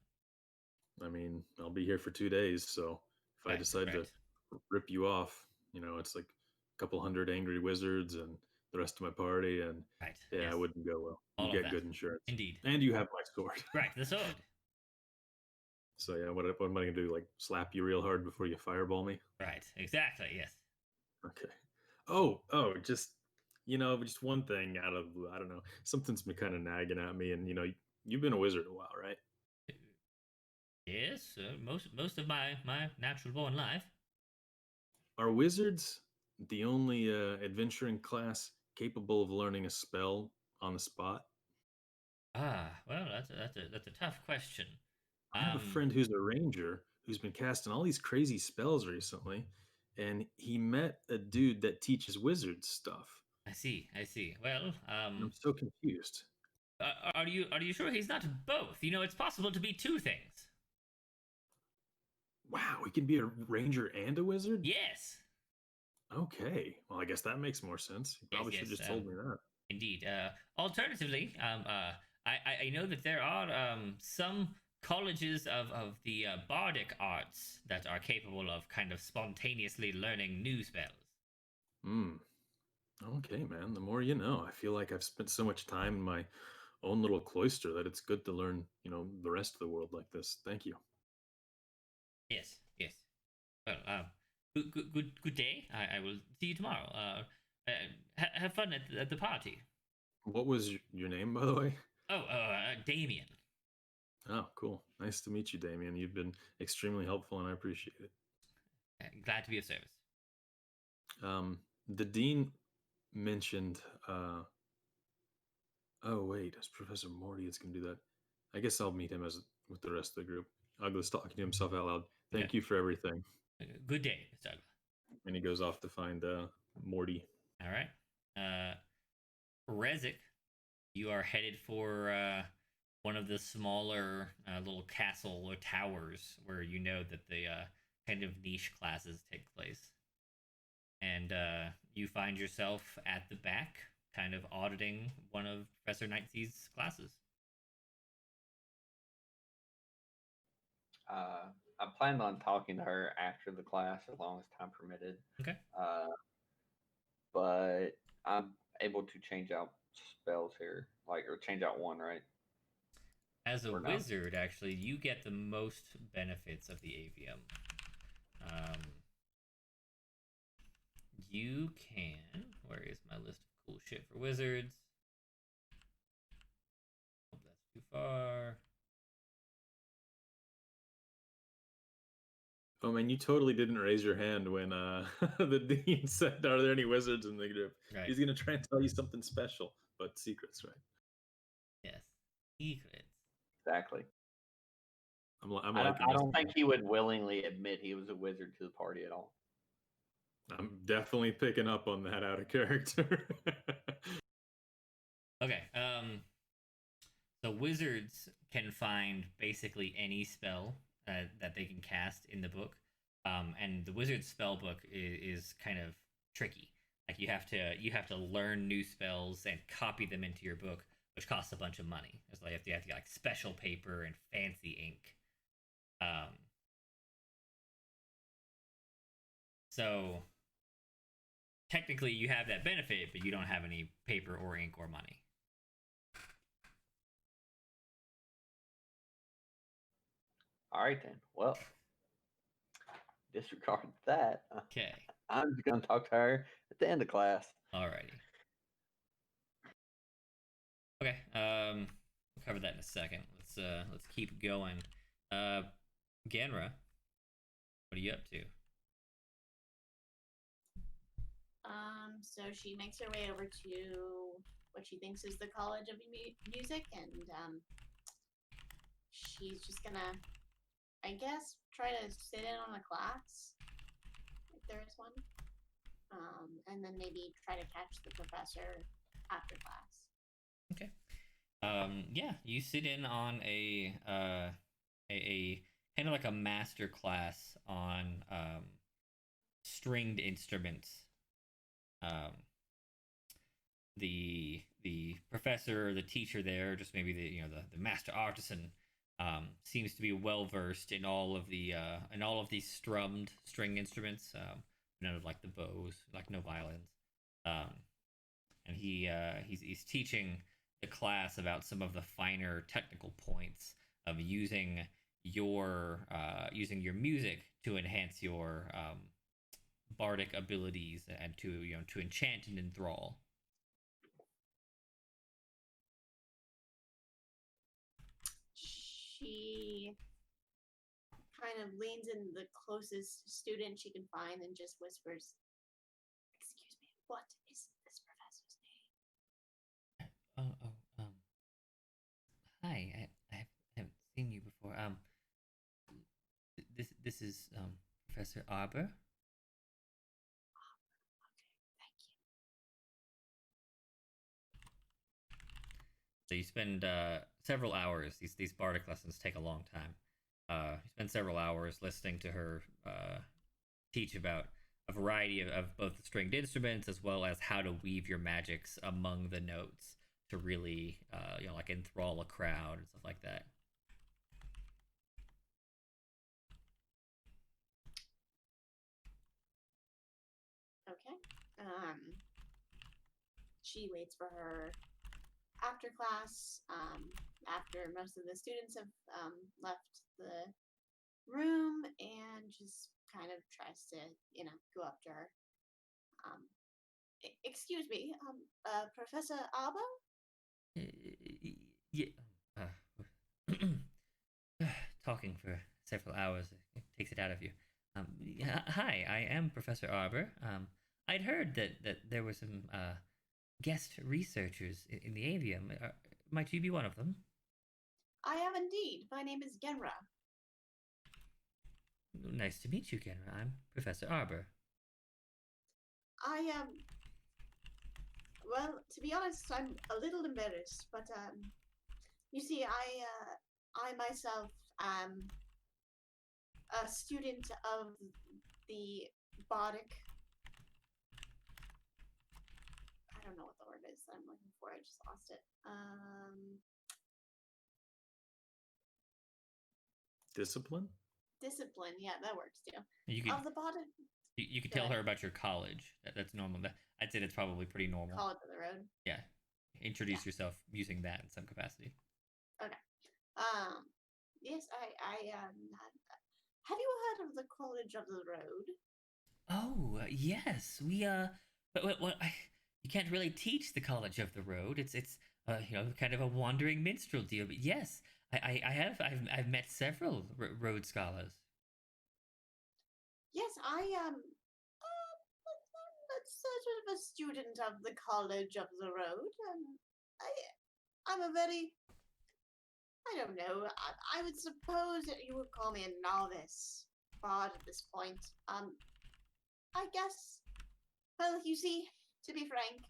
C: I mean, I'll be here for 2 days, so if I decide
B: Right.
C: to rip you off, it's like a couple hundred angry wizards and the rest of my party, and
B: Right.
C: yeah,
B: Yes.
C: it wouldn't go well. You
B: All of
C: get
B: that.
C: good insurance,
B: Indeed.
C: and you have my sword.
B: Right. The sword.
C: So yeah, what am I gonna do? Like slap you real hard before you fireball me?
B: Right. Exactly. Yes.
C: Okay. Oh, just one thing out of the blue. I don't know. Something's been kind of nagging at me, and you've been a wizard a while, right?
B: Yes. Most of my natural born life.
C: Are wizards the only adventuring class capable of learning a spell on the spot?
B: Well, that's a tough question.
C: I have a friend who's a ranger who's been casting all these crazy spells recently, and he met a dude that teaches wizards stuff.
B: I see. I see. Well,
C: And I'm so confused.
B: are you sure he's not both? You know, it's possible to be two things.
C: Wow, he can be a ranger and a wizard?
B: Yes.
C: Okay. Well, I guess that makes more sense. You
B: Yes.
C: probably should
B: Yes.
C: have just told me that.
B: Indeed. Alternatively, I know that there are some colleges of the bardic arts that are capable of kind of spontaneously learning new spells.
C: Hmm. Okay, man. The more you know. I feel like I've spent so much time in my own little cloister that it's good to learn, the rest of the world like this. Thank you.
B: Yes. Yes. Well, good day. I will see you tomorrow. Have fun at the party.
C: What was your name, by the way?
B: Oh, Damien.
C: Oh, cool. Nice to meet you, Damien. You've been extremely helpful, and I appreciate it.
B: Glad to be of service.
C: The dean mentioned. Oh, wait, as Professor Morty is going to do that. I guess I'll meet him as with the rest of the group. Ugla's talking to himself out loud. Thank
B: Okay.
C: you for everything.
B: Good day, Mr. Ugla.
C: And he goes off to find Morty.
B: All right. Rezik, you are headed for one of the smaller little castle or towers where you know that the kind of niche classes take place. And you find yourself at the back, kind of auditing one of Professor Knightsea's classes.
E: I planned on talking to her after the class as long as time permitted.
B: Okay.
E: But I'm able to change out spells here, or change out one, right?
B: As a
E: Or no?
B: wizard, actually, you get the most benefits of the AVM. You can. Where is my list of cool shit for wizards? Hope that's too far.
C: Oh man, you totally didn't raise your hand when the dean said, "Are there any wizards in the group?"
B: Right.
C: He's gonna try and tell you something special, but secrets, right?
B: Yes. Secrets.
E: Exactly.
C: I'm
E: I
C: liking
E: don't
C: this.
E: think he would willingly admit he was a wizard to the party at all.
C: I'm definitely picking up on that out of character.
B: Okay. So wizards can find basically any spell that they can cast in the book, and the wizard spell book is kind of tricky. Like you have to learn new spells and copy them into your book, which costs a bunch of money. It's like you have to get like special paper and fancy ink. So technically you have that benefit, but you don't have any paper or ink or money.
E: All right then. Well, disregard that.
B: Okay.
E: I'm just gonna talk to her at the end of class.
B: Alrighty. Okay. We'll cover that in a second. Let's keep going. Ganra, what are you up to?
D: So she makes her way over to what she thinks is the College of Music, and she's just gonna, I guess, try to sit in on a class if there is one, and then maybe try to catch the professor after class.
B: Okay. Yeah, you sit in on a kind of like a master class on stringed instruments. The professor, the teacher there, just maybe the master artisan, seems to be well versed in all of these strummed string instruments. None of like the bows, like no violins. And he's teaching the class about some of the finer technical points of using your music to enhance your bardic abilities and to enchant and enthrall.
D: She kind of leans in the closest student she can find and just whispers, "Excuse me, what is this professor's name?"
B: Hi, I haven't seen you before. This is Professor Arbor. So you spend several hours. These bardic lessons take a long time. You spend several hours listening to her teach about a variety of both the stringed instruments as well as how to weave your magics among the notes to really, like enthrall a crowd and stuff like that.
D: Okay. She waits for her after class, after most of the students have left the room, and just kind of tries to, go up to her. Excuse me, Professor Arbo?
B: Yeah. Talking for several hours takes it out of you. Hi, I am Professor Arbor. I'd heard that there were some guest researchers in the avium. Might you be one of them?
D: I am indeed. My name is Genra.
B: Nice to meet you, Genra. I'm Professor Arbor.
D: I am. Well, to be honest, I'm a little embarrassed, but you see, I myself am a student of the Bardic. I don't know what the word is that I'm looking for. I just lost it.
C: Discipline?
D: Discipline. Yeah, that works too.
B: You could
D: Of the Bardic.
B: you could
D: Go
B: tell
D: ahead.
B: her about your college. That's normal. I'd say that's probably pretty normal.
D: Call it to the road.
B: Yeah. Introduce yourself using that in some capacity.
D: Okay. Yes, I have you heard of the College of the Road?
B: Oh, yes. You can't really teach the College of the Road. It's kind of a wandering minstrel deal. But yes, I've met several road scholars.
D: Yes, I'm sort of a student of the College of the Road. I'm a very, I don't know, I would suppose that you would call me a novice bard at this point. I guess, well, you see, to be frank,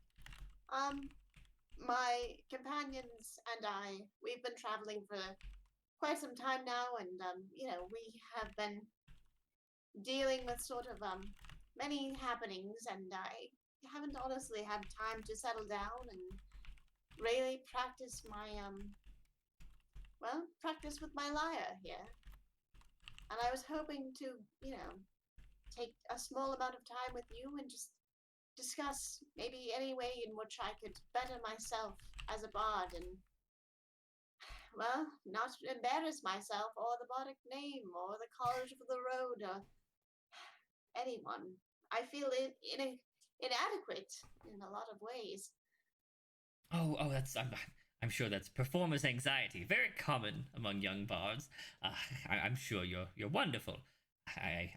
D: my companions and I, we've been traveling for quite some time now, and, we have been dealing with sort of, many happenings, and I haven't honestly had time to settle down and really practice my, practice with my lyre here. And I was hoping to, take a small amount of time with you and just discuss maybe any way in which I could better myself as a bard and, well, not embarrass myself or the bardic name or the College of the Road or anyone. I feel inadequate in a lot of ways.
B: That's I'm sure that's performance anxiety, very common among young bards. I'm sure you're wonderful. I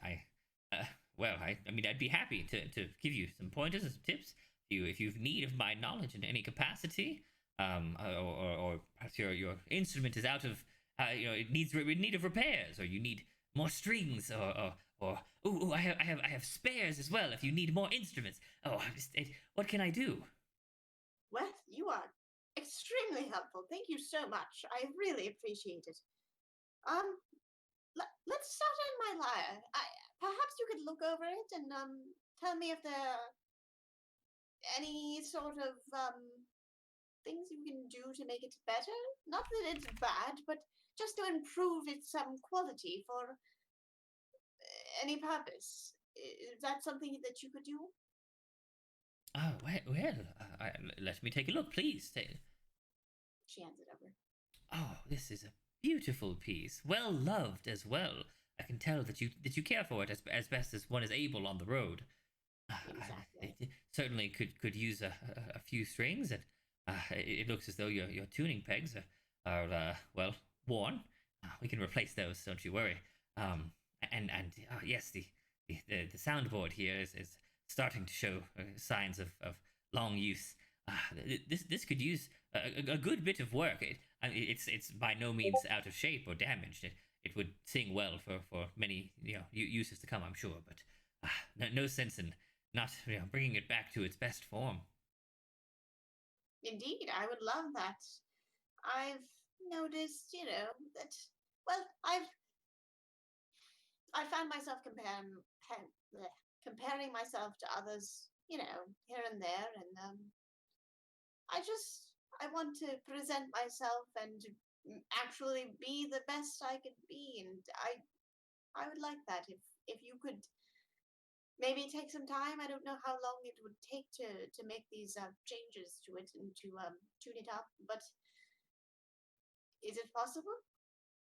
B: mean, I'd be happy to give you some pointers and some tips. If you've need of my knowledge in any capacity, or perhaps your instrument is out of, it needs in need of repairs, or you need more strings, I have spares as well. If you need more instruments, what can I do?
D: Well, you are extremely helpful. Thank you so much. I really appreciate it. Let's start on my lyre. Perhaps you could look over it and tell me if there are any sort of things you can do to make it better. Not that it's bad, but just to improve its quality for any purpose. Is that something that you could do?
B: Oh, let me take a look, please.
D: She hands it over.
B: Oh, this is a beautiful piece, well loved as well. I can tell that you care for it as best as one is able on the road.
D: Exactly.
B: It certainly could use a few strings, and it looks as though your tuning pegs are worn. We can replace those, don't you worry. Yes, the soundboard here is starting to show signs of long use. This could use a good bit of work. It's by no means out of shape or damaged. It would sing well for many uses to come, I'm sure. But no sense in not bringing it back to its best form.
D: Indeed, I would love that. I've noticed, that well, I found myself comparing myself to others, here and there, and I want to present myself and to actually be the best I could be, and I would like that if you could maybe take some time. I don't know how long it would take to make these changes to it and to tune it up, but is it possible?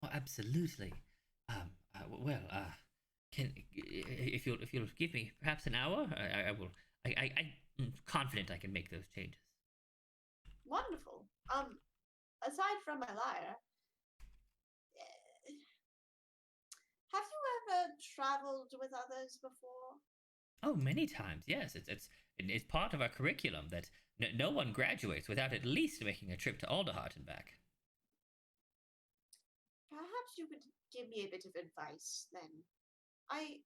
B: Oh, absolutely. Well, can if you'll give me perhaps an hour, I will. I'm confident I can make those changes.
D: Wonderful. Aside from my lyre, eh, have you ever traveled with others before?
B: Oh, many times, yes. It's part of our curriculum that no one graduates without at least making a trip to Alderheart and back.
D: Perhaps you could give me a bit of advice then. I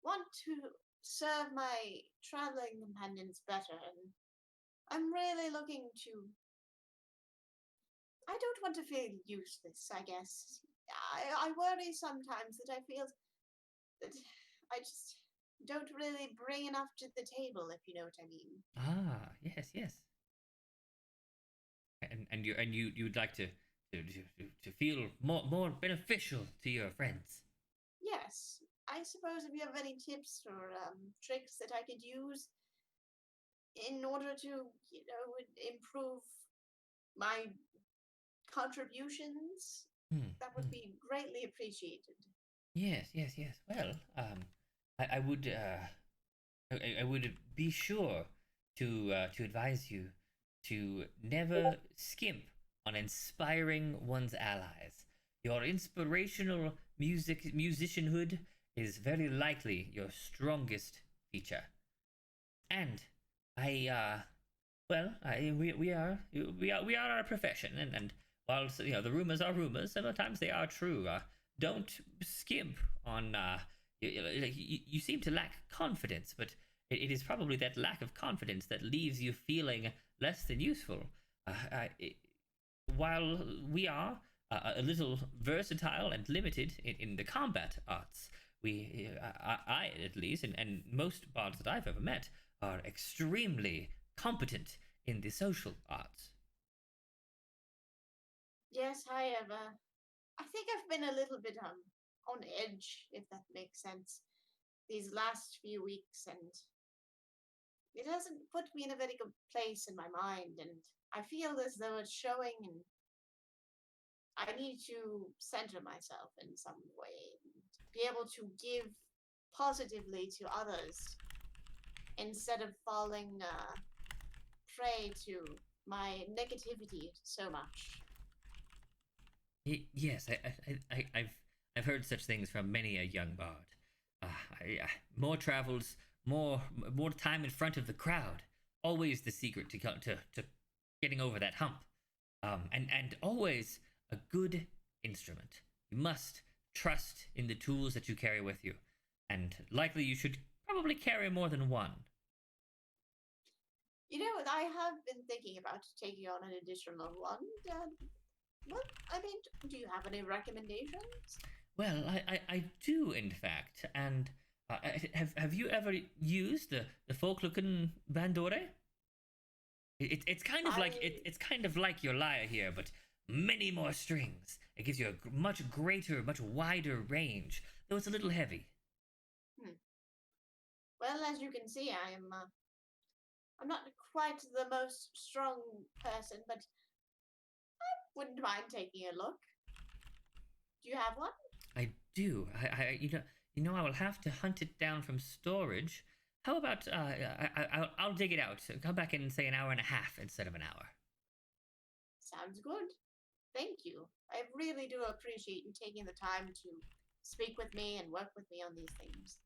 D: want to serve my traveling companions better, and I'm really looking to. I don't want to feel useless, I guess. I worry sometimes that I feel that I just don't really bring enough to the table, if you know what I mean.
B: Ah, yes, yes. And you'd like to feel more beneficial to your friends.
D: Yes, I suppose if you have any tips or tricks that I could use in order to, improve my contributions, that would
B: Hmm.
D: be greatly appreciated.
B: Yes, yes, yes. Well, I would I would be sure to advise you to never skimp on inspiring one's allies. Your inspirational musicianhood is very likely your strongest feature. And I well, we are our profession, and while the rumors are rumors, sometimes they are true. Don't skimp on. You seem to lack confidence, but it is probably that lack of confidence that leaves you feeling less than useful. While we are a little versatile and limited in the combat arts, I at least, and most bards that I've ever met, are extremely competent in the social arts.
D: Yes, I think I've been a little bit on edge, if that makes sense, these last few weeks, and it hasn't put me in a very good place in my mind, and I feel as though it's showing, and I need to center myself in some way and be able to give positively to others instead of falling prey to my negativity so much.
B: Yes, I've heard such things from many a young bard. More travels, more time in front of the crowd. Always the secret to getting over that hump. And always a good instrument. You must trust in the tools that you carry with you, and likely you should probably carry more than one.
D: I have been thinking about taking on an additional one. What? I mean, do you have any recommendations?
B: Well, I do, in fact. And have you ever used the Folklucken Bandore? It's kind of like
D: I
B: it's kind of like your lyre here, but many more strings. It gives you a much greater, much wider range, though it's a little heavy.
D: hmm. Well, as you can see, I'm not quite the most strong person, but wouldn't mind taking a look. Do you have one?
B: I do. I will have to hunt it down from storage. How about I'll dig it out. Come back in say an hour and a half instead of an hour.
D: Sounds good. Thank you. I really do appreciate you taking the time to speak with me and work with me on these things.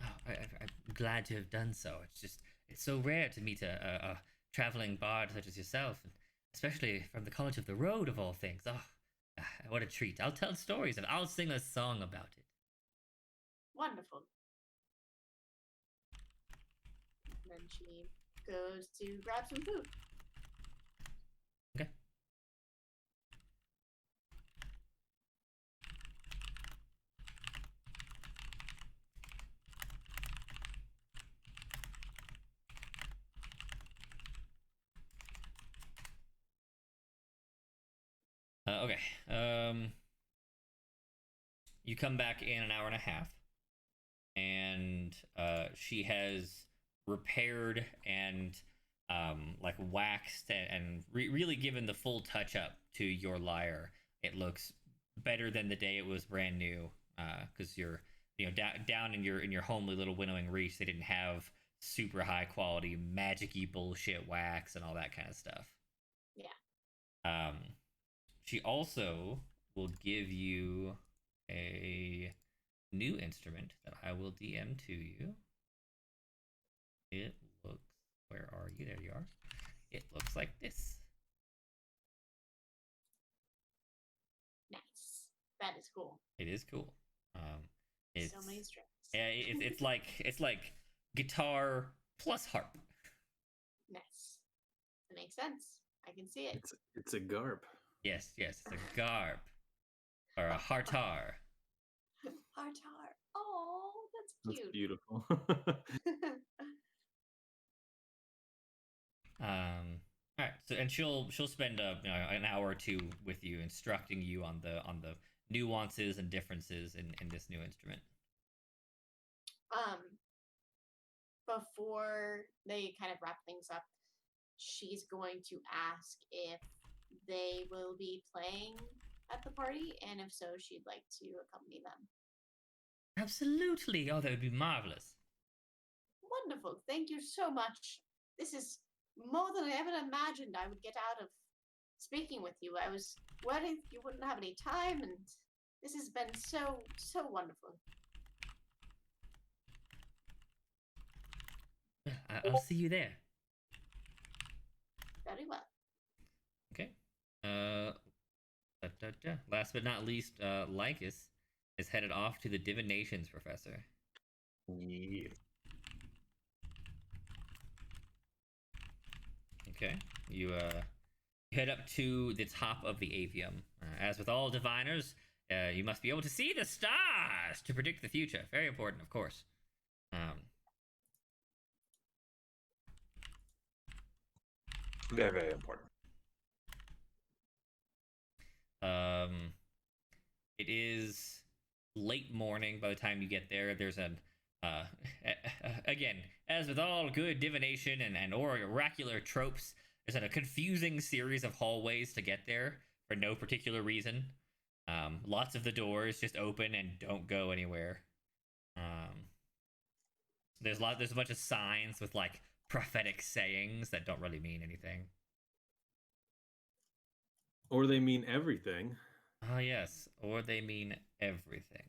B: Oh, I'm glad to have done so. It's so rare to meet a traveling bard such as yourself, and especially from the College of the Road of all things. Oh, what a treat! I'll tell stories and I'll sing a song about it.
D: Wonderful. And then she goes to grab some food.
B: Okay. Okay. You come back in an hour and a half, and she has repaired and like waxed and really given the full touch up to your lyre. It looks better than the day it was brand new. Because you're down in your homely little winnowing reach, they didn't have super high quality magic-y bullshit wax and all that kind of stuff.
D: Yeah.
B: She also will give you a new instrument that I will DM to you. It looks. Where are you? There you are. It looks like this.
D: Nice. That is cool.
B: It is cool. It's,
D: so many strings.
B: it's like guitar plus harp.
D: Nice. It makes sense. I can see it.
C: It's a garp.
B: Yes, it's a garp or a hartar.
D: Hartar. Oh, that's
C: That's
D: cute.
C: beautiful.
B: All right. So, and she'll spend an hour or two with you, instructing you on the nuances and differences in this new instrument.
D: Before they kind of wrap things up, she's going to ask if they will be playing at the party, and if so, she'd like to accompany them.
B: Absolutely. Oh, that would be marvelous.
D: Wonderful. Thank you so much. This is more than I ever imagined I would get out of speaking with you. I was worried you wouldn't have any time, and this has been so wonderful.
B: I'll see you there.
D: Very well.
B: Okay. Last but not least, Lycus is headed off to the divinations professor.
F: Yeah.
B: Okay. You head up to the top of the avium. As with all diviners, you must be able to see the stars to predict the future. Very important, of course.
F: Very, very important.
B: It is late morning by the time you get there. There's an again, as with all good divination and oracular tropes, there's a confusing series of hallways to get there for no particular reason. Lots of the doors just open and don't go anywhere. There's a bunch of signs with like prophetic sayings that don't really mean anything.
C: Or they mean everything.
B: Ah, yes, or they mean everything.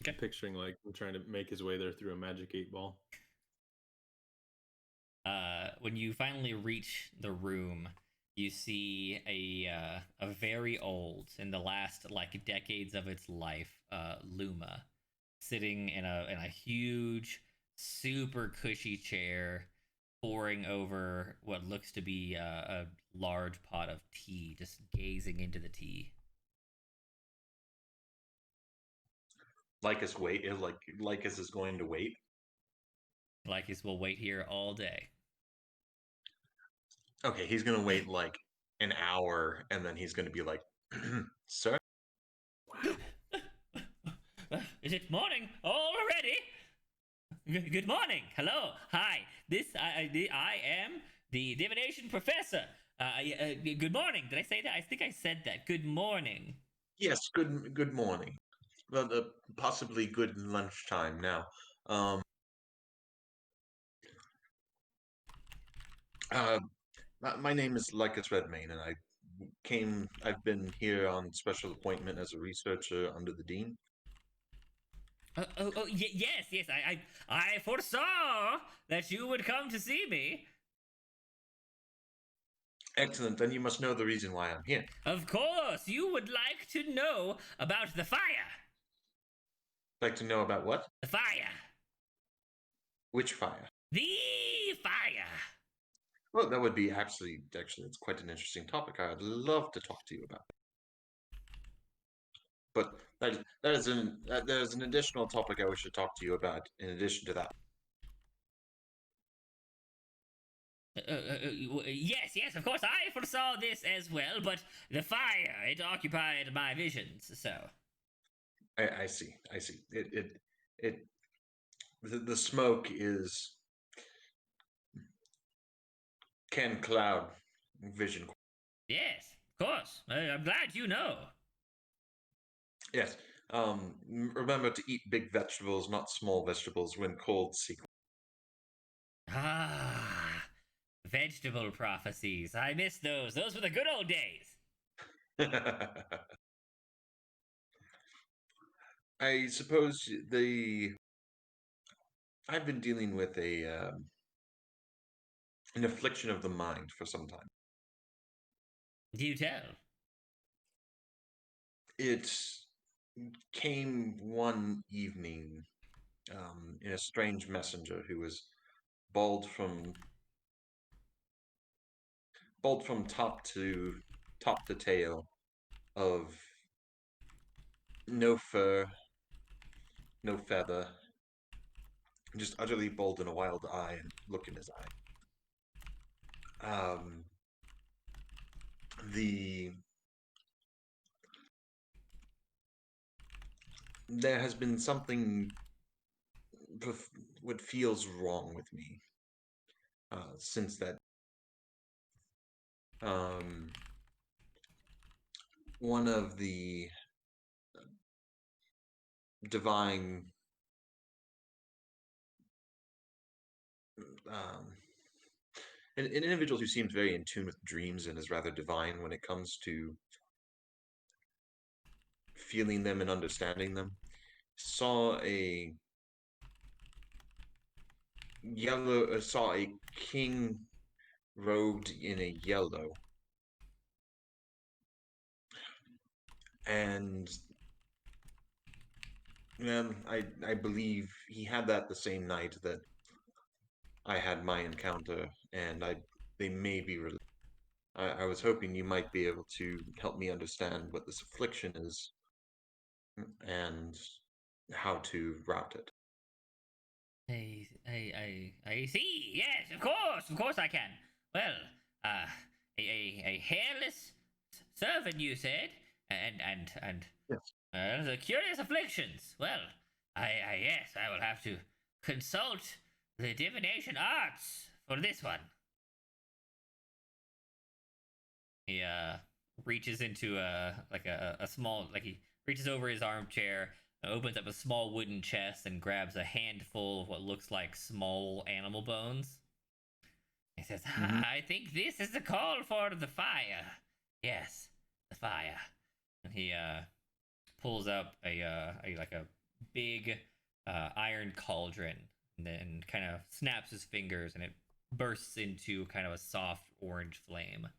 C: Okay. Picturing like him trying to make his way there through a magic 8-ball.
B: When you finally reach the room, you see a very old, in the last like decades of its life, Luma, sitting in a huge, super cushy chair, poring over what looks to be a large pot of tea, just gazing into the tea.
F: Lycus Lycus is going to wait.
B: Lycus will wait here all day.
F: Okay, he's gonna wait like an hour, and then he's gonna be like, "Sir."
B: Is it morning already? Good morning. Hello. Hi. I am the divination professor. Good morning. Did I say that? I think I said that. Good morning.
F: Yes. Good morning. Well, possibly good lunchtime now. My name is Lycus Redmayne, and I've been here on special appointment as a researcher under the dean.
B: Yes. I foresaw that you would come to see me.
F: Excellent. Then you must know the reason why I'm here.
B: Of course, you would like to know about the fire.
F: Like to know about what?
B: The fire.
F: Which fire?
B: The fire.
F: Well, that would be actually, it's quite an interesting topic. I'd love to talk to you about. But there's an additional topic I wish to talk to you about in addition to that.
B: Yes, yes, of course, I foresaw this as well, but the fire, it occupied my visions, so.
F: I see. I see. It the smoke is can cloud vision.
B: Yes, of course. I'm glad you know.
F: Yes. Remember to eat big vegetables, not small vegetables, when cold sequence.
B: Ah, vegetable prophecies. I miss those. Those were the good old days.
F: I suppose I've been dealing with an affliction of the mind for some time.
B: Do tell.
F: It came one evening in a strange messenger who was bald from top to tail, of no fur, no feather, just utterly bald and a wild eye and look in his eye. The There has been something what feels wrong with me since that. One of the divine um, an individual who seems very in tune with dreams and is rather divine when it comes to feeling them and understanding them, saw a king robed in a yellow, and I believe he had that the same night that I had my encounter, and they may be related. I was hoping you might be able to help me understand what this affliction is and how to route it.
B: I see. Yes, of course I can. Well, a hairless servant, you said, and
F: Yes.
B: the curious afflictions. Well, yes, I will have to consult the divination arts for this one. He reaches into a small, like, he reaches over his armchair, opens up a small wooden chest, and grabs a handful of what looks like small animal bones. He says, I think this is the call for the fire. Yes, the fire. And he pulls up a big iron cauldron, and then kind of snaps his fingers, and it bursts into kind of a soft orange flame.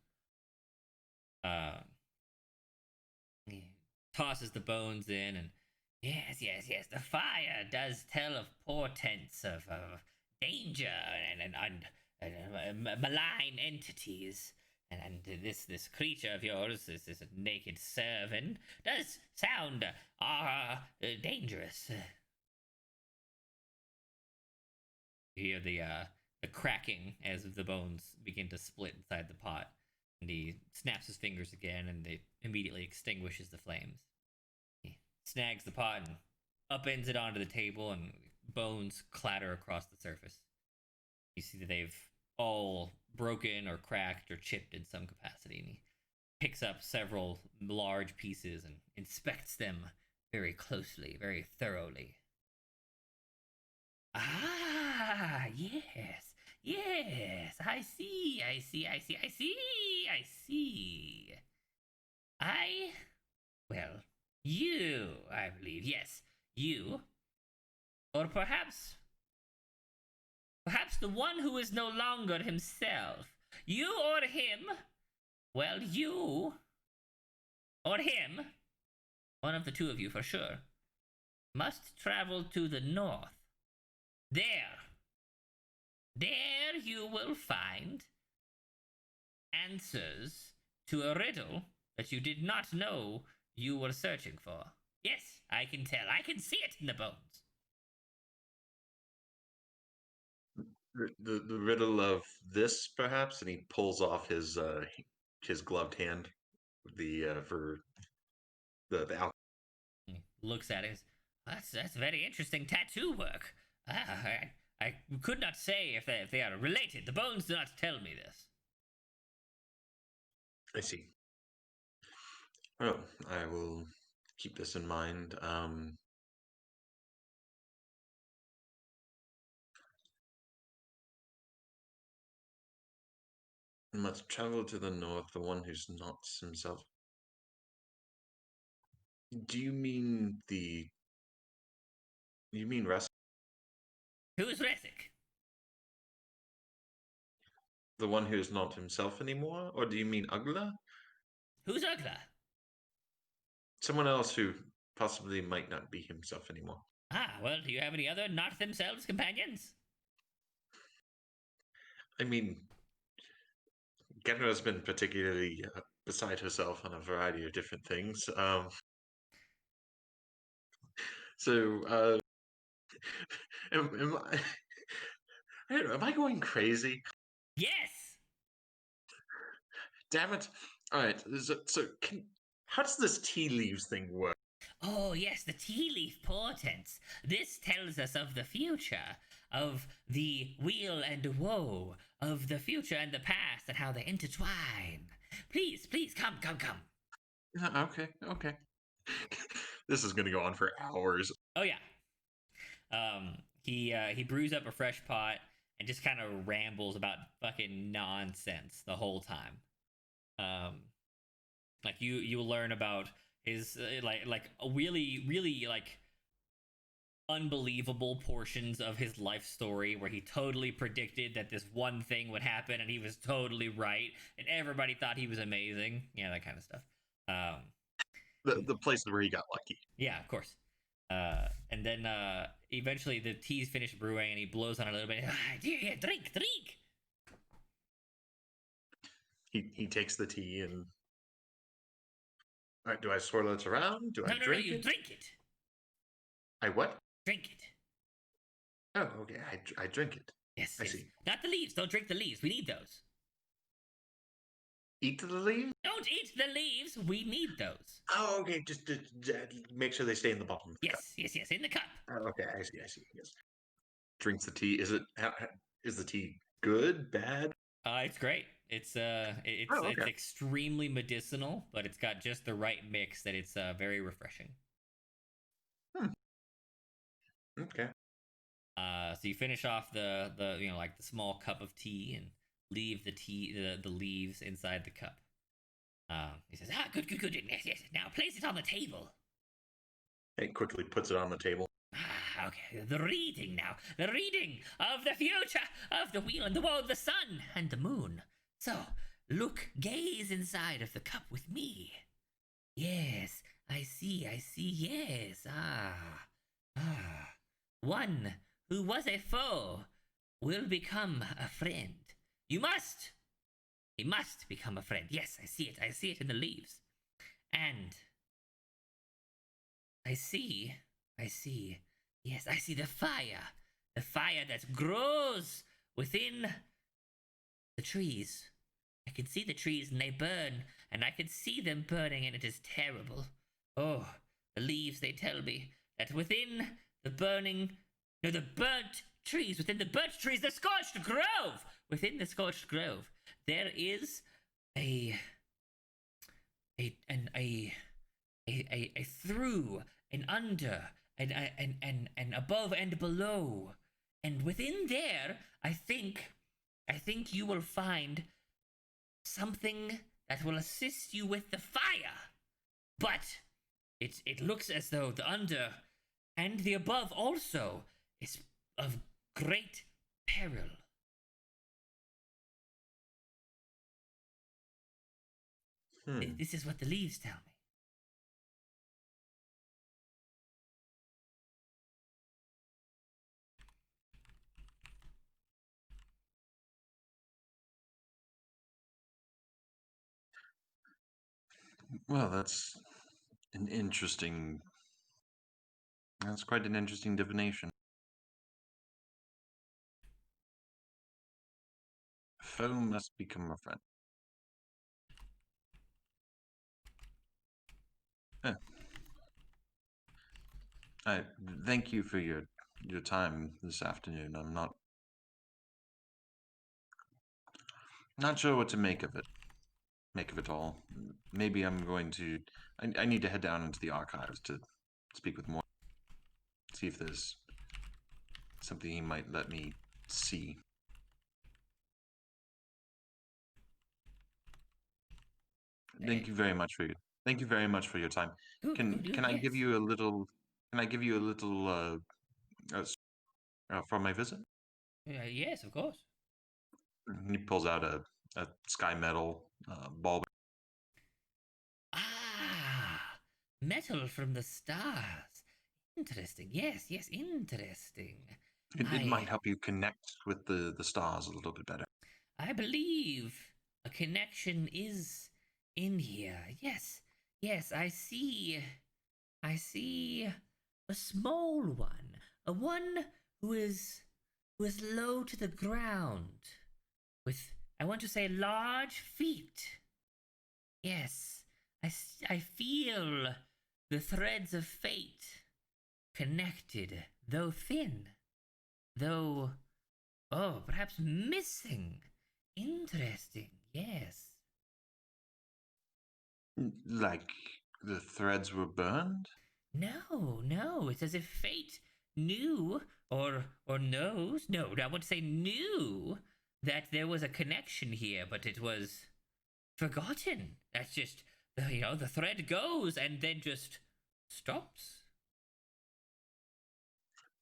B: He tosses the bones in, and yes, the fire does tell of portents of danger and malign entities. And this creature of yours, this naked servant, does sound dangerous. You hear the cracking as the bones begin to split inside the pot. And he snaps his fingers again, and they immediately extinguishes the flames. He snags the pot and upends it onto the table, and bones clatter across the surface. You see that they've all broken or cracked or chipped in some capacity, and he picks up several large pieces and inspects them very closely, very thoroughly. Ah, yes. Yes, I see. Well, you, I believe, yes, you. Or perhaps the one who is no longer himself. You or him. Well, you or him, one of the two of you for sure, must travel to the north. There you will find answers to a riddle that you did not know you were searching for. Yes, I can tell. I can see it in the bones.
F: the riddle of this, perhaps, and he pulls off his gloved hand, for the alcohol.
B: He looks at it. That's very interesting tattoo work. I could not say if they are related. The bones do not tell me this.
F: I see. Oh, I will keep this in mind. Must travel to the north, the one who's not himself. Do you mean You mean Rest?
B: Who's Resic?
F: The one who's not himself anymore? Or do you mean Ugla?
B: Who's Ugla?
F: Someone else who possibly might not be himself anymore.
B: Well, do you have any other not themselves companions?
F: I mean, Genra's been particularly beside herself on a variety of different things. So, am I? I don't know. Am I going crazy?
B: Yes.
F: Damn it! All right. How does this tea leaves thing work?
B: Oh, yes, the tea leaf portents. This tells us of the future, of the weal and woe, of the future and the past, and how they intertwine. Please, please, come.
F: Okay. This is gonna go on for hours.
B: Oh yeah. He brews up a fresh pot and just kind of rambles about fucking nonsense the whole time. Like you learn about his like really like unbelievable portions of his life story where he totally predicted that this one thing would happen and he was totally right and everybody thought he was amazing. Yeah, that kind of stuff.
F: The places where he got lucky.
B: Yeah, of course. And then eventually the tea's finished brewing and he blows on it a little bit. Yeah, drink.
F: He takes the tea and. All right, do I swirl it around? Do I
B: No,
F: drink
B: you
F: it?
B: drink it.
F: I what?
B: Drink it.
F: Oh, okay. I drink it.
B: Yes,
F: I
B: yes.
F: see.
B: Not the leaves. Don't drink the leaves. We need those.
F: Eat the leaves?
B: Don't eat the leaves. We need those.
F: Oh, okay. Just make sure they stay in the bottom of the cup.
B: Yes. In the cup.
F: Oh, okay, I see. Yes. Drinks the tea. Is the tea good, bad?
B: It's great. It's
F: okay.
B: it's extremely medicinal, but it's got just the right mix that it's very refreshing.
F: Okay.
B: So you finish off the like the small cup of tea and leave the leaves inside the cup. He says, good. Yes. Now place it on the table.
F: He quickly puts it on the table.
B: Okay. The reading now. The reading of the future, of the wheel and the woe, the sun and the moon. So, gaze inside of the cup with me. Yes, I see, yes. One who was a foe will become a friend. He must become a friend. Yes, I see it in the leaves. And I see, yes, I see the fire that grows within the trees. I can see the trees and they burn, and I can see them burning, and it is terrible. Oh, the leaves, they tell me that within the burnt trees, the scorched grove, within the scorched grove, there is a through, an under, and above and below. And within there, I think you will find something that will assist you with the fire. But it looks as though the under and the above also is of great peril. This is what the leaves tell me.
F: Well, that's an interesting. That's quite an interesting divination. foe must become a friend. Yeah. I thank you for your time this afternoon. I'm not sure what to make of it. Make of it all. Maybe I'm going to. I need to head down into the archives to speak with more. See if there's something he might let me see. Thank you very much for your. Thank you very much for your time.
B: Good,
F: Can
B: good, good,
F: can I give
B: yes.
F: you a little? Can I give you a little for my visit?
B: Yes, of course.
F: He pulls out a sky metal ball.
B: Ah, metal from the stars. Interesting. Yes, yes, interesting.
F: It might
B: I
F: help you connect with the stars a little bit better.
B: I believe a connection is in here. Yes, yes, I see. I see a small one, a one who is low to the ground, with I want to say large feet. Yes, I feel the threads of fate connected, though thin, though, oh, perhaps missing. Interesting, yes.
F: Like the threads were burned?
B: No, no, it's as if fate knew or knows. No, I want to say knew that there was a connection here, but it was forgotten. That's just the thread goes and then just stops.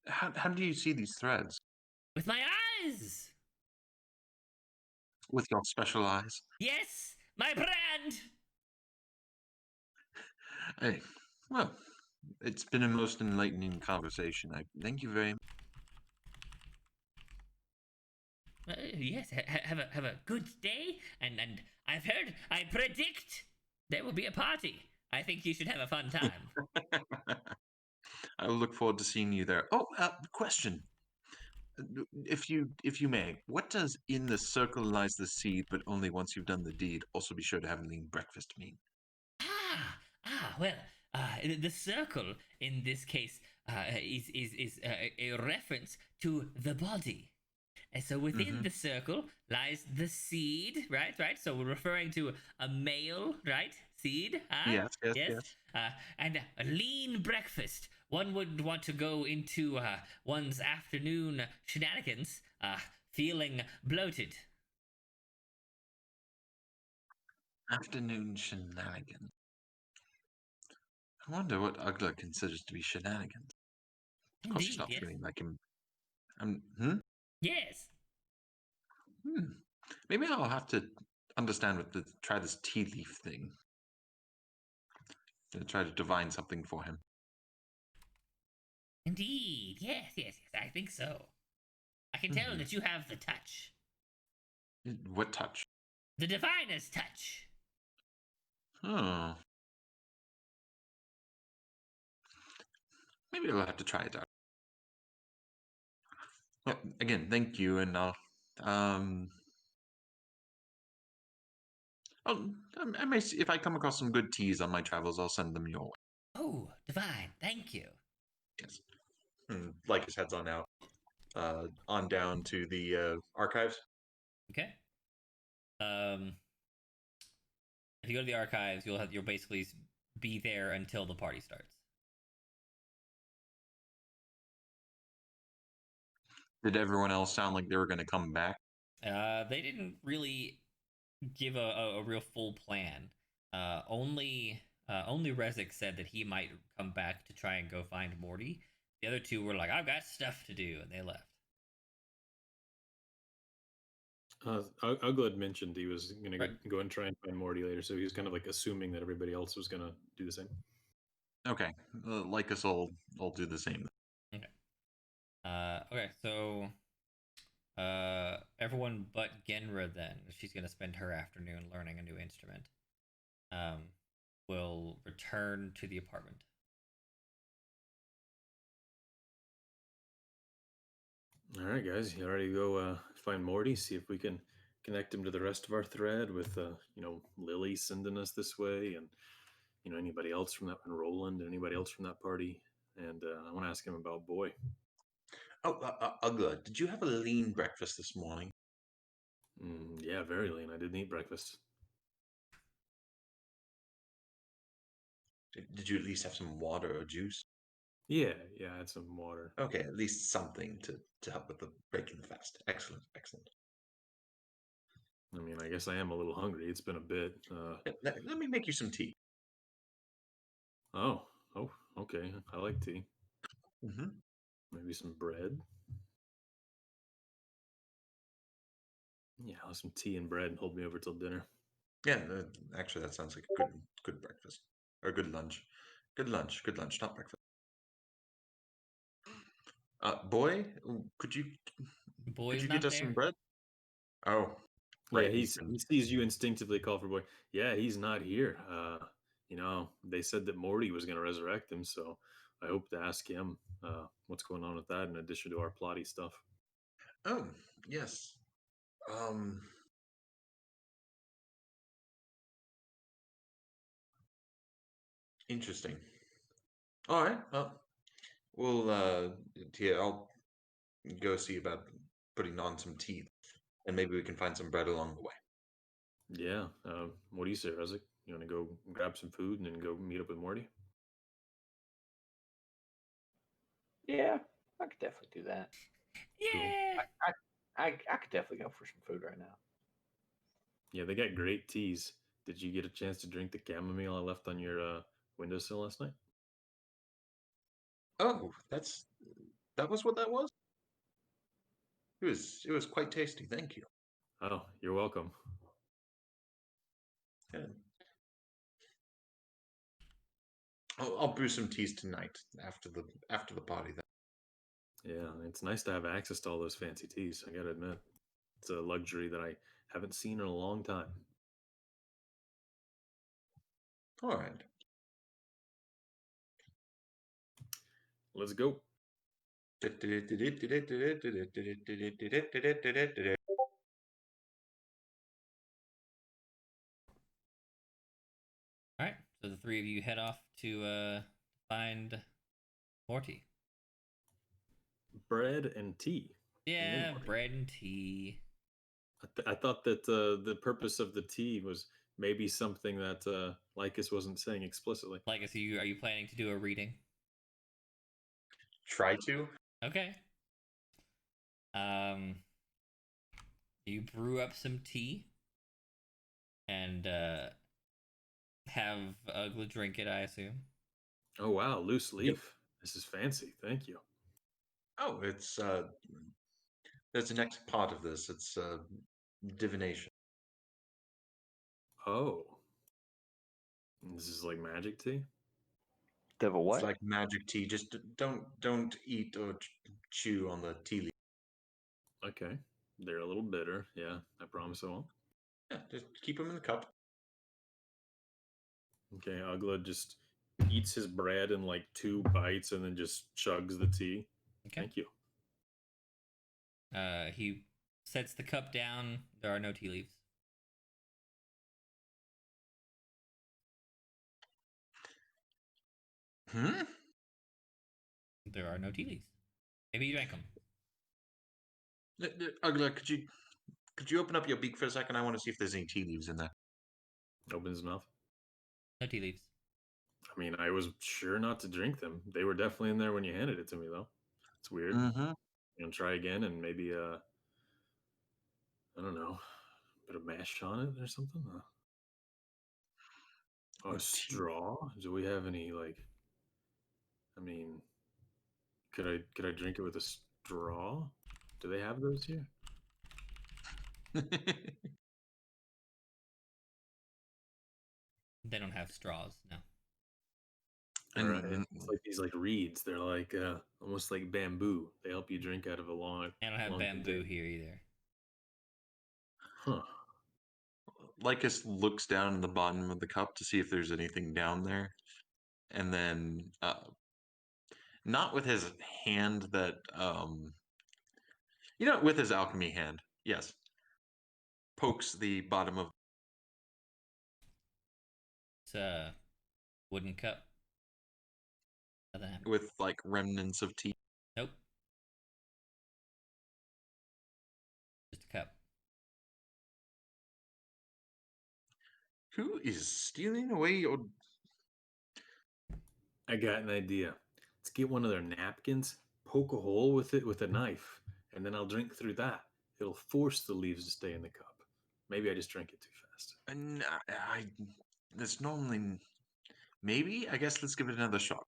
F: How do you see these threads?
B: With my eyes!
F: With your special eyes?
B: Yes, my brand!
F: Hey, well, it's been a most enlightening conversation. I thank you very much.
B: Yes, have a good day, and I predict there will be a party. I think you should have a fun time.
F: I look forward to seeing you there. Oh, question. If you may, what does "in the circle lies the seed, but only once you've done the deed"? Also, be sure to have a lean breakfast mean.
B: Well, the circle in this case is a reference to the body. And so within
F: Mhm.
B: the circle lies the seed, right? Right. So we're referring to a male, right? Seed.
F: Yes, yes,
B: Yes.
F: yes.
B: And a lean breakfast. One would want to go into one's afternoon shenanigans, feeling bloated.
F: Afternoon shenanigans. I wonder what Ugla considers to be shenanigans. Of course, he's
B: Indeed.
F: not
B: Yes.
F: feeling like him. Hmm?
B: Yes.
F: Hmm. Maybe I'll have to understand try this tea leaf thing. Try to divine something for him.
B: Indeed. Yes. Yes. Yes. I think so. I can tell
F: Mhm.
B: that you have the touch,
F: What touch?
B: the diviner's touch.
F: Oh, maybe I'll have to try it out. Well, again, thank you, and um, I may see if I come across some good teas on my travels, I'll send them your way.
B: Oh, divine. Thank you.
F: Yes. Like his heads on out, on down to the archives.
B: Okay. Um, if you go to the archives, you'll basically be there until the party starts.
F: Did everyone else sound like they were going to come back?
B: They didn't really give a real full plan. Only Rezik said that he might come back to try and go find Morty. The other two were like, "I've got stuff to do," and they left.
C: Ugla had mentioned he was going to
B: Right.
C: go and try and find Morty later, so he was kind of like assuming that everybody else was going to do the same.
F: Okay, like us all do the same.
B: Okay. Okay. So, everyone but Genra then, she's gonna spend her afternoon learning a new instrument. Um, will return to the apartment.
C: All right, guys, you ready to go find Morty? See if we can connect him to the rest of our thread with, Lily sending us this way, and anybody else from that, and Roland, and anybody else from that party. And I want to ask him about Boy.
F: Oh, Ugla, did you have a lean breakfast this morning?
C: Yeah, very lean. I didn't eat breakfast.
F: Did you at least have some water or juice?
C: Yeah, I had some water.
F: Okay, at least something to help with the breaking the fast. Excellent, excellent.
C: I mean, I guess I am a little hungry. It's been a bit.
F: Let me make you some tea.
C: Oh, okay. I like tea.
F: Mm-hmm.
C: Maybe some bread. Yeah, I'll have some tea and bread and hold me over till dinner.
F: Yeah, actually, that sounds like a good breakfast or good lunch. Good lunch, not breakfast. Boy, could you
B: Boy's
F: get
B: not
F: us some
B: there.
F: bread? Oh,
C: Yeah,
F: right.
C: he sees you instinctively call for Boy. Yeah, he's not here. They said that Morty was going to resurrect him, so I hope to ask him what's going on with that in addition to our plotty stuff.
F: Oh, yes. Um, Interesting. All right. Well, yeah, I'll go see about putting on some teeth, and maybe we can find some bread along the way.
C: Yeah. What do you say, Rezik? You want to go grab some food and then go meet up with Morty?
E: Yeah, I could definitely do that.
B: Yeah.
E: I could definitely go for some food right now.
C: Yeah, they got great teas. Did you get a chance to drink the chamomile I left on your windowsill last night?
F: Oh, that was what that was. It was quite tasty. Thank you.
C: Oh, you're welcome.
F: Yeah. I'll brew some teas tonight after the party. Then.
C: Yeah, it's nice to have access to all those fancy teas. I gotta admit, it's a luxury that I haven't seen in a long time.
F: All right.
C: Let's go.
B: All right. So the three of you head off to find Morty.
C: Bread and tea.
B: Yeah,
C: Morty.
B: bread and tea.
C: I thought that the purpose of the tea was maybe something that Lycus wasn't saying explicitly.
B: Like, are you planning to do a reading?
F: Try to.
B: Okay. You brew up some tea and have Ugla drink it, I assume.
C: Oh wow, loose leaf. This is fancy. Thank you.
F: Oh, it's there's the next part of this. It's divination.
C: Oh, this is like magic tea.
E: Devil
F: It's
E: what?
F: like magic tea. Just don't eat or chew on the tea leaf.
C: Okay, they're a little bitter. Yeah, I promise I won't.
F: Yeah, just keep them in the cup.
C: Okay, Ugla just eats his bread in like 2 bites and then just chugs the tea.
B: Okay.
C: Thank you.
B: He sets the cup down. There are no tea leaves.
F: Hmm.
B: There are no tea leaves. Maybe you drank them.
F: Ugla, could you open up your beak for a second? I want to see if there's any tea leaves in there.
C: Opens his mouth.
B: No tea leaves.
C: I mean, I was sure not to drink them. They were definitely in there when you handed it to me, though. It's weird.
F: Mm-hmm.
C: Try again and maybe I don't know, a bit of mash on it or something. A straw? Do we have any like? I mean, could I drink it with a straw? Do they have those here?
B: They don't have straws. No.
C: Or
F: And
C: it's like these like reeds. They're like almost like bamboo. They help you drink out of a long.
B: I don't have
C: long
B: bamboo
C: container.
B: here either.
C: Huh.
F: Lycus looks down in the bottom of the cup to see if there's anything down there, and then not with his hand that with his alchemy hand. Yes. pokes the bottom of
B: It's a wooden cup. Nothing happened.
F: with like remnants of tea.
B: Nope. Just a cup.
F: Who is stealing away your?
C: I got an idea. Let's get one of their napkins, poke a hole with it with a knife, and then I'll drink through that. It'll force the leaves to stay in the cup. Maybe I just drank it too fast.
F: And that's normally maybe. I guess let's give it another shot.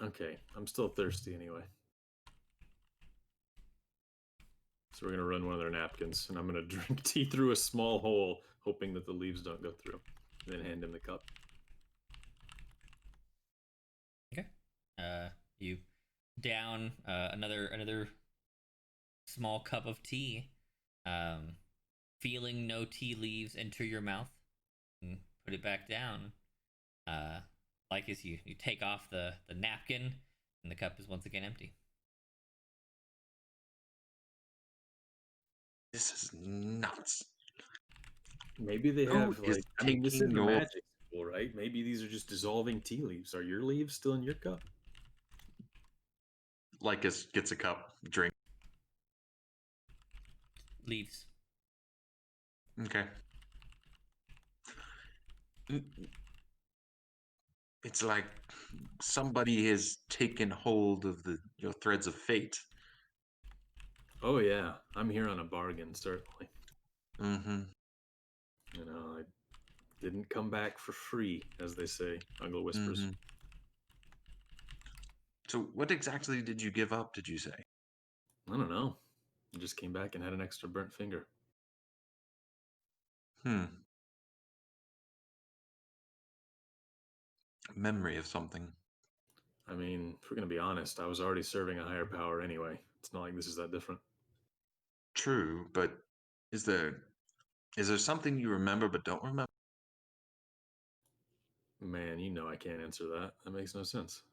C: Okay, I'm still thirsty anyway. So we're gonna run one of their napkins, and I'm gonna drink tea through a small hole, hoping that the leaves don't go through. And then hand him the cup.
B: Okay. You down another small cup of tea. Feeling no tea leaves enter your mouth, and put it back down. Like as you take off the napkin, and the cup is once again empty.
F: This is nuts.
C: Maybe they
F: Who
C: have
F: is
C: like. I mean, this
F: taking
C: isn't a
F: your-
C: magic school, right? Maybe these are just dissolving tea leaves. Are your leaves still in your cup?
F: Lycus gets a cup, drink.
B: Leaves.
F: Okay. It's like somebody has taken hold of your threads of fate.
C: Oh yeah, I'm here on a bargain, certainly.
F: Mm-hmm.
C: You know, I didn't come back for free, as they say. Ungle whispers.
F: Mm-hmm. So what exactly did you give up, did you say?
C: I don't know. I just came back and had an extra burnt finger.
F: Memory of something.
C: I mean, if we're gonna be honest, I was already serving a higher power anyway. It's not like this is that different.
F: True, but is there something you remember but don't remember?
C: Man, you know I can't answer that. That makes no sense.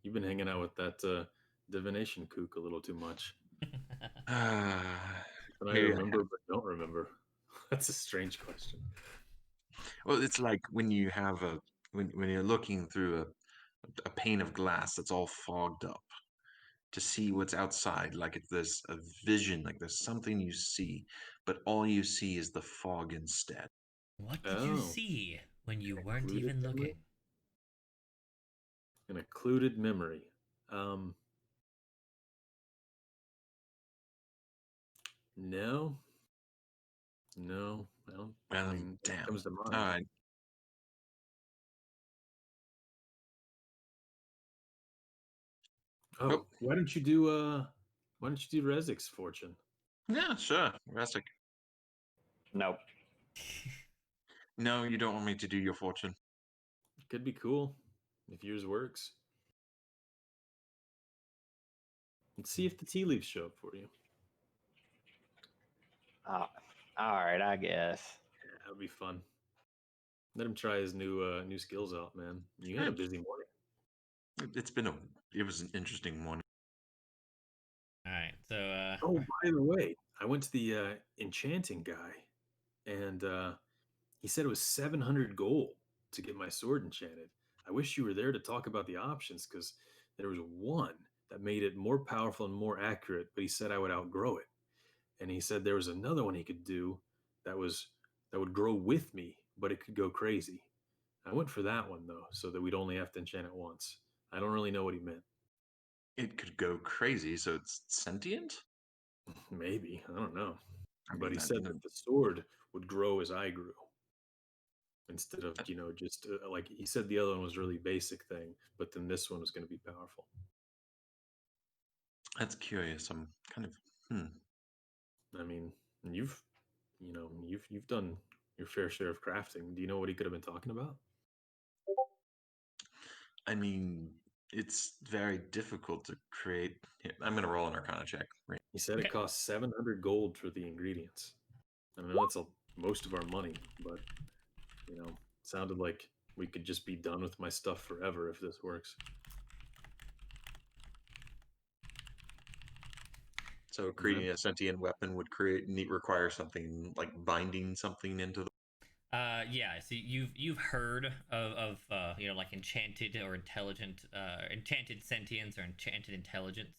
C: You've been hanging out with that divination kook a little too much. But I
F: Yeah.
C: remember but don't remember. That's a strange question.
F: Well, it's like when you have when you're looking through a pane of glass that's all fogged up to see what's outside, like if there's a vision, like there's something you see, but all you see is the fog instead.
B: What did you
C: Oh,
B: see when you
C: an
B: weren't
C: occluded
B: even
C: memory?
B: looking?
C: An occluded memory. No. No, I don't. I mean,
F: Damn.
C: it comes to mind.
F: All right.
C: Oh,
F: Oh.
C: why don't you do Rezik's fortune?
F: Yeah, sure. Rasik.
E: Nope.
F: No, you don't want me to do your fortune.
C: Could be cool if yours works. Let's see if the tea leaves show up for you.
E: All right, I guess.
C: Yeah, that would be fun. Let him try his new skills out, man. You had a busy morning.
F: It was an interesting morning.
B: All right. So
C: Oh, by the way, I went to the enchanting guy, and he said it was 700 gold to get my sword enchanted. I wish you were there to talk about the options, because there was one that made it more powerful and more accurate, but he said I would outgrow it. And he said there was another one he could do that would grow with me, but it could go crazy. I went for that one though, so that we'd only have to enchant it once. I don't really know what he meant.
F: It could go crazy, so it's sentient?
C: Maybe, I don't know.
F: I
C: But
F: mean,
C: he said that the sword would grow as I grew. Instead of, just like he said the other one was really basic thing, but then this one was going to be powerful.
F: that's curious. I'm kind of
C: I mean, you've done your fair share of crafting. Do you know what he could have been talking about?
F: I mean, it's very difficult to create. I'm going to roll an Arcana check. Right.
C: He said
B: Okay.
C: it costs 700 gold for the ingredients. I know it's most of our money, but it sounded like we could just be done with my stuff forever if this works.
F: So creating a sentient weapon would require something like binding something into the.
B: Yeah. So you've heard of like enchanted or enchanted sentience or enchanted intelligence,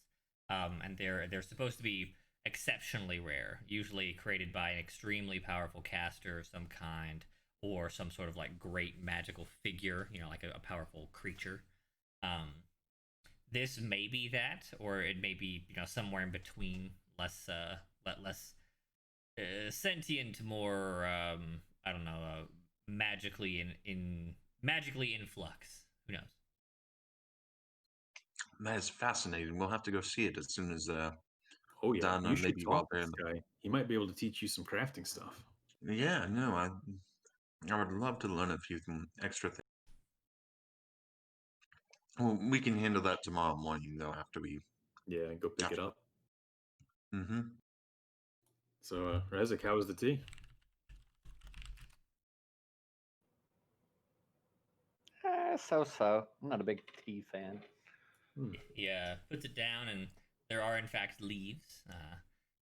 B: and they're supposed to be exceptionally rare, usually created by an extremely powerful caster of some kind, or some sort of like great magical figure, like a powerful creature. Um, this may be that, or it may be somewhere in between, less sentient, more I don't know, magically magically in flux. Who knows?
F: That is fascinating. We'll have to go see it as soon as
C: Oh yeah,
F: done,
C: you
F: or
C: should
F: maybe while
C: talk to
F: they're
C: this guy. He might be able to teach you some crafting stuff.
F: Yeah, no, I would love to learn a few extra things. Well, we can handle that tomorrow morning, though, after we.
C: Yeah, go pick it up.
F: Mm-hmm.
C: So, Rezik, how was the tea?
E: So. I'm not a big tea fan.
B: Yeah, puts it down, and there are in fact leaves.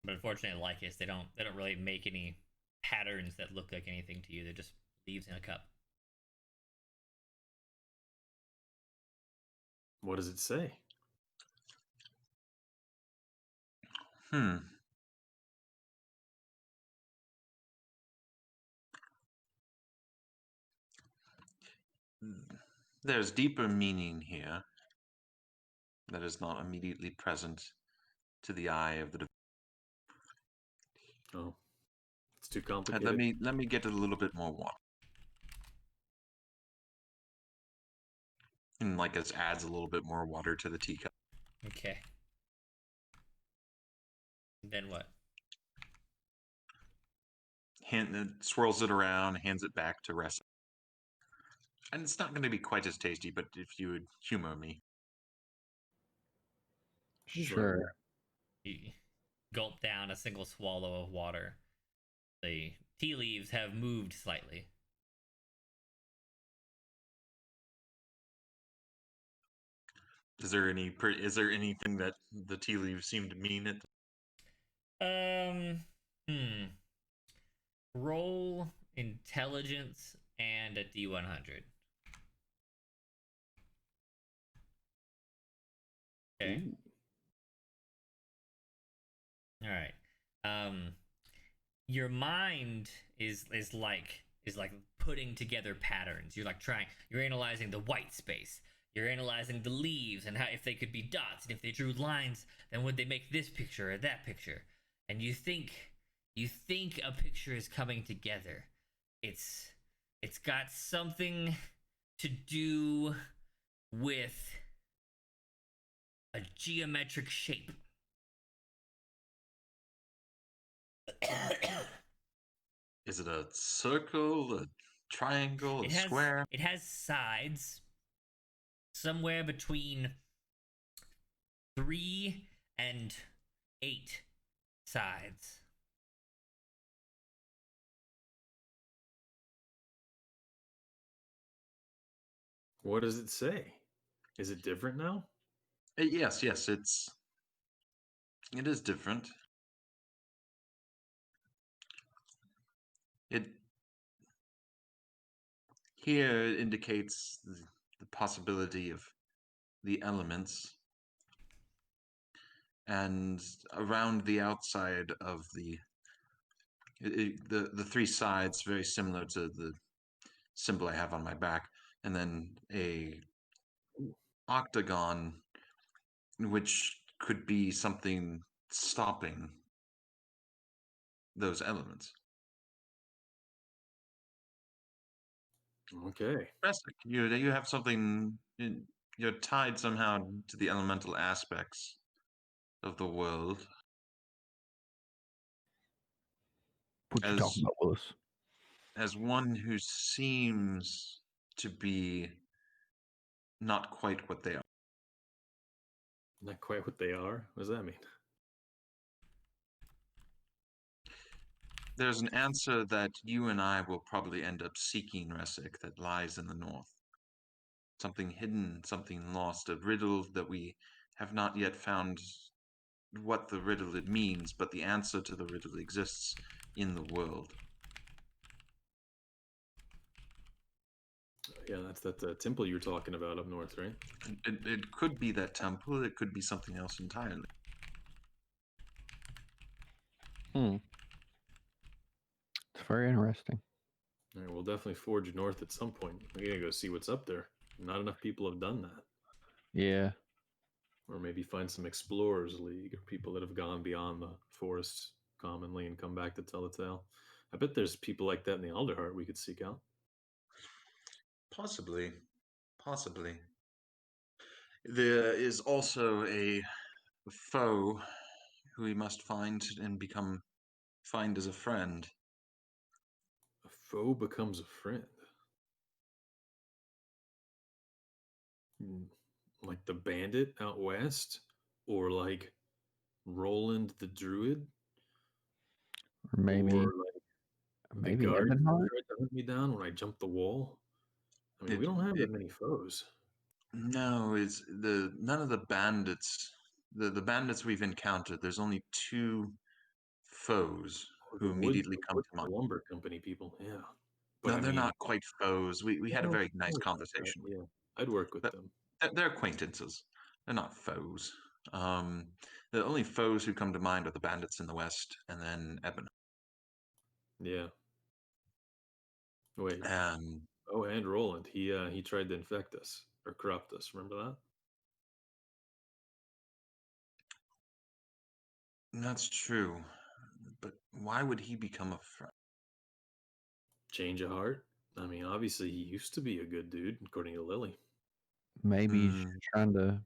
B: But unfortunately, like this, they don't really make any patterns that look like anything to you. They're just leaves in a cup.
C: What does it say?
F: Hmm. There's deeper meaning here that is not immediately present to the eye of the.
C: Oh, it's too
F: Let
C: complicated.
F: me get a little bit more water. And like it adds a little bit more water to the teacup.
B: Okay. Then what?
F: Swirls it around, hands it back to rest. And it's not going to be quite as tasty, but if you would humor me.
C: Sure.
B: You gulp down a single swallow of water. The tea leaves have moved slightly.
F: Is there anything that the tea leaves seem to mean? It.
B: Um. Roll intelligence and a D100. Okay.
C: Ooh.
B: All right. Your mind is like putting together patterns. You're analyzing the white space. You're analyzing the leaves and how if they could be dots, and if they drew lines, then would they make this picture or that picture? And you think a picture is coming together. It's got something to do with a geometric shape.
F: Is it a circle, a triangle, a square?
B: It has sides somewhere between 3 and 8 sides.
C: What does it say? Is it different now?
F: Yes, it is different. It here indicates the possibility of the elements, and around the outside of the 3 sides, very similar to the symbol I have on my back, and then a octagon, which could be something stopping those elements.
C: Okay.
F: Fantastic. You have something. You're tied somehow to the elemental aspects of the world.
E: What you talking about, Willis?
F: As one who seems to be not quite what they are.
C: Not quite what they are. What does that mean?
F: There's an answer that you and I will probably end up seeking, Resik, that lies in the north. Something hidden, something lost, a riddle that we have not yet found what the riddle it means, but the answer to the riddle exists in the world.
C: Yeah, that's that temple you were talking about up north, right?
F: It could be that temple. It could be something else entirely.
E: It's very interesting.
C: All right, we'll definitely forge north at some point. We gotta go see what's up there. Not enough people have done that.
E: Yeah.
C: Or maybe find some explorers league or people that have gone beyond the forests commonly and come back to tell the tale. I bet there's people like that in the Alderheart we could seek out.
F: Possibly. There is also a foe who we must find and find as a friend.
C: A foe becomes a friend. Like the bandit out west? Or like Roland the druid?
E: Or maybe
C: Or like the
E: maybe
C: guard who
E: Ebonheart?
C: tried to hunt me down when I jumped the wall? I mean,
F: It,
C: we don't have that
F: it
C: many foes.
F: no, it's none of the bandits. The bandits we've encountered. There's only two foes
C: Or
F: who immediately
C: the
F: come
C: wood
F: to mind.
C: lumber company people, yeah. But
F: No,
C: I
F: they're
C: mean,
F: not quite foes. We had a
C: well,
F: very nice
C: sorry about that,
F: conversation with
C: yeah, I'd work with
F: them.
C: them.
F: They're acquaintances. They're not foes. The only foes who come to mind are the bandits in the west, and then Ebon.
C: Yeah. Wait.
F: And
C: Oh, and Roland. He tried to infect us or corrupt us. Remember that?
F: that's true. But why would he become a friend?
C: Change of heart. I mean, obviously he used to be a good dude, according to Lily.
E: Maybe he's just trying to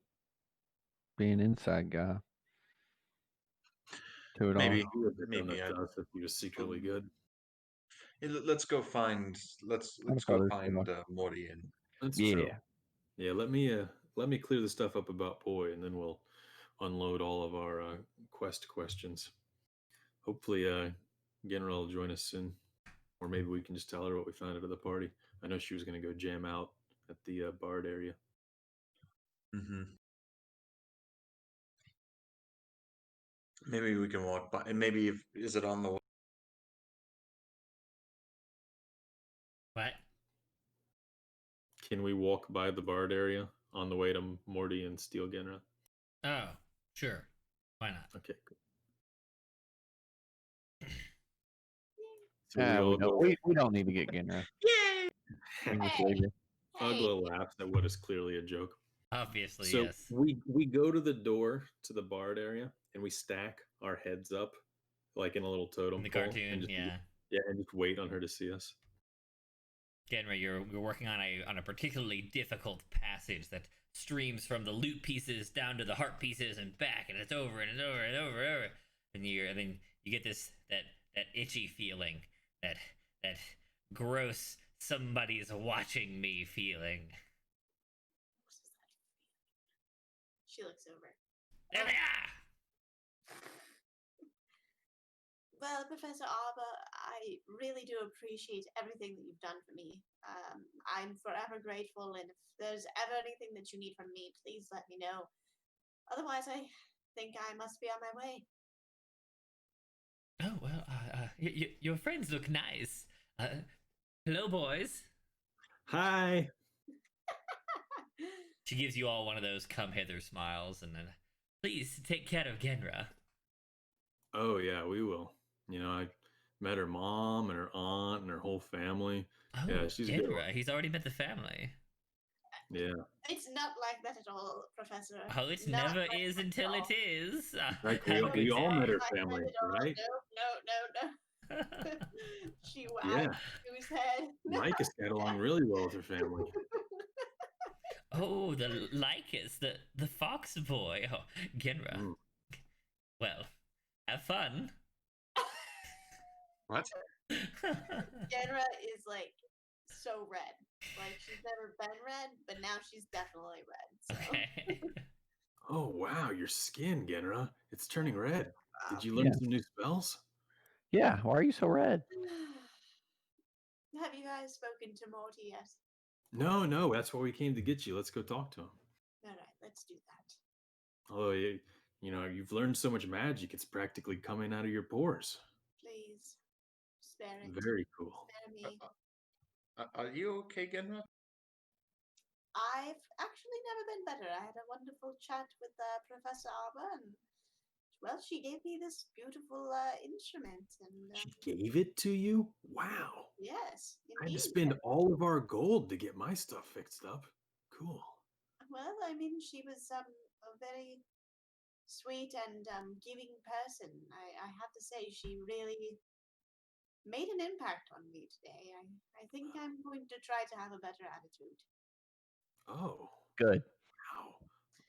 E: be an inside guy to it all.
F: Maybe,
C: He would have done
F: maybe.
C: that to us if he was secretly good.
F: Let's go find. Let's
E: I'd
F: go
E: probably
F: find
E: say,
F: Morty and
C: That's
E: yeah.
C: true. Yeah, let me clear the stuff up about Poi, and then we'll unload all of our quest questions. Hopefully, Genra will join us soon, or maybe we can just tell her what we found out at the party. I know she was going to go jam out at the Bard area.
F: maybe we can walk by. And maybe is it on the way?
B: What?
C: Can we walk by the Bard area on the way to Morty and Steel Genra?
B: Oh, sure. Why not?
C: Okay, cool. So we all go.
E: We don't need to get Genra. We can just leave her.
C: Uglo laughs at what is clearly a joke.
B: Obviously,
C: So
B: yes.
C: we go to the door to the Bard area and we stack our heads up like in a little totem
B: In the
C: pole,
B: cartoon,
C: and just,
B: yeah.
C: and just wait on her to see us.
B: Genra, you're working on a particularly difficult passage that streams from the loot pieces down to the heart pieces and back, and it's over and it's over and over and over. And then you get this that itchy feeling, that gross somebody's watching me feeling.
D: She looks over.
B: There they are.
D: Well, Professor Arba, I really do appreciate everything that you've done for me. I'm forever grateful, and if there's ever anything that you need from me, please let me know. Otherwise, I think I must be on my way.
B: Oh well, your friends look nice. Hello, boys.
C: Hi.
B: She gives you all one of those come hither smiles, and then please take care of Genra.
C: Oh yeah, we will. You know, I met her mom and her aunt and her whole family.
B: Oh,
C: Yeah, she's a good one.
B: Genra. He's already met the family.
C: Yeah.
D: It's not like that at all, Professor.
B: Oh, it
D: Not
B: never
D: like
B: is
D: that at
B: until
D: all.
B: it is.
C: Like
B: Have a good
C: we all
B: day.
C: met her
D: Not like
C: family,
D: that at all.
C: right?
D: No. She wagged
C: Yeah.
D: his head.
C: Mike has got along really well with her family.
B: Oh, the Lycus, the fox boy. Oh, Genra.
C: Mm.
B: Well, have fun.
F: What?
D: Genra is like so red. Like she's never been red, but now she's definitely red. So.
B: Okay.
C: Oh wow, your skin, Genra. It's turning red. Did you
E: Yeah.
C: learn some new spells?
E: Yeah, why are you so red?
D: Have you guys spoken to Morty yet?
C: No, that's why we came to get you. Let's go talk to him.
D: All right, let's do that.
C: Although You know, you've learned so much magic; it's practically coming out of your pores.
D: Please spare it.
C: Very cool.
D: Spare me.
F: Are you okay, Genra?
D: I've actually never been better. I had a wonderful chat with Professor Arbor, and well, she gave me this beautiful instrument, and
C: She gave it to you? Wow.
D: yes,
C: I had to
D: indeed.
C: spend all of our gold to get my stuff fixed up. Cool.
D: Well, I mean, she was a very sweet and giving person. I have to say, she really made an impact on me today. I think I'm going to try to have a better attitude.
C: Oh,
E: Good.
C: wow.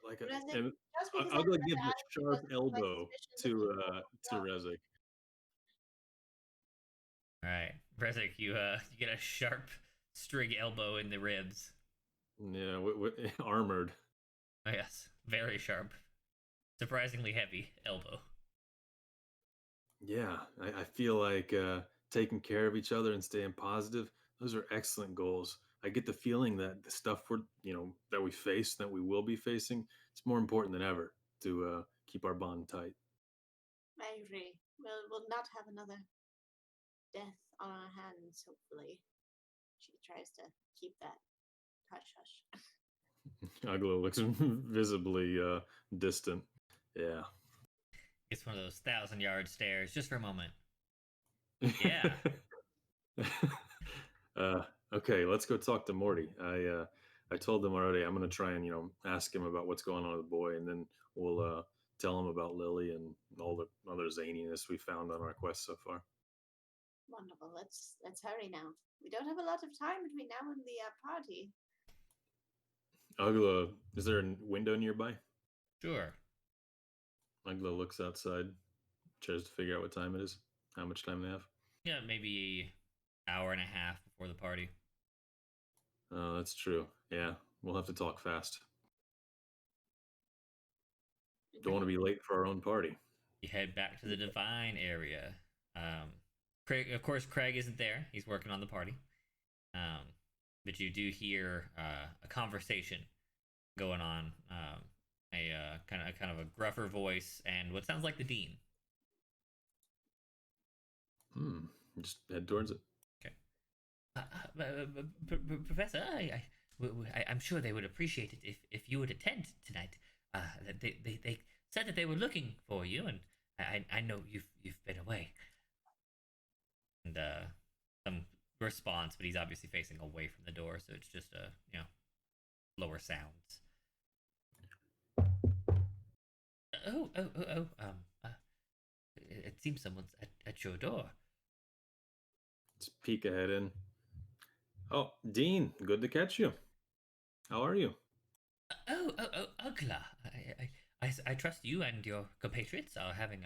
C: Like a,
D: Rezik,
C: and
D: just because I
C: I'll
D: have a
C: give
D: better
C: a
D: attitude
C: sharp
D: doesn't mean my
C: elbow
D: suspicions of
C: to
D: you will
C: to
D: drop.
C: Rezik.
B: All right, Brezek, you get a sharp strig elbow in the ribs.
C: Yeah, armored.
B: Oh, yes, very sharp, surprisingly heavy elbow.
C: Yeah, I feel like taking care of each other and staying positive, those are excellent goals. I get the feeling that the stuff that we face, that we will be facing, it's more important than ever to keep our bond tight.
D: I agree. We'll not have another death on our hands, hopefully. She tries to keep that hush hush.
C: Aglo looks visibly distant. Yeah.
B: It's one of those 1,000-yard stares just for a moment. Yeah.
C: uh, okay, let's go talk to Morty. I told him already. I'm gonna try and ask him about what's going on with the boy, and then we'll tell him about Lily and all the other zaniness we found on our quest so far.
D: Wonderful. Let's hurry now. We don't have a lot of time between now and the party.
C: Agla, is there a window nearby?
B: Sure.
C: Agla looks outside, tries to figure out what time it is, how much time they have.
B: Yeah, maybe hour and a half before the party.
C: Oh, that's true. Yeah, we'll have to talk fast. Don't want to be late for our own party.
B: You head back to the divine area. Craig, of course, Craig isn't there. He's working on the party. But you do hear a conversation going on. A kind of a gruffer voice and what sounds like the dean.
C: Just head towards it.
B: Okay. Professor, I'm sure they would appreciate it if you would attend tonight. They said that they were looking for you, and I know you've been away. And some response, but he's obviously facing away from the door, so it's just lower sounds. Oh. It seems someone's at your door.
C: Let's peek ahead in. Oh, Dean, good to catch you. How are you?
B: Oh, Ugla. I trust you and your compatriots are having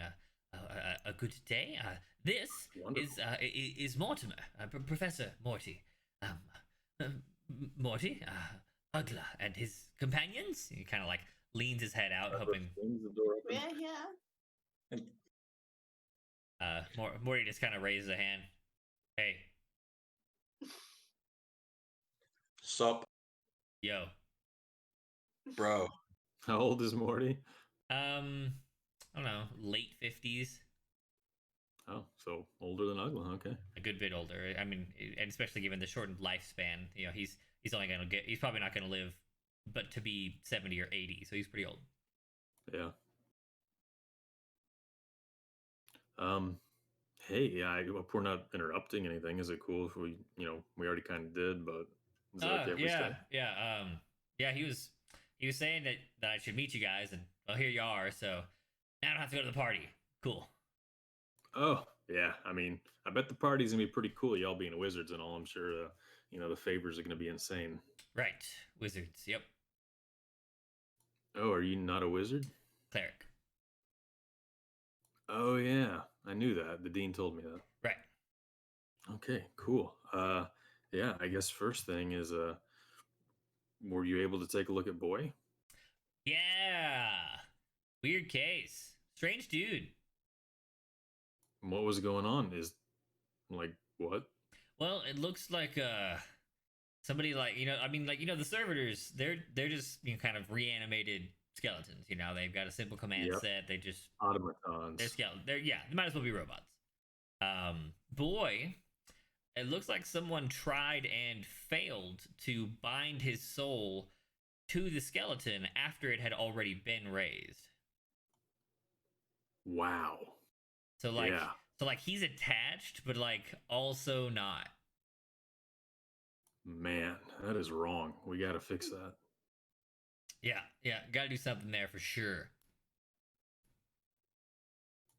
B: a good day. This
C: Wonderful.
B: is Mortimer, Professor Morty. Morty, Ugla, and his companions. He kind of like leans his head out, hoping.
C: Swings the door open.
D: Yeah, yeah.
B: Morty just kind of raises a hand. Hey,
F: Sup,
B: yo.
F: bro?
C: How old is Morty?
B: I don't know, late 50s.
C: Oh, so older than Ugla. Okay.
B: A good bit older. I mean, and especially given the shortened lifespan, he's he's probably not gonna live, but to be 70 or 80, so he's pretty old.
C: Yeah. Hey, yeah, I hope we're not interrupting anything. Is it cool if we already kind of did, but is it okay if we stay?
B: Yeah. He was saying that I should meet you guys, and well, here you are. So now I don't have to go to the party. Cool.
C: Oh, yeah. I mean, I bet the party's gonna be pretty cool. Y'all being wizards and all. I'm sure. The favors are gonna be insane.
B: Right, wizards. Yep,
C: Oh, are you not a wizard?
B: cleric.
C: Oh, yeah. I knew that. The dean told me that.
B: Right.
C: Okay, cool. Yeah. I guess first thing is, were you able to take a look at Boy?
B: Yeah. Weird case. Strange dude.
C: What was going on? Is like what?
B: Well, it looks like somebody like I mean, like the servitors, they're just kind of reanimated skeletons. You know, they've got a simple command
C: Yep.
B: set. They're
C: Automatons.
B: skeleton. They might as well be robots. Boy, it looks like someone tried and failed to bind his soul to the skeleton after it had already been raised.
C: Wow.
B: So like
C: Yeah.
B: so like he's attached, but like also not.
C: Man, that is wrong. We got to fix that.
B: Yeah, gotta do something there for sure.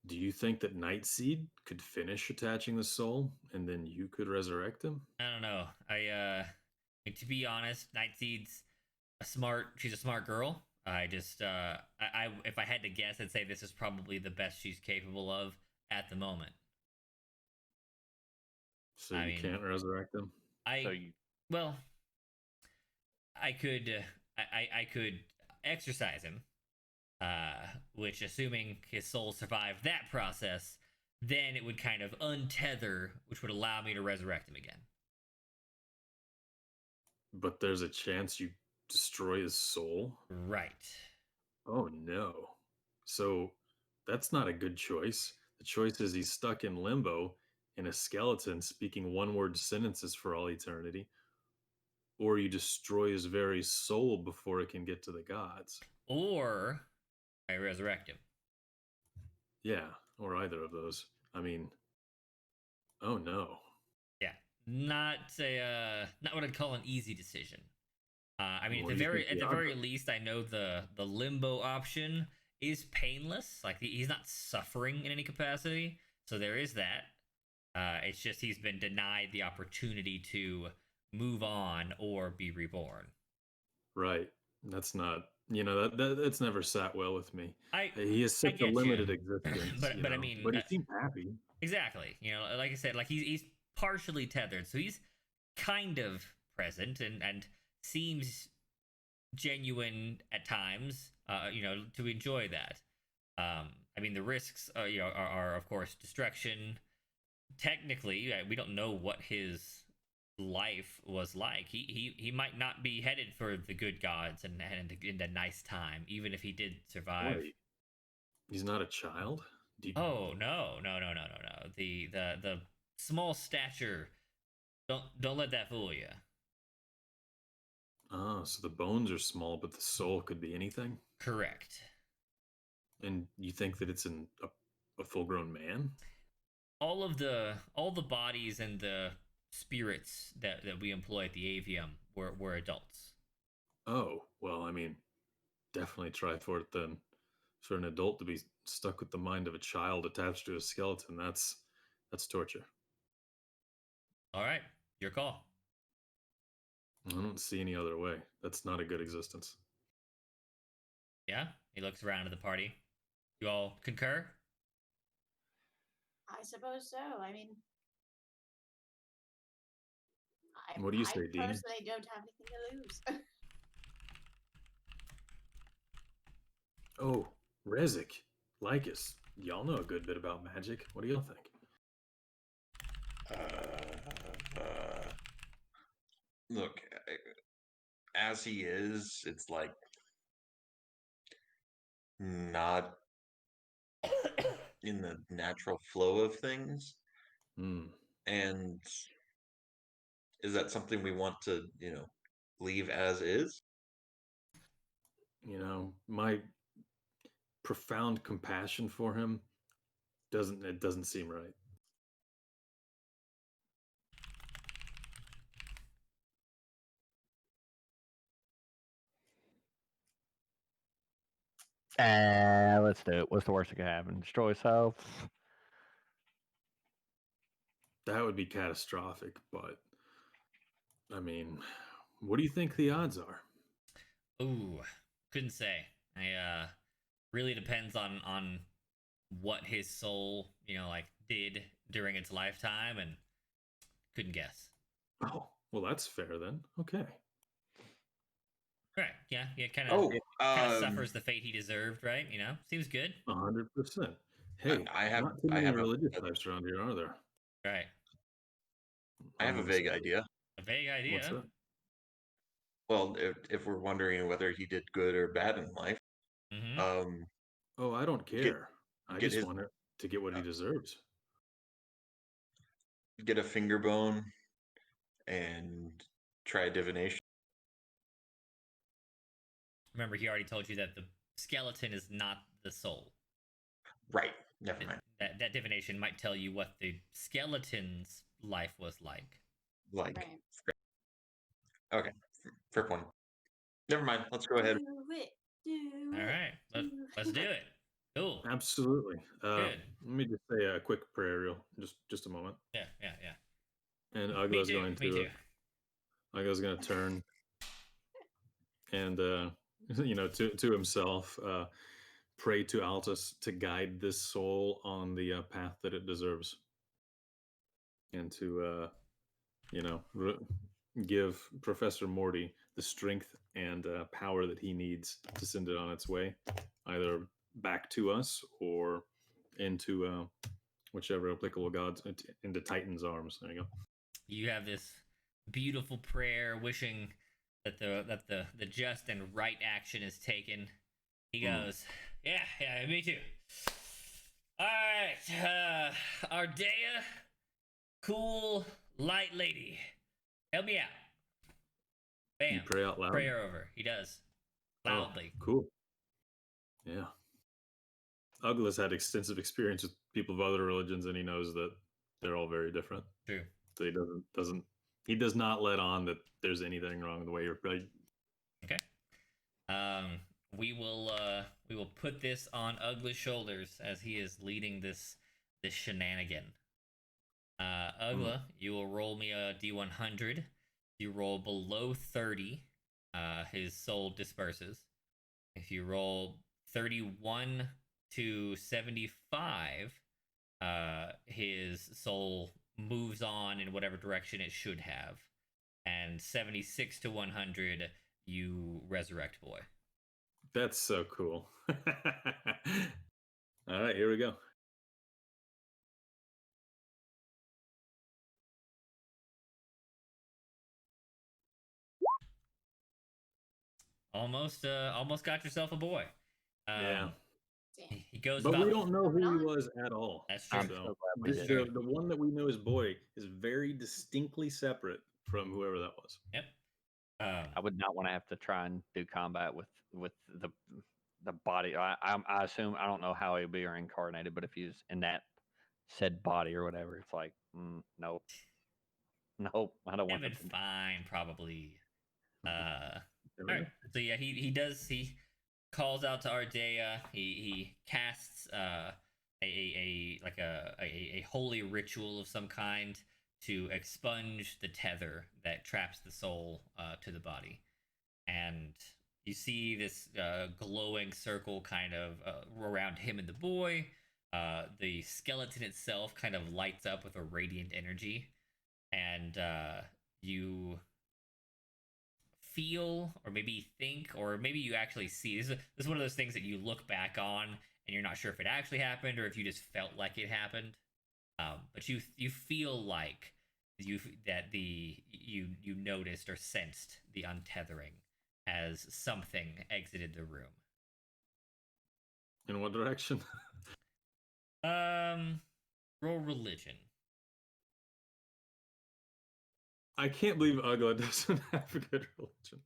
C: Do you think that Nightseed could finish attaching the soul and then you could resurrect him?
B: I don't know. To be honest, Nightseed's she's a smart girl. I just I if I had to guess, I'd say this is probably the best she's capable of at the moment.
C: So
B: I
C: you
B: mean,
C: can't resurrect him?
E: So you
B: well, I could I could exercise him, which assuming his soul survived that process, then it would kind of untether, which would allow me to resurrect him again.
C: But there's a chance you destroy his soul?
B: Right.
C: Oh no. So that's not a good choice. The choice is he's stuck in limbo in a skeleton speaking one word sentences for all eternity, or you destroy his very soul before it can get to the gods.
B: Or I resurrect him.
C: Yeah, or either of those. I mean, oh no.
B: Yeah. Not what I'd call an easy decision. I mean,
C: What do you think
B: at
C: the
B: the
C: odds
B: very
C: are?
B: least, I know the limbo option is painless. Like he's not suffering in any capacity, so there is that. It's just he's been denied the opportunity to move on or be reborn.
C: Right. That's not, that's never sat well with me.
B: I
C: He has
B: I
C: such a
B: get you,
C: limited existence,
B: but I mean,
C: but he seemed happy.
B: exactly. You know, like I said, like he's partially tethered, so he's kind of present and seems genuine at times. To enjoy that. I mean, the risks, are of course destruction. Technically, we don't know what his life was like. He might not be headed for the good gods and in a nice time, even if he did survive.
C: Wait, he's not a child? Do you,
B: Oh no! The small stature. Don't let that fool you.
C: oh, so the bones are small, but the soul could be anything?
B: Correct.
C: And you think that it's a full grown man?
B: All the bodies and the spirits that we employ at the avium were adults.
C: Oh, well, I mean, definitely try for it then. For an adult to be stuck with the mind of a child attached to a skeleton, that's torture.
B: All right, your call.
C: I don't see any other way. That's not a good existence.
B: Yeah, he looks around at the party. You all concur?
D: I suppose so. I mean,
C: What do you
D: I
C: say, Dean?
D: personally don't have anything to lose.
C: Oh, Rezik, Lycus, y'all know a good bit about magic. What do y'all think?
F: Look, as he is, it's like not in the natural flow of things.
C: Hmm.
F: And is that something we want to, leave as is?
C: My profound compassion for him doesn't seem right.
E: let's do it. What's the worst that could happen? Destroy self.
C: That would be catastrophic, but I mean, what do you think the odds are?
B: Ooh, couldn't say. I really depends on what his soul, did during its lifetime, and couldn't guess.
C: Oh, well, that's fair then. Okay.
B: Right? Yeah, kind
F: Oh,
B: of suffers the fate he deserved. Right? Seems good.
C: 100%. Hey,
F: I have
C: not too
F: I
C: many
F: have
C: religious types around here, are there?
B: Right.
F: I have a vague
C: Honestly.
F: idea.
B: A vague
C: What's
B: idea.
C: that?
F: Well, if we're wondering whether he did good or bad in life,
B: Mm-hmm.
C: Oh, I don't
F: Get
C: care. I
F: get
C: just
F: his
C: want it to get what he deserves.
F: get a finger bone and try divination.
B: Remember, he already told you that the skeleton is not the soul.
F: Right. Never mind.
B: That divination might tell you what the skeleton's life was like.
F: Like
D: Right.
F: okay, fair point. Never mind. Let's go ahead.
D: Do it. Do
B: All
D: it.
B: right, let's do it. Cool.
C: Absolutely.
B: Good.
C: Let me just say a quick prayer, real, just a moment.
B: Yeah.
C: And
B: Me
C: Ugla's
B: too.
C: going
B: Me
C: to
B: too.
C: Ugla's going to turn and to himself, pray to Altus to guide this soul on the path that it deserves, and to give Professor Morty the strength and power that he needs to send it on its way, either back to us or into whichever applicable gods, into Titan's arms. There you go.
B: You have this beautiful prayer wishing that the just and right action is taken. He goes, yeah, me too. All right, Ardea, cool light lady, help me out. Bam.
C: You pray out loud.
B: Prayer over. He does loudly.
C: Oh, cool. Yeah. Ugla's had extensive experience with people of other religions, and he knows that they're all very different.
B: True.
C: So he does not let on that there's anything wrong with the way you're praying.
B: Okay. We will put this on Ugla's shoulders as he is leading this shenanigan. Ugla, you will roll me a d100. You roll below 30, his soul disperses. If you roll 31 to 75, his soul moves on in whatever direction it should have. And 76 to 100, you resurrect boy.
C: That's so cool. All right, here we go.
B: Almost got yourself a boy.
C: Yeah.
D: Damn.
B: He goes
C: But
B: about.
C: we don't know who he was at all.
B: That's true.
E: I'm
C: So
E: so glad we
C: the,
E: did.
C: the one that we know as boy is very distinctly separate from whoever that was.
B: Yep.
E: I would not want to have to try and do combat with the body. I assume I don't know how he'd be reincarnated, but if he's in that said body or whatever, it's like nope, nope. I don't want
B: Been
E: to.
B: fine, probably.
C: There
B: All
C: we
B: right.
C: go.
B: So yeah, he calls out to Ardea. He casts a holy ritual of some kind to expunge the tether that traps the soul to the body, and you see this glowing circle kind of around him and the boy. The skeleton itself kind of lights up with a radiant energy, and you feel, or maybe think, or maybe you actually see. This is one of those things that you look back on and you're not sure if it actually happened or if you just felt like it happened. But you feel like you noticed or sensed the untethering as something exited the room.
C: In what direction?
B: Roll religion.
C: I can't believe Ugla doesn't have a good religion.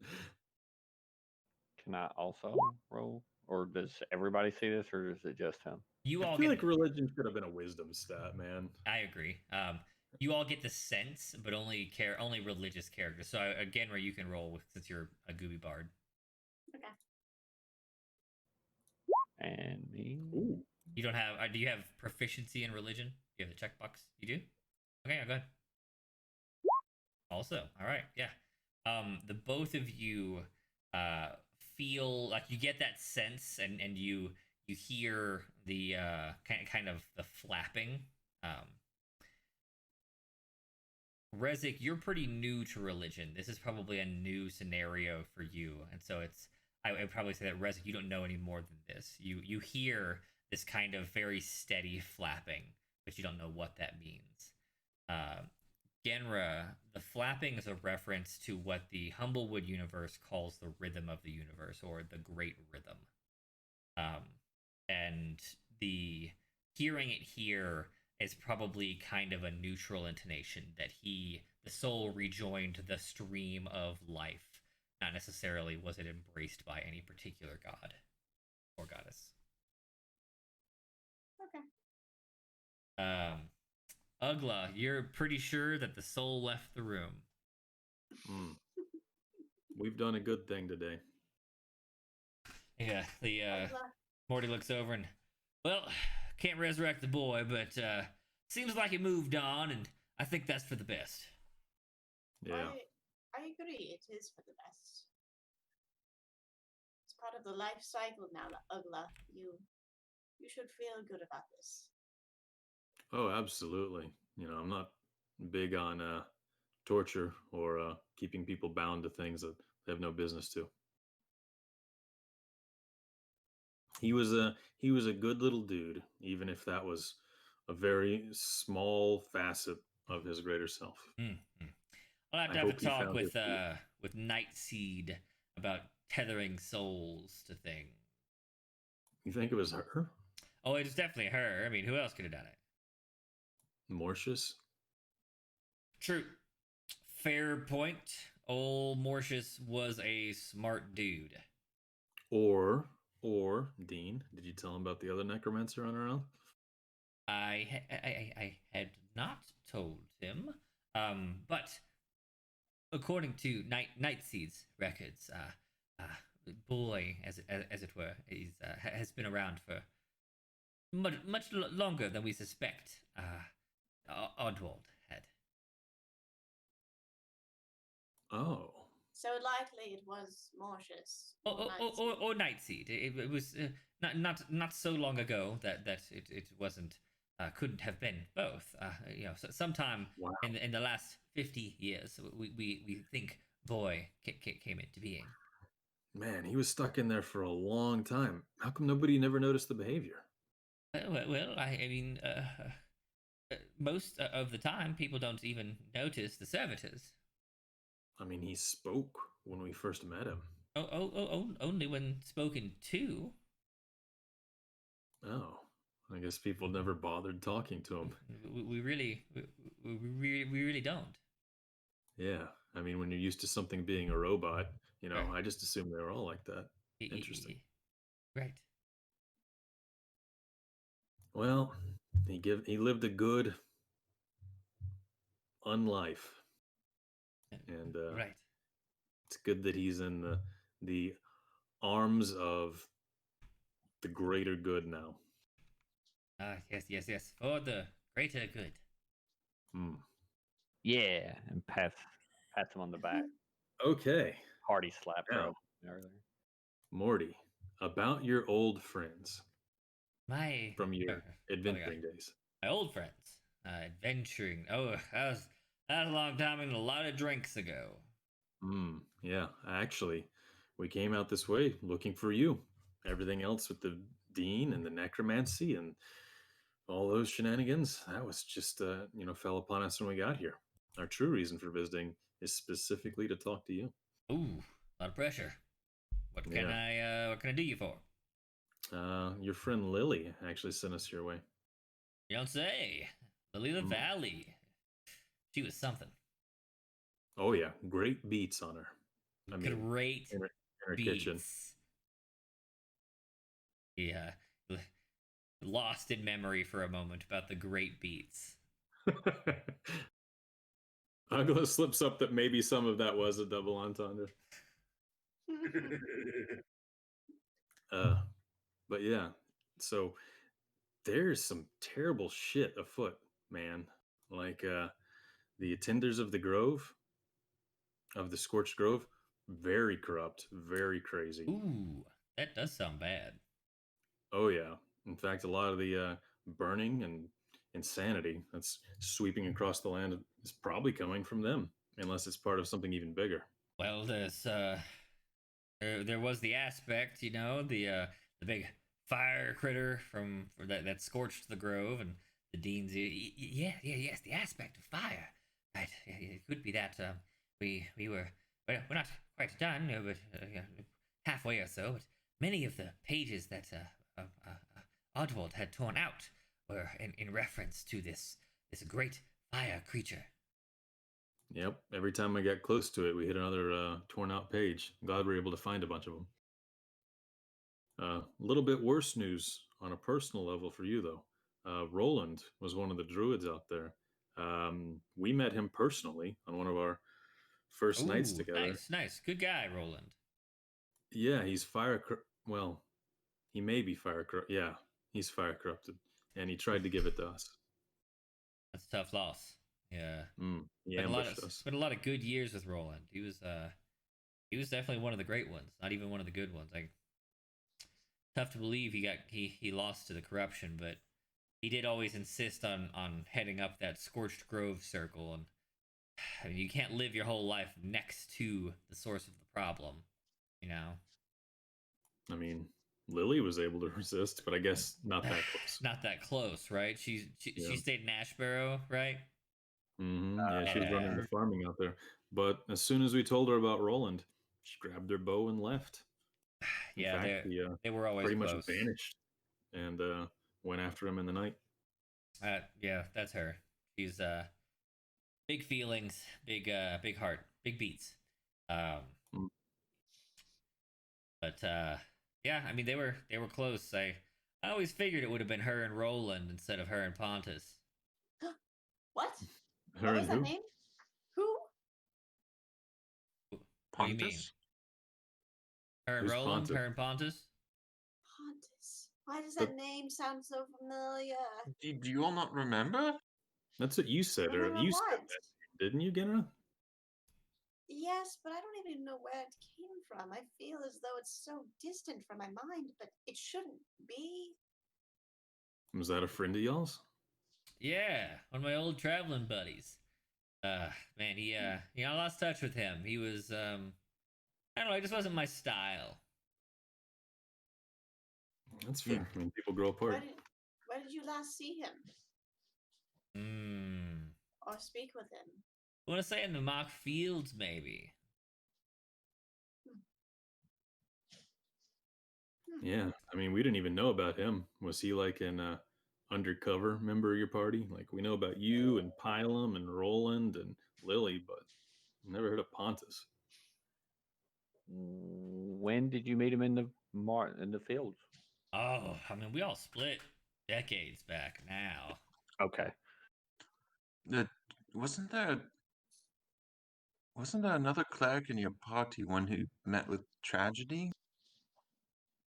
E: Can I also roll, or does everybody see this, or is it just him?
B: You
C: I
B: all
C: feel
B: get.
C: like religion should have been a wisdom stat, man.
B: I agree. You all get the sense, but only religious characters. So again, where you can roll since you're a gooby bard.
D: Okay.
E: And me.
C: Ooh.
B: You don't have. Do you have proficiency in religion? You have the checkbox. You do. Okay, go ahead. Also, all right, yeah. The both of you feel like you get that sense, and you hear the kind of the flapping. Rezik, you're pretty new to religion. This is probably a new scenario for you, and so I would probably say that Rezik, you don't know any more than this. You hear this kind of very steady flapping, but you don't know what that means. Genra, the flapping is a reference to what the Humblewood universe calls the rhythm of the universe, or the Great Rhythm. um, and the hearing it here is probably kind of a neutral intonation that the soul rejoined the stream of life, not necessarily was it embraced by any particular god or goddess.
D: Okay.
B: Ugla, you're pretty sure that the soul left the room.
C: Hmm. We've done a good thing today.
B: Yeah, the
D: Ugla,
B: Morty looks over and, well, can't resurrect the boy, but seems like it moved on, and I think that's for the best.
C: Yeah.
D: I agree. It is for the best. It's part of the life cycle now, Ugla. You should feel good about this.
C: Oh, absolutely. I'm not big on torture or keeping people bound to things that they have no business to. He was a good little dude, even if that was a very small facet of his greater self.
B: Mm-hmm. I'll have
C: I
B: to have a
C: hope he
B: talk
C: found his peace.
B: with Nightseed about tethering souls to things.
C: You think it was her?
B: Oh, it was definitely her. I mean, who else could have done it?
C: Mortius?
B: True. Fair point. Old Mortius was a smart dude.
C: Or Dean, did you tell him about the other necromancer on around?
B: I had not told him, but according to Nightseed's records, boy, as it were, has been around for much longer than we suspect. Oddwald had.
C: Oh.
D: So likely it was Mortius.
B: Or Nightseed. It was not so long ago that it wasn't couldn't have been both. Sometime
C: Wow.
B: in the last 50 years, we think boy came into being.
C: Man, he was stuck in there for a long time. How come nobody never noticed the behavior?
B: Well, I mean, most of the time, people don't even notice the servitors.
C: I mean, he spoke when we first met him.
B: Only when spoken to.
C: Oh, I guess people never bothered talking to him.
B: We really don't.
C: Yeah, I mean, when you're used to something being a robot, I just assumed they were all like that. Interesting.
B: Right.
C: Well, he lived a good unlife, and
B: Right.
C: it's good that he's in the arms of the greater good now.
B: Yes. For the greater good.
C: Hmm.
E: Yeah, and pats him on the back.
C: Okay,
E: Hearty slap
C: Now.
E: throw. Earlier.
C: Morty, about your old friends
B: My
C: from your
B: my
C: adventuring days.
B: My old friends. Adventuring. Oh, that was a long time and a lot of drinks ago.
C: Yeah, actually, we came out this way looking for you. Everything else with the dean and the necromancy and all those shenanigans, that was just fell upon us when we got here. Our true reason for visiting is specifically to talk to you.
B: Ooh, a lot of pressure. What can I do you for?
C: Your friend Lily actually sent us your way.
B: You don't say. Lily the Valley. She was something.
C: Oh yeah, great beats on her. I mean,
B: Great
C: in her
B: beats.
C: kitchen.
B: Yeah, lost in memory for a moment about the great beats.
C: Ugla slips up that maybe some of that was a double entendre. But yeah, so there's some terrible shit afoot, man. Like the attenders of the Grove, of the Scorched Grove, very corrupt, very crazy.
B: Ooh, that does sound bad.
C: Oh yeah. In fact, a lot of the burning and insanity that's sweeping across the land is probably coming from them, unless it's part of something even bigger.
B: Well, there was the aspect, the big fire critter from that scorched the grove, and the dean's yes, the aspect of fire. Right, it could be that we're not quite done, but halfway or so. But many of the pages that Oswald had torn out were in reference to this great fire creature.
C: Yep. Every time I got close to it, we hit another torn out page. I'm glad we were able to find a bunch of them. A little bit worse news on a personal level for you, though. Roland was one of the druids out there. We met him personally on one of our first nights
B: Ooh,
C: together.
B: nice, good guy, Roland.
C: Yeah, he's well, he may be yeah, he's fire corrupted, and he tried to give it to us.
B: That's a tough loss. Yeah,
C: He
B: spent
C: ambushed us.
B: spent a lot of good years with Roland. He was definitely one of the great ones, not even one of the good ones. Like, tough to believe he lost to the corruption, but he did always insist on heading up that scorched grove circle. And I mean, you can't live your whole life next to the source of the problem, you know.
C: I mean, Lily was able to resist, but I guess not that close.
B: Not that close, right? She
C: Yeah.
B: stayed in Ashborough, right?
C: Yeah, she was running the
B: Yeah.
C: farming out there. But as soon as we told her about Roland, she grabbed her bow and left. In
B: Yeah,
C: fact, he
B: they were always
C: pretty much
B: close.
C: vanished and went after him in the night.
B: Yeah, that's her. She's big feelings, big heart, big beats.
C: Mm.
B: But yeah, I mean they were close. I always figured it would have been her and Roland instead of her and Pontus.
D: What?
C: Her
D: What
C: and
D: was that
C: who?
D: name? Who?
B: What do you mean?
F: Pontus?
B: Her and
C: Who's
B: Roland,
C: Pontus?
B: her and Pontus?
D: Pontus. Why does
C: But-
D: that name sound so familiar?
F: Do you all not remember?
C: That's what you said. Or
D: Remember
C: you
D: what?
C: said that, didn't you, Genra?
D: Yes, but I don't even know where it came from. I feel as though it's so distant from my mind, but it shouldn't be.
C: Was that a friend of y'all's?
B: Yeah, one of my old traveling buddies. Man, I lost touch with him. He was I don't know, it just wasn't my style.
C: That's fair. I mean, people grow apart.
D: Where did you last see him or speak with him?
B: I want to say in the mock fields, maybe.
C: Yeah, I mean, we didn't even know about him. Was he like an undercover member of your party? Like, we know about you and Pilum and Roland and Lily, but never heard of Pontus.
E: When did you meet him in the fields?
B: Oh, I mean, we all split decades back now.
E: Okay.
F: Wasn't there another cleric in your party, one who met with tragedy?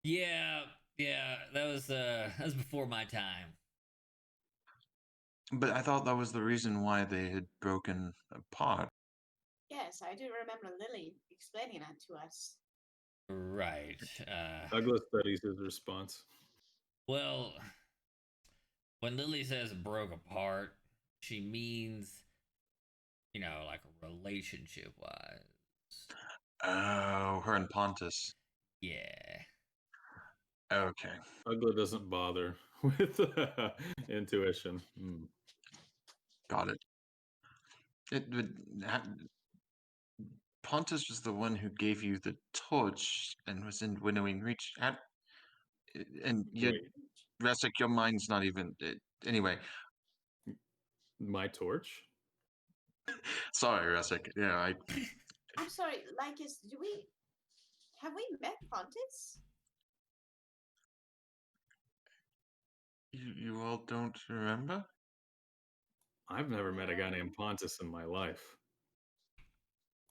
B: Yeah, that was before my time.
F: But I thought that was the reason why they had broken apart.
D: Yes, I do remember Lily explaining that to us.
B: Right.
C: Douglas studies his response.
B: Well, when Lily says broke apart, she means, like relationship wise.
F: Oh, her and Pontus.
B: Yeah.
F: Okay.
C: Ugla doesn't bother with intuition.
F: Got it. Pontus was the one who gave you the torch and was in Winnowing Reach. And you,
C: Wait,
F: Resic, your mind's not even. Anyway,
C: my torch?
F: sorry, Resic. Yeah,
D: I'm sorry, Lycus, have we met Pontus?
F: you all don't remember?
C: I've never met a guy named Pontus in my life.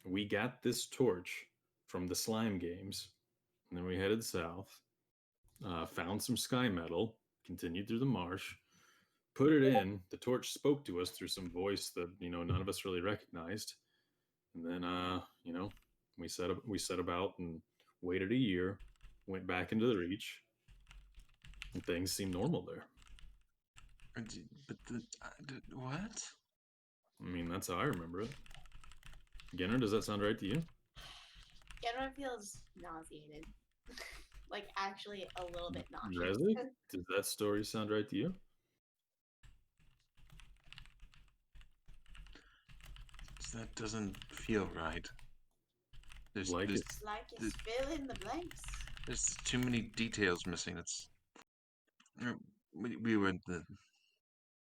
C: We got this torch from the slime games, and then we headed south, found some sky metal, continued through the marsh, put it in. The torch spoke to us through some voice that none of us really recognized, and then we set about and waited a year, went back into the Reach, and things seemed normal there.
F: But what?
C: I mean, that's how I remember it. Genner, does that sound right to you?
D: Genra feels nauseated. Like, actually a little bit nauseous.
C: Rezi, does that story sound right to you?
F: That doesn't feel right.
C: Like it.
D: Lycus, fill in the blanks.
F: There's too many details missing. It's we were the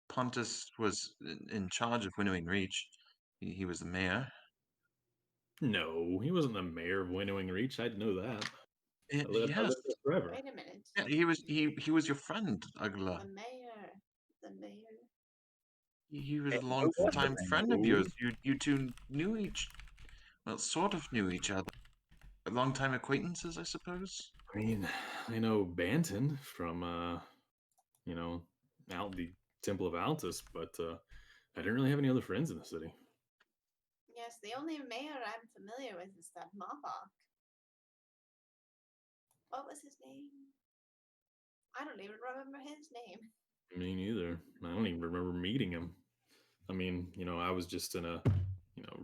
F: Pontus was in charge of Winnowing Reach. He was the mayor.
C: No, he wasn't the mayor of Winnowing Reach. I'd know that. I
F: Yes.
C: lived there forever.
D: Wait a minute.
F: Yeah, he was your friend, Agla.
D: The mayor. The mayor.
F: He was a
C: Hey, no wonder
F: long-time
C: I
F: friend of
C: know.
F: yours. You two sort of knew each other. Long-time acquaintances, I suppose.
C: I mean, I know Banton from, you know, out the Temple of Altus, but I didn't really have any other friends in the city.
D: Yes, the only mayor I'm familiar with is that Mopok. What was his name? I don't even remember his name.
C: Me neither. I don't even remember meeting him. I mean, I was just in a,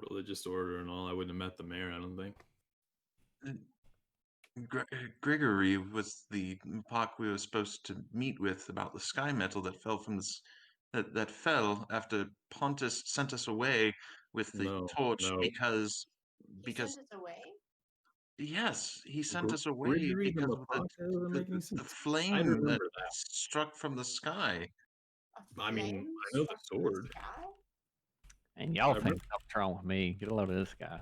C: religious order and all. I wouldn't have met the mayor, I don't think.
F: Gregory was the Mpak we were supposed to meet with about the sky metal that fell from that fell after Pontus sent us away with the
C: No,
F: torch
C: no.
F: because
D: He sent us away?
F: yes, he sent us away
C: Gregory the
F: because of
C: Mapaka doesn't make any
F: the
C: sense. I
F: flame that
C: remember that.
F: struck from the sky.
D: A
C: I mean,
D: flame
C: I know the
D: struck from the
C: sword.
D: sky?
E: And y'all
C: I
E: think
C: remember-
E: something's wrong with me. Get a load of this guy.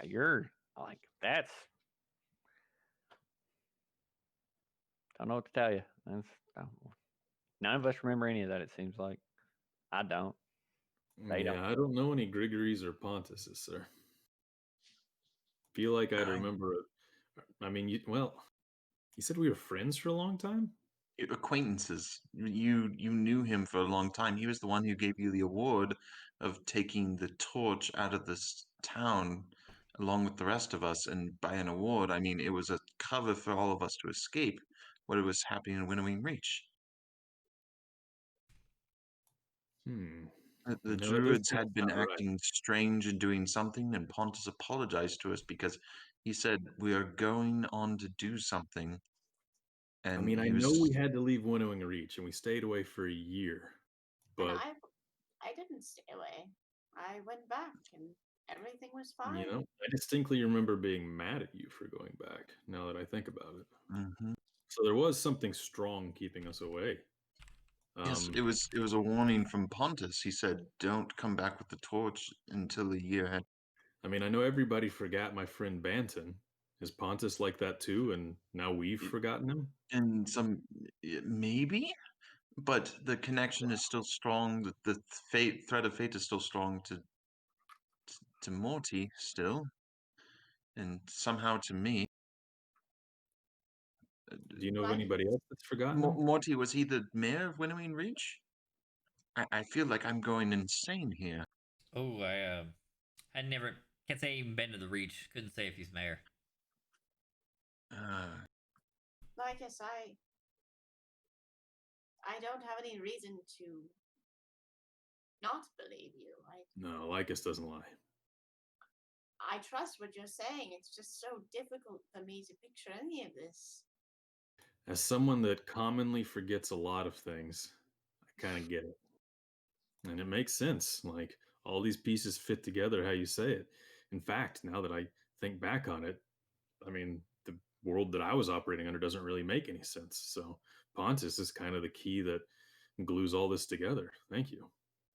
E: You're like, that's. Don't know what to tell you. None of us remember any of that, it seems like. I don't. They don't.
C: Yeah, I don't know any Grigorys or Pontuses, sir. Feel like I'd remember it. I mean, you said we were friends for a long time?
F: Acquaintances. You knew him for a long time. He was the one who gave you the award of taking the torch out of this town along with the rest of us. And by an award, I mean it was a cover for all of us to escape what was happening in Winnowing Reach. The
C: That does
F: druids
C: kinda
F: had been
C: sound right.
F: acting strange and doing something, and Pontus apologized to us because he said we are going on to do something. And
C: I mean, I
F: he
C: know
F: was
C: we had to leave Winnowing Reach, and we stayed away for a year.
D: And
C: But
D: I didn't stay away. I went back and everything was fine.
C: I distinctly remember being mad at you for going back. Now that I think about it,
F: Mhm.
C: so there was something strong keeping us away.
F: Yes, it was a warning from Pontus. He said, "Don't come back with the torch until the year had."
C: I mean, I know everybody forgot my friend Banton. Is Pontus like that too? And now we've
F: Y-
C: forgotten him?
F: And maybe, but the connection is still strong. The thread of fate is still strong to Morty still, and somehow to me.
C: Do you know of
D: Like,
C: anybody else that's forgotten him?
F: Morty, was he the mayor of Winnowing Reach? I feel like I'm going insane here.
B: Oh, I never can't say I even been to the Reach. Couldn't say if he's mayor.
D: I guess I don't have any reason to not believe you.
C: No, Lycus doesn't lie.
D: I trust what you're saying. It's just so difficult for me to picture any of this.
C: As someone that commonly forgets a lot of things, I kind of get it. And it makes sense. Like all these pieces fit together how you say it. In fact, now that I think back on it, I mean, the world that I was operating under doesn't really make any sense. So Pontus is kind of the key that glues all this together. Thank you.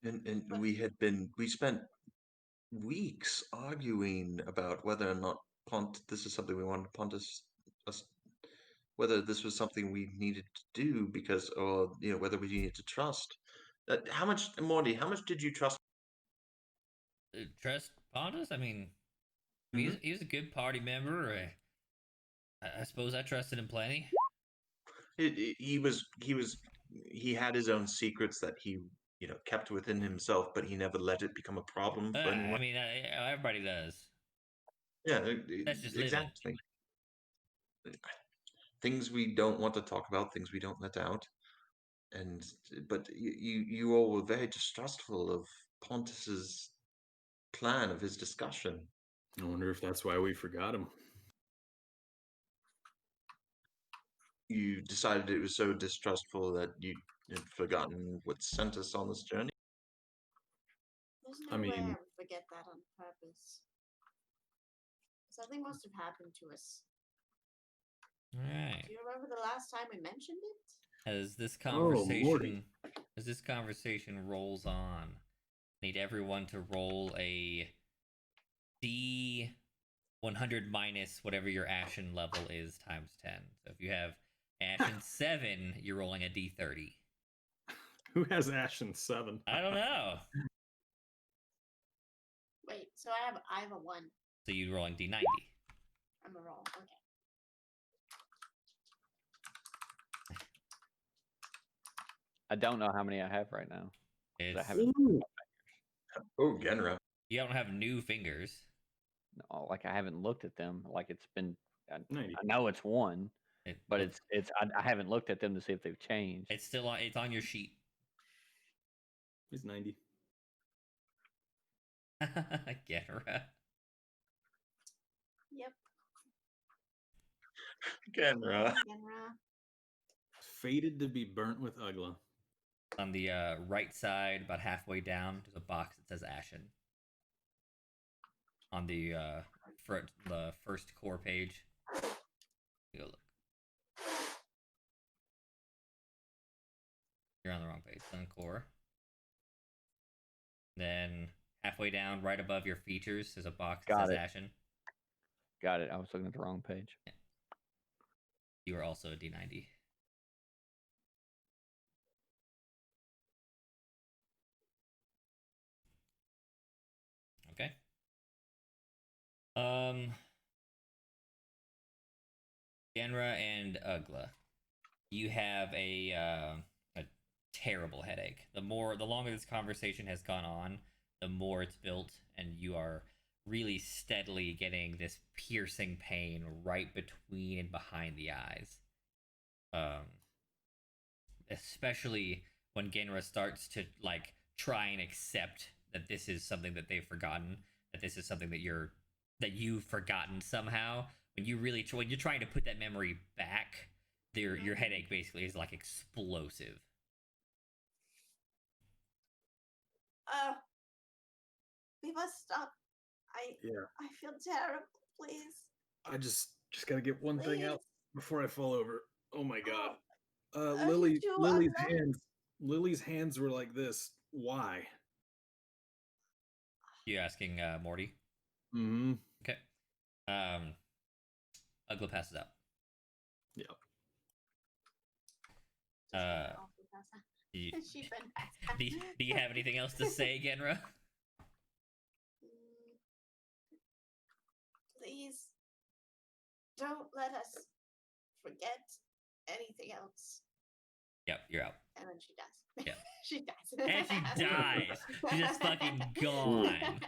F: And we spent weeks arguing about whether or not this is something we wanted Pontus us whether this was something we needed to do because or whether we needed to trust. How much Morty, how much did you trust?
B: Trust Pontus? I mean, he was a good party member. I suppose I trusted him plenty.
F: He had his own secrets that he kept within himself, but he never let it become a problem for anyone.
B: I mean, everybody does.
F: Yeah,
B: That's just living.
F: exactly. Things we don't want to talk about, things we don't let out, but you all were very distrustful of Pontus's plan, of his discussion.
C: I wonder if that's why we forgot him.
F: You decided it was so distrustful that you had forgotten what sent us on this journey.
D: There's
C: I
D: no way I
C: mean-
D: would forget that on purpose. Something must have happened to us.
B: All right.
D: Do you remember the last time we mentioned it?
B: As this
C: Morty.
B: conversation rolls on, need everyone to roll a D 100 minus whatever your Ashen level is times 10. So if you have Ashen 7, you're rolling a D30.
C: Who has Ashen 7?
B: I don't know.
D: Wait, so I have a 1.
B: So you're rolling D90.
D: I'm a roll. Okay.
E: I don't know how many I have right now. I
B: It's,
E: haven't.
F: Oh, Genra.
B: you don't have new fingers.
E: No, like I haven't looked at them. Like it's been. I
C: 90.
E: know it's one,
B: It,
E: but it's. I haven't looked at them to see if they've changed.
B: it's still on. It's on your sheet.
C: He's 90.
B: Genra.
D: Yep.
F: Genra.
D: Genra.
C: Fated to be burnt with Ugla.
B: On the right side, about halfway down, there's a box that says Ashen. On the the first core page. Go look. You're on the wrong page. On core. Then halfway down, right above your features, there's a box that
E: Got
B: says
E: it.
B: Ashen.
E: Got it. I was looking at the wrong page.
B: You are also a D90. Okay. Genra and Ugla, you have a terrible headache. The longer this conversation has gone on, the more it's built, and you are really steadily getting this piercing pain right between and behind the eyes. Especially when Genra starts to like try and accept that this is something that they've forgotten, that this is something that you've forgotten somehow. When you're trying to put that memory back, your headache basically is like explosive.
D: We must stop.
C: Yeah.
D: I feel terrible. Please.
C: I just gotta get one thing out
D: Please.
C: before I fall over. Oh my god.
D: Are
C: Lily's
D: you unloved?
C: hands. Lily's hands were like this. Why?
B: You asking Morty?
C: Mm-hmm.
B: Okay. Ugla passes out.
C: Yep.
B: You-
D: She been passed
B: do you have anything else to say, Genra?
D: Please don't let us forget anything else.
B: Yep, you're out.
D: And then she dies.
B: Yeah.
D: She dies.
B: And she dies. She's just fucking gone.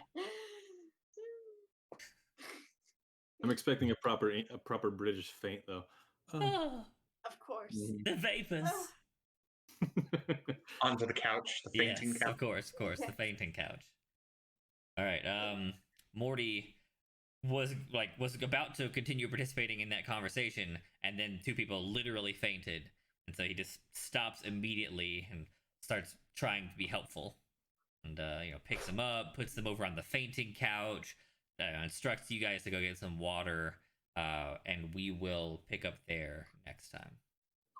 C: I'm expecting a proper British faint though.
B: Oh,
D: Of course.
B: the vapors.
F: Onto the couch, the fainting
B: Yes,
F: couch.
B: of course, the fainting couch. All right, Morty was about to continue participating in that conversation, and then two people literally fainted, and so he just stops immediately and starts trying to be helpful, and picks them up, puts them over on the fainting couch, instructs you guys to go get some water, and we will pick up there next time.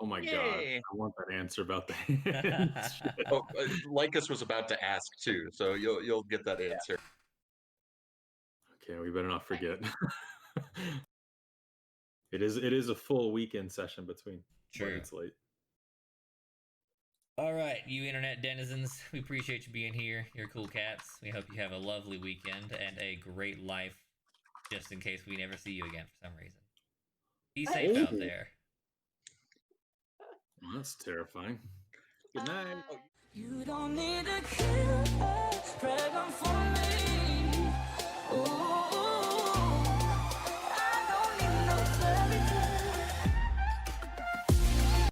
C: Oh my god.
F: Yay.
C: I want that answer about the hands.
F: Oh, Lycus was about to ask too, so you'll get that answer.
C: Okay, we better not forget. It is a full weekend session between.
B: True.
C: But it's late.
B: All right, you internet denizens, we appreciate you being here. You're cool cats. We hope you have a lovely weekend and a great life, just in case we never see you again for some reason. Be safe out there.
C: Well, that's terrifying. Good night.
D: Bye.
A: You don't need a killer.